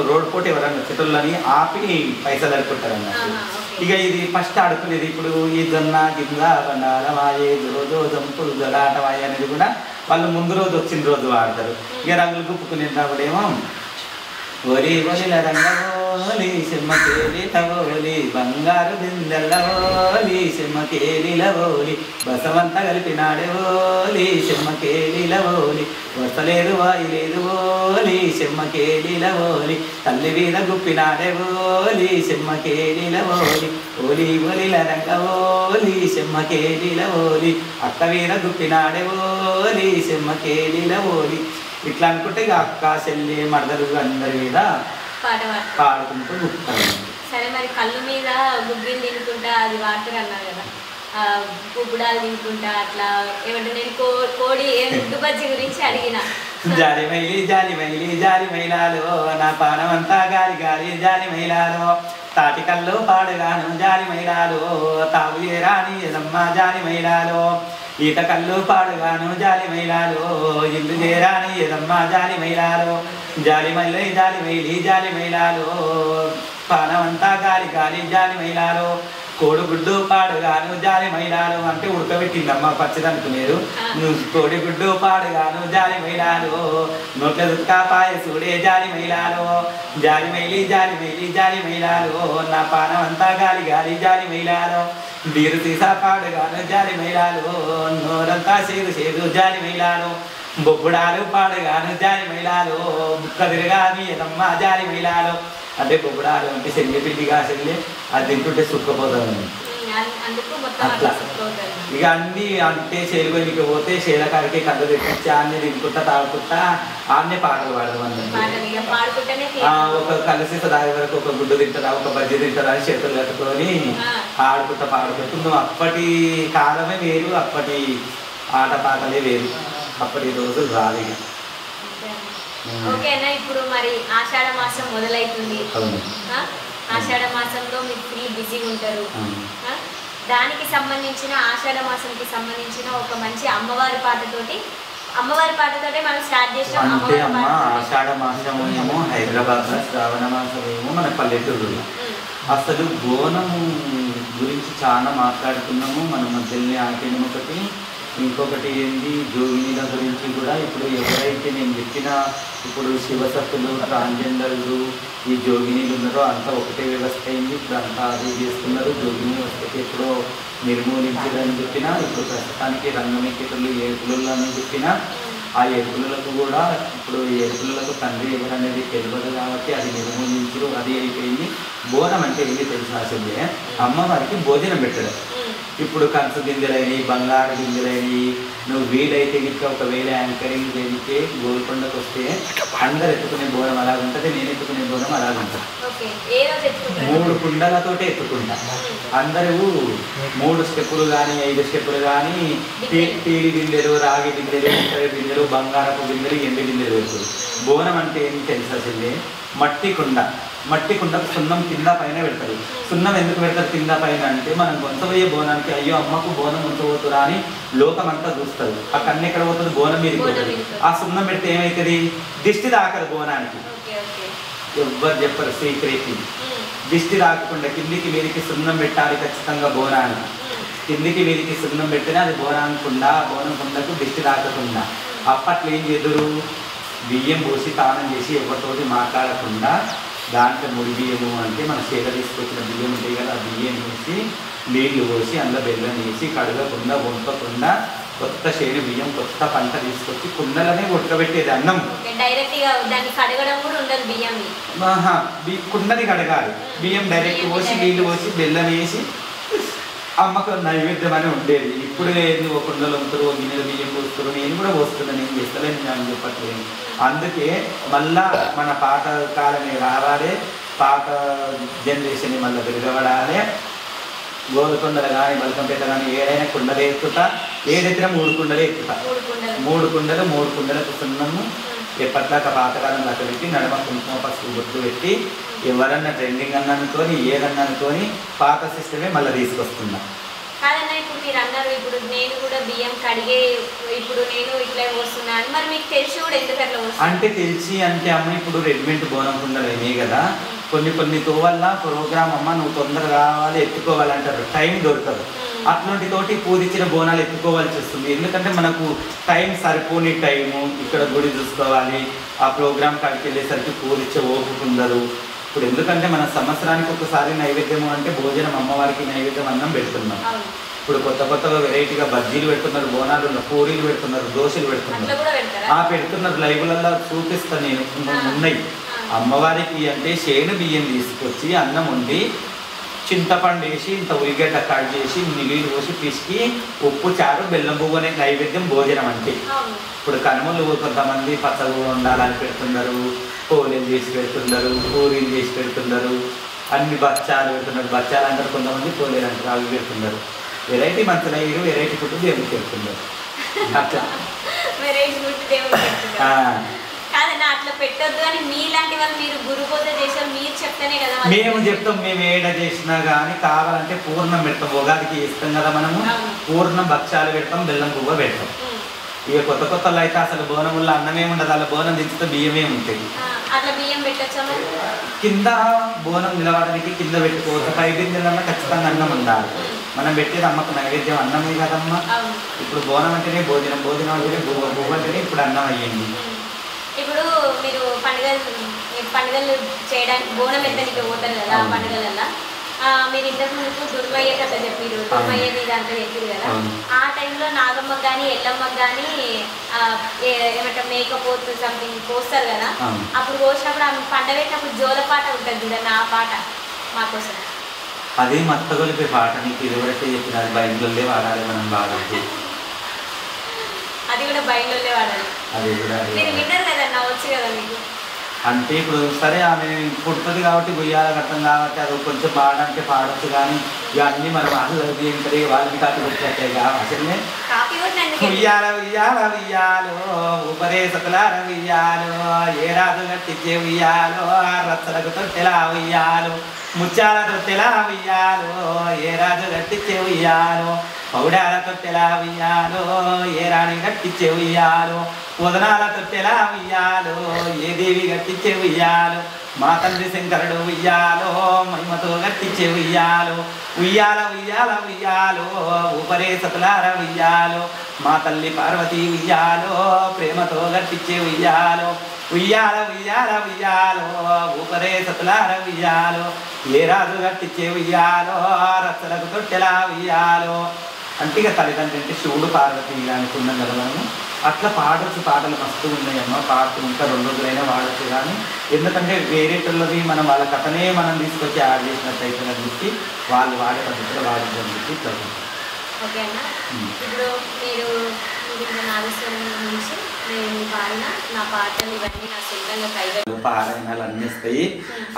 రోడ్ పోటీ ఎవరన్నా చెట్టులని ఆపి పైసలు అనుకుంటారు అన్నట్టు. ఇక ఇది ఫస్ట్ ఆడుకునేది. ఇప్పుడు ఈ జొన్న గింజ బండాలవాయే, రోజు జంపులు జలాటవాయి అనేది కూడా వాళ్ళు ముందు రోజు వచ్చిన రోజు వాడతారు. ఇక రంగులు గుప్పుకునేటప్పుడేమో ఒలి ఒలిల రంగవోలి సింహకేలిలవోలి, బంగారు బిందెల్లవోలి సింహకేలిలవోలి, బసవంత కలిపినాడే ఓలి సింహకేలిలవోలి, వస్తలేదు వాయి లేదు ఓలి సింహకేలిలవోలి, తల్లి మీద గుప్పినాడే ఓలి సింహకేలిలవోలి, ఓలి ఒలిల రంగవోలి సింహకేలిలవోలి, అక్క మీద గుప్పినాడే ఓలి సింహకేలిలవోలి. ఇట్లా అనుకుంటే ఇక అక్క చెల్లి మరదలు అందరి మీద పాడుకుంటూ గుర్తారు. సరే, మరి కళ్ళు మీద గుగ్గిలు తినుకుంటా అది వాటర్ అన్నారు కదా, గుబ్బుడాలు తినుకుంటా అట్లా ఏమంటే నేను కోడి గుడ్డు బజ్జి గురించి అడిగిన. జాలి మైలి జాలి మైలి జాలి మైలాలో, నా పానమంతా గాలి గాలి జాలి మైలాలో, తాటి కళ్ళు పాడుగాను జాలి మైలాలో, తావు ఏరాని ఎదమ్మ జాలి మైలాలో, ఈత కళ్ళు పాడుగాను జాలి మైలాలో, ఇల్లు చేరాని ఎదమ్మ జాలి మైలాలో, జాలి మైలి జాలి మైలి జాలి మైలాలో, పానమంతా గాలి గాలి జాలి మైలాలో, కోడిగుడ్డు పాడుగాను జాలి మైలాలు అంటే ఉడకబెట్టిందమ్మ పచ్చదనుకునేరు. కోడిగుడ్డు పాడుగాను జాలి మైలాలు, నోట్ల దుక్క పాయసుడే జాలి మైలాలు, జాలి మైలి జాలి మైలి జాలి మైలాలు, నా పానమంతా గాలి గాలి జాలి మైలాలు, బీరు తీసా పాడుగాను జాలి మైలాలు, నోరంతా సేదు సేదు జాలి మైలాలు, బొబ్బుడాలు పాడుగాను జాలి మైలాలు, బుక్క తిరగాని ఎదమ్మ జాలి మైలాలు అంటే బొబ్బుడాలు అంటే శల్లి పిండిగా శల్లి అది తింటుంటే సుక్కపోతుంది. అట్లా ఇక అన్నీ అంటే చేరుకోనికి పోతే చేలకాడికి కళ్ళు తెప్పించి అన్నీ తినుకుంటా తాగుకుంటా అన్నీ పాటలు పాడదాం. ఒక కలిసి తాగే వరకు ఒక గుడ్డు తింటారా, ఒక బజ్జీ తింటారా అని చేతులు కట్టుకొని ఆడుకుంటా పాడుకుంటూ నువ్వు అప్పటి కాలమే వేరు, అప్పటి ఆట పాటలే వేరు, అప్పటి రోజులు రాదు. ఓకేనా, ఇప్పుడు మరి ఆషాఢ మాసం మొదలైతుంది. ఆషాఢ మాసంలో మీరు ఫుల్ బిజీగా ఉంటారు. దానికి సంబంధించిన ఆషాఢ మాసంకి సంబంధించిన ఒక మంచి అమ్మవారి పాటతోటే మనం స్టార్ట్ చేసాం. అంటే అమ్మ ఆషాఢ మాసం ఏమో హైదరాబాద్, శ్రావణ మాసం ఏమో మన పల్లెటూరు. అసలు బోనము గురించి చాలా మాట్లాడుకున్నాము. మన మధ్యలోనే ఆకేయం ఒకటి, ఇంకొకటి ఏంటి జోగినీల గురించి కూడా. ఇప్పుడు ఎవరైతే నేను చెప్పిన ఇప్పుడు శివసత్తులు, ట్రాన్స్జెండర్లు, ఈ జోగినీలు ఉన్నారో అంతా ఒకటే వ్యవస్థ అయింది. ఇప్పుడు అంతా అదే చేస్తున్నారు. జోగిని వ్యవస్థకి ఎప్పుడో నిర్మూలించారని చెప్పినా, ఇప్పుడు ప్రస్తుతానికి రంగమెక్కితులు ఏడుపులు అని చెప్పినా, ఆ ఏడుపులకు కూడా ఇప్పుడు ఏడుపులకు తండ్రి ఎవరనేది తెలియదు కాబట్టి అది నిర్మూలించరు, అది అయిపోయింది. బోనం అంటే ఏంటి తెలుసు? అసలే అమ్మవారికి భోజనం పెట్టడం. ఇప్పుడు కంచు గింజలైనవి, బంగారు గింజలైనవి, నువ్వు వీలైతే ఇట్లా ఒకవేళ యాంకరింగ్ చేస్తే గోల్కొండకు వస్తే అందరు ఎత్తుకునే బోనం అలాగుంటుంది, నేను ఎత్తుకునే బోనం అలాగుంటుంది. 3 కుండలతోటే ఎత్తుకుంటా. అందరూ 3 స్టెప్పులు కానీ 5 స్టెప్పులు కానీ పీడి బిందెలు, రాగి బిందెలు, ఇతర బిందెలు, బంగారపు బిందెలు, ఎండి బిందెలు పెడుతుంది. బోనం అంటే ఏం తెలుసండి? మట్టి కుండకు సున్నం కింద పైన పెడతారు. సున్నం ఎందుకు పెడతారు కింద పైన అంటే మనం కొంతపోయే బోనానికి అయ్యో అమ్మకు బోనం ఉంచబోతురా అని లోకమంతా చూస్తారు. ఆ కన్ను ఎక్కడ పోతుంది? బోనం మీదకి పోతుంది. ఆ సున్నం పెడితే ఏమవుతుంది? దిష్టి తాకదు బోనానికి. ఎవ్వరు చెప్పరు సీక్రెట్. దిష్టి తాకకుండా కిందికి మీదికి సున్నం పెట్టాలి ఖచ్చితంగా బోనానికి. కిందికి మీదికి సున్నం పెట్టినా అది బోనానికి బోనం కుండకు దిష్టి తాకకుండా. అప్పట్లో ఏం చేదురు? బియ్యం పోసి తానం చేసి ఎవరితోటి మాట్లాడకుండా దాంట్లో ముడి బియ్యము అంటే మన చేత తీసుకొచ్చిన బియ్యం ఉంటాయి కదా, ఆ బియ్యం వేసి నీళ్లు పోసి అందులో బెల్లం వేసి కడగకుండా వంపకుండా కొత్త చేను బియ్యం కొత్త పంట తీసుకొచ్చి కుండలనే ఉడకబెట్టేది అన్నం. కుండని కడగాలి. బియ్యం డైరెక్ట్ పోసి నీళ్లు పోసి బెల్లం వేసి అమ్మకు నైవేద్యం అని ఉండేది. ఇప్పుడు లేదు, ఒక కుండలు అమ్ముతారు, గిన్నెలు బియ్యం పోస్తారు. నేను కూడా పోస్తున్నాను, నేను చేస్తలేను అని చెప్పట్లేదు. అందుకే మళ్ళా మన పాత కాలమే రావాలి, పాత జనరేషన్ మళ్ళీ తిరగబడాలి. గోల్కొండలు కానీ బల్కంపేట కానీ ఏదైనా కుండలే ఎక్కుతా, ఏదైతే 3 కుండలే ఎక్కుతా. 3 కుండలకు సున్నము ఎప్పట్లాక పాతకాలం అక్కడ పెట్టి నడమ కుంకుమ పసుపు బొట్టు పెట్టి ఎవరన్నా ట్రెండింగ్ అన్న అనుకొని ఏదన్నా అనుకొని పాత సిస్టమే మళ్ళీ తీసుకొస్తున్నా. కాదన్నా ఇప్పుడు మీరు అన్నారు, ఇప్పుడు నేను కూడా బియ్యం కడిగే ఇప్పుడు నేను ఇట్లా వస్తున్నాను, మరి మీకు తెలిసి కూడా ఎందుకు అట్లా వస్తుంది అంటే? తెలిసి అంటే అమ్మ ఇప్పుడు రెడీమేడ్ బోనం కుండలు అయినాయి కదా, కొన్ని తోవల్ల ప్రోగ్రామ్ అమ్మ నువ్వు తొందరగా కావాలి ఎత్తుకోవాలంటారు, టైం దొరకదు. అట్లాంటి తోటి పూజించిన బోనాలు ఎత్తుకోవాల్సి వస్తుంది. ఎందుకంటే మనకు టైం సరిపోని టైము, ఇక్కడ గుడి చూసుకోవాలి, ఆ ప్రోగ్రామ్ కాడికి వెళ్ళేసరికి పూజించే ఓపిక ఉండదు. ఇప్పుడు ఎందుకంటే మన సంవత్సరానికి ఒకసారి నైవేద్యము అంటే భోజనం అమ్మవారికి నైవేద్యం అన్నం పెడుతున్నాం. ఇప్పుడు కొత్తగా వెరైటీగా బజ్జీలు పెడుతున్నారు, బోనాలు పూరీలు పెడుతున్నారు, దోశలు పెడుతున్నారు. పెడుతున్నారు లైవ్లలో చూపిస్తాను నేను, ఉన్నాయి. అమ్మవారికి అంటే చేను బియ్యం తీసుకొచ్చి అన్నం వండి చింతపండు వేసి ఇంత ఉల్లిగడ్డ కట్ చేసి నీళ్ళు పోసి పిసికి ఉప్పు చారు బెల్లం పువ్వు అనే నైవేద్యం భోజనం అంటే. ఇప్పుడు కనుమలు కొంతమంది పచ్చగా ఉండాలని పెడుతున్నారు, పోలేలు చేసి పెడుతున్నారు, పూరీలు చేసి పెడుతున్నారు, అన్ని బచ్చాలు పెడుతున్నారు. బచ్చాలు అంటారు కొంతమంది, పోలేలు అంటారు, అవి పెడుతున్నారు. వెరైటీ మంచిగా వెరైటీ ఫుడ్ దేవుడికి పెడుతున్నారు. అట్లా కాదన్నా అట్లా పెట్టొద్దు అని మీలాంటి వాళ్ళు మీరు గురు పూజ చేశారు, మీరు చెప్తేనే కదా. మేము చెప్తాం, మేము ఏడ చేసినా కానీ కావాలంటే పూర్ణం పెడతాం. ఉగాదికి ఇస్తాం కదా మనము, పూర్ణం భక్షాలు పెడతాం, బెల్లం పువ్వ పెడతాం. ఇక కొత్తలో అయితే అసలు బోనముల్లో అన్నమే ఉండదు, అలా బోనం దించితే బియ్యమే ఉంటుంది. అట్లా బియ్యం పెట్టచ్చా? కింద బోనం నిలవడానికి కింద పెట్టుకోవచ్చు. 5 గింజలన్నా ఖచ్చితంగా అన్నం ఉండాలి. మనం పెట్టేది అమ్మకు నైవేద్యం అన్నమే కదమ్మా. ఇప్పుడు బోనం అంటేనే భోజనం అంటేనే పువ్వు అంటేనే ఇప్పుడు అన్నం అయ్యింది. ఇప్పుడు మీరు పండుగలు చేయడానికి బోనం ఎత్తనికి పోతారు కదా, ఆ పండుగలలో మీరు ఇంతకు ముందు దుర్మయ్య కథ చెప్పారు, దుర్మయ్యని దాంట్లో చెప్పారు కదా. ఆ టైంలో నాగమ్మకు కానీ ఎల్లమ్మకు కానీ ఏమంటారు మేకపోతు సంథింగ్ పోస్తారు కదా. అప్పుడు పోసినప్పుడు ఆమె పండగ పెట్టినప్పుడు జోలపాట ఉంటుంది చూడండి, ఆ పాట మాకోసం. అదే మత్తగొలిపే పాట నీకు ఇదివరకే చెప్పిన, అది బయలులోనే వాడాలి మనం బాగా. అది కూడా బయలులోనే వాడాలి. అది కూడా మీరు విన్నారు కదన్నా, వచ్చు కదా మీకు. అంటే ఇప్పుడు సరే ఆమె పుడుతుంది కాబట్టి ఉయ్యాల కట్టం కాబట్టి అది కొంచెం పాడంటే పాడొచ్చు, కానీ ఇక అన్నీ మనం ఆటలు ఏంటంటే వాళ్ళకి కాపీ వచ్చేస్తాయి అసలే. ఉయ్యాల ఉయ్యాల ఉయ్యాలో ఉపరే సతులార ఉయ్యాలో, ఏ రాజు కట్టించే ఉయ్యాలో, రచ్చలకు తొట్టెలా ఉయ్యాలో, ముత్యాల తొట్టెలా ఉయ్యాలో, ఏ రాజు కట్టించే ఉయ్యాలో, పౌడాల తొట్టెలా ఉయ్యాలో, ఏ రాణి కట్టించే ఉయ్యాలో, వదనాల తొట్టెలా ఉయ్యాలో, ఏ దేవి కట్టించే ఉయ్యాలో, మా తండ్రి శంకరుడు ఉయ్యాలో, మహిమతో కట్టించే ఉయ్యాలో, ఉయ్యాల ఉయ్యాల ఉయ్యాలో, ఉపరే సతులార ఉయ్యాలో, మా తల్లి పార్వతి ఉయ్యాలో, ప్రేమతో కట్టించే ఉయ్యాలో, ఉయ్యాల ఉయ్యాల ఉయ్యాలో, ఉపరే సతులార ఉయ్యాలో, ఏ రాజు కట్టించే ఉయ్యాలో, రచ్చలకు తొట్టెలా ఉయ్యాలో. అంటే ఇక తల్లిదండ్రులు అంటే శివుడు పార్వతి అనుకున్నాం కదా మనము. అట్లా పాడొచ్చు, పాటలు మస్తు ఉన్నాయమ్మా, పాడుతూ ఇంకా 2 రోజులైనా వాడచ్చు. కానీ ఎందుకంటే వేరేటోళ్ళవి మనం వాళ్ళ కథనే మనం తీసుకొచ్చి యాడ్ చేసినట్టు అవుతుందని చెప్పి వాళ్ళు వాడే పద్ధతిలో వాడిందని చెప్పి ఓకే అన్న. ఇప్పుడు మీరు ఇంకా నాగేశ్వరం నుంచి నేను పాడిన నా పాటలు ఇవన్నీ నా సొంతంగా కైగా పారాయణాలు అన్నీ వస్తాయి.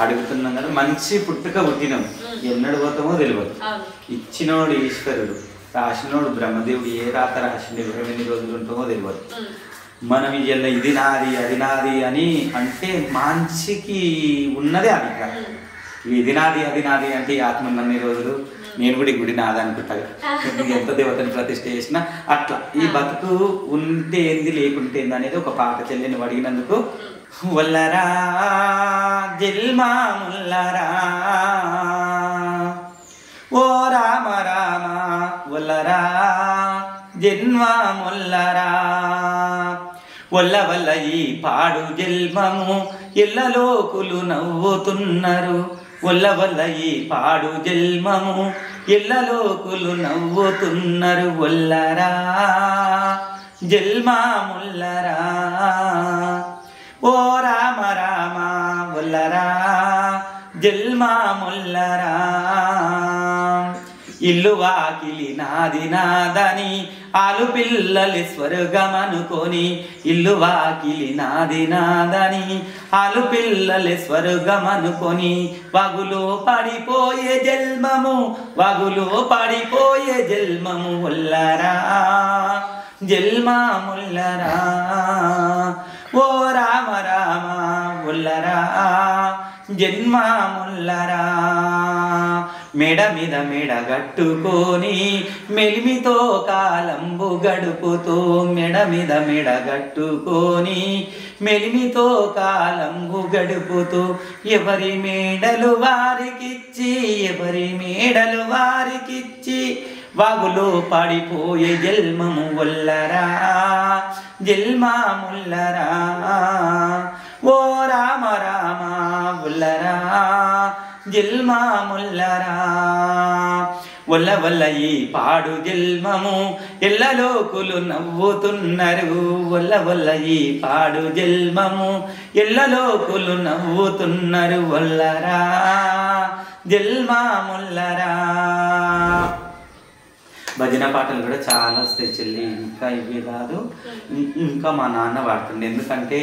అడుగుతున్నాం కదా, మంచి పుట్టుక పుట్టినాం, ఎన్నడు పోతామో తెలియదు. ఇచ్చినోడు ఈశ్వరుడు, రాసినోడు బ్రహ్మదేవుడు. ఏ రాత రాసిన 28 రోజులు ఉంటామో తెలియదు. మనం ఇలా ఇది నాది అది నాది అని అంటే మంచికి ఉన్నదే అది. ఇది నాది అది నాది అంటే ఆత్మ అన్ని రోజులు నేను కూడా ఈ గుడి నాది అనుకుంటాను. ఎంత దేవతని ప్రతిష్ఠ చేసినా అట్లా ఈ బతుకు ఉంటే ఏంది లేకుంటే ఏంది అనేది ఒక పాట చెల్లిని అడిగినందుకు. వల్లరా జిల్మా ముల్లరా ఓ రామ రామ వల్లరా జన్మ ముల్లరా వల్ల వల్ల ఈ పాడు జన్మము ఎల్లలోకులు నవ్వుతున్నారు. వల్ల వల్ల ఈ పాడు జన్మము ఎల్లలోకులు నవ్వుతున్నారు. వల్లరా జన్మ ముల్లరా ఓ రామ రామ వల్లరా జన్మ ముల్లరా ఇల్లు వాకిలి నాది నాదని ఆలు పిల్లలి స్వర్గమనుకొని. ఇల్లు వాకిలి నాది నాదని ఆలు పిల్లలి స్వర్గమనుకొని. వగులో పడిపోయే జన్మము వగులో పడిపోయే జన్మము. వల్లరా జన్మ ముల్లరా ఓ రామ రామ వల్లరా జన్మ ముల్లరా మెడ మీద మెడ గట్టుకొని మెలిమితో కాలంబు గడుపుతూ. మెడ మీద మెడ గట్టుకొని మెలిమితో కాలంబు గడుపుతూ. ఎవరి మేడలు వారికిచ్చి ఎవరి మేడలు వారికిచ్చి వాగులో పడిపోయే జన్మము. వల్లరా జన్మ ముల్లరా ఓ రామ రామ వల్లరా జన్మ ముల్లరా వల్ల వల్ల ఈ పాడు జన్మము ఎల్లలోకులు నవ్వుతున్నారు. వల్ల వల్ల ఈ పాడు జన్మము ఎల్లలోకులు నవ్వుతున్నారు. వల్లరా జన్మ ముల్లరా. భజన పాటలు కూడా చాలా వస్తాయి చెల్లి. ఇంకా ఇవే కాదు, ఇంకా మా నాన్న పాడుతుండే. ఎందుకంటే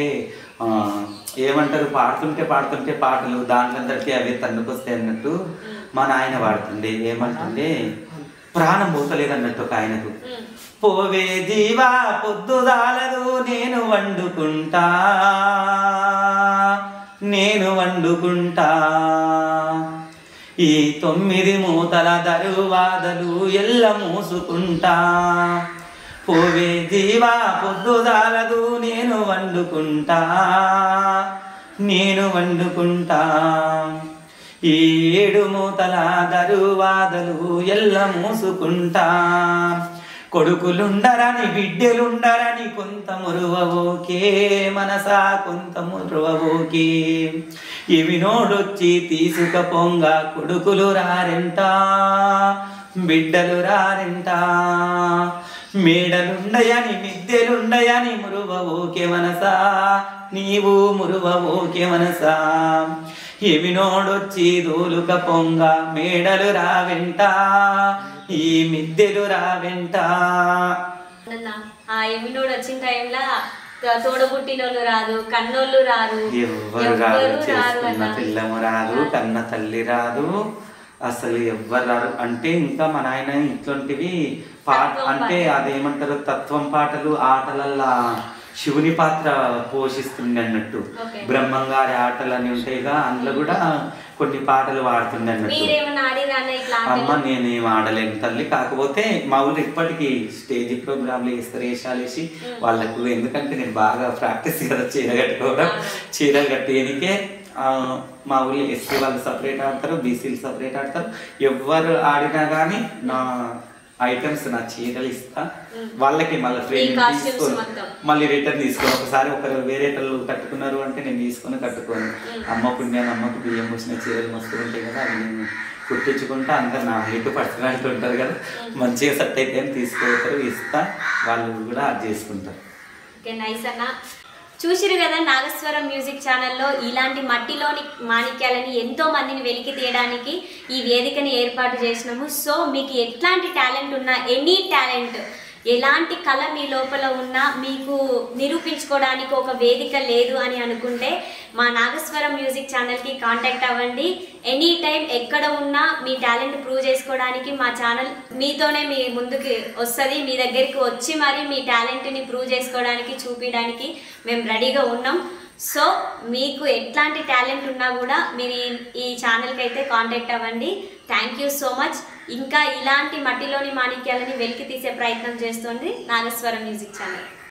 ఏమంటారు, పాడుతుంటే పాడుతుంటే పాటలు దాంట్లంతటికి అవే తన్నుకొస్తాయి అన్నట్టు మా నాయన పాడుతుండే. ఏమంటుండే, ప్రాణం పోతలేదన్నట్టు ఒక ఆయనకు. పోవే జీవా పొద్దు దాలదు నేను వండుకుంటా నేను వండుకుంటా. ఈ 9 మూతల దరువాదలు ఎల్ల మూసుకుంటా. పోవే జీవా పొద్దు దాలదు నేను వండుకుంటా నేను వండుకుంటా. ఈ 7 మూతల దరువాదలు ఎల్ల మూసుకుంటా. కొడుకులుండరని బిడ్డలుండరని కొంత మురువోకే మనసా కొంత మురువోకే. ఇవి నోడొచ్చి తీసుకపోంగా కొడుకులు రారెంట బిడ్డలు రారెంట. మేడలుండయని మిద్దెలుండయని మురువోకే మనసా నీవు మురువోకే మనసా. ఇవి నోడొచ్చి దూలుకపోంగా మేడలు రావెంట ఈ మిద్దెలు రావెంట. ఆ ఎమినోడు వచ్చిన టైంలో తోడబుట్టినోళ్ళు రాదు, కన్నోళ్ళు రారు, ఎవ్వరు రాదు, చేసుకున్న పిల్లము రాదు, కన్న తల్లి రాదు, అసలు ఎవ్వరు రారు. అంటే ఇంకా మా నాయన ఇట్లాంటివి అంటే అదేమంటారు తత్వం పాటలు ఆటలల్లా శివుని పాత్ర పోషిస్తుంది అన్నట్టు. బ్రహ్మంగారి ఆటలు అని ఉంటాయిగా, అందులో కూడా కొన్ని పాటలు పాడుతుంది అన్నట్టు. అమ్మ నేనేం ఆడలేను తల్లి, కాకపోతే మా ఊళ్ళో ఇప్పటికీ స్టేజ్ ప్రోగ్రాంలు వేస్తారు వేషాలు వేసి వాళ్ళకు. ఎందుకంటే నేను బాగా ప్రాక్టీస్ కదా చీర కట్టుకోవడం, చీరలు కట్టేనికే. మా ఊళ్ళో ఎస్సీ వాళ్ళు సపరేట్ ఆడతారు, బీసీలు సపరేట్ ఆడతారు. ఎవరు ఆడినా కానీ నా ఐటమ్స్ నా చీరలు ఇస్తా వాళ్ళకి, మళ్ళీ ఫ్రేమ్ తీసుకొని మళ్ళీ రిటర్న్ తీసుకొని. ఒకసారి ఒకరు వేరేటోళ్ళు కట్టుకున్నారు అంటే నేను తీసుకొని కట్టుకోను. అమ్మ పుణ్యాన్ని అమ్మకు బియ్యం పోసిన చీరలు మస్తు ఉంటాయి కదా, అవి నేను కుట్టించుకుంటా. అందరు నా హైట్ పర్సనాలిటీ ఉంటారు కదా, మంచిగా సెట్ అయితే తీసుకోతారు, ఇస్తా, వాళ్ళు కూడా అది చేసుకుంటారు. చూసిరు కదా నాగస్వరం మ్యూజిక్ ఛానల్లో ఇలాంటి మట్టిలోని మాణిక్యాలని ఎంతో మందిని వెలికి తీయడానికి ఈ వేదికని ఏర్పాటు చేసినాము. సో మీకు ఎట్లాంటి టాలెంట్ ఉన్నా, ఎనీ టాలెంట్, ఎలాంటి కళ మీ లోపల ఉన్నా మీకు నిరూపించుకోవడానికి ఒక వేదిక లేదు అని అనుకుంటే మా నాగస్వరం మ్యూజిక్ ఛానల్కి కాంటాక్ట్ అవ్వండి. ఎనీ టైం ఎక్కడ ఉన్నా మీ టాలెంట్ ప్రూవ్ చేసుకోవడానికి మా ఛానల్ మీతోనే మీ ముందుకి వస్తుంది. మీ దగ్గరికి వచ్చి మరి మీ టాలెంట్ని ప్రూవ్ చేసుకోవడానికి, చూపించడానికి మేము రెడీగా ఉన్నాం. సో మీకు ఎట్లాంటి టాలెంట్ ఉన్నా కూడా మీరు ఈ ఛానల్కి అయితే కాంటాక్ట్ అవ్వండి. Thank you so much. ఇంకా ఇలాంటి మట్టిలోని మాణిక్యాలని వెలికి తీసే ప్రయత్నం చేస్తుంది నాగస్వరం మ్యూజిక్ ఛానల్.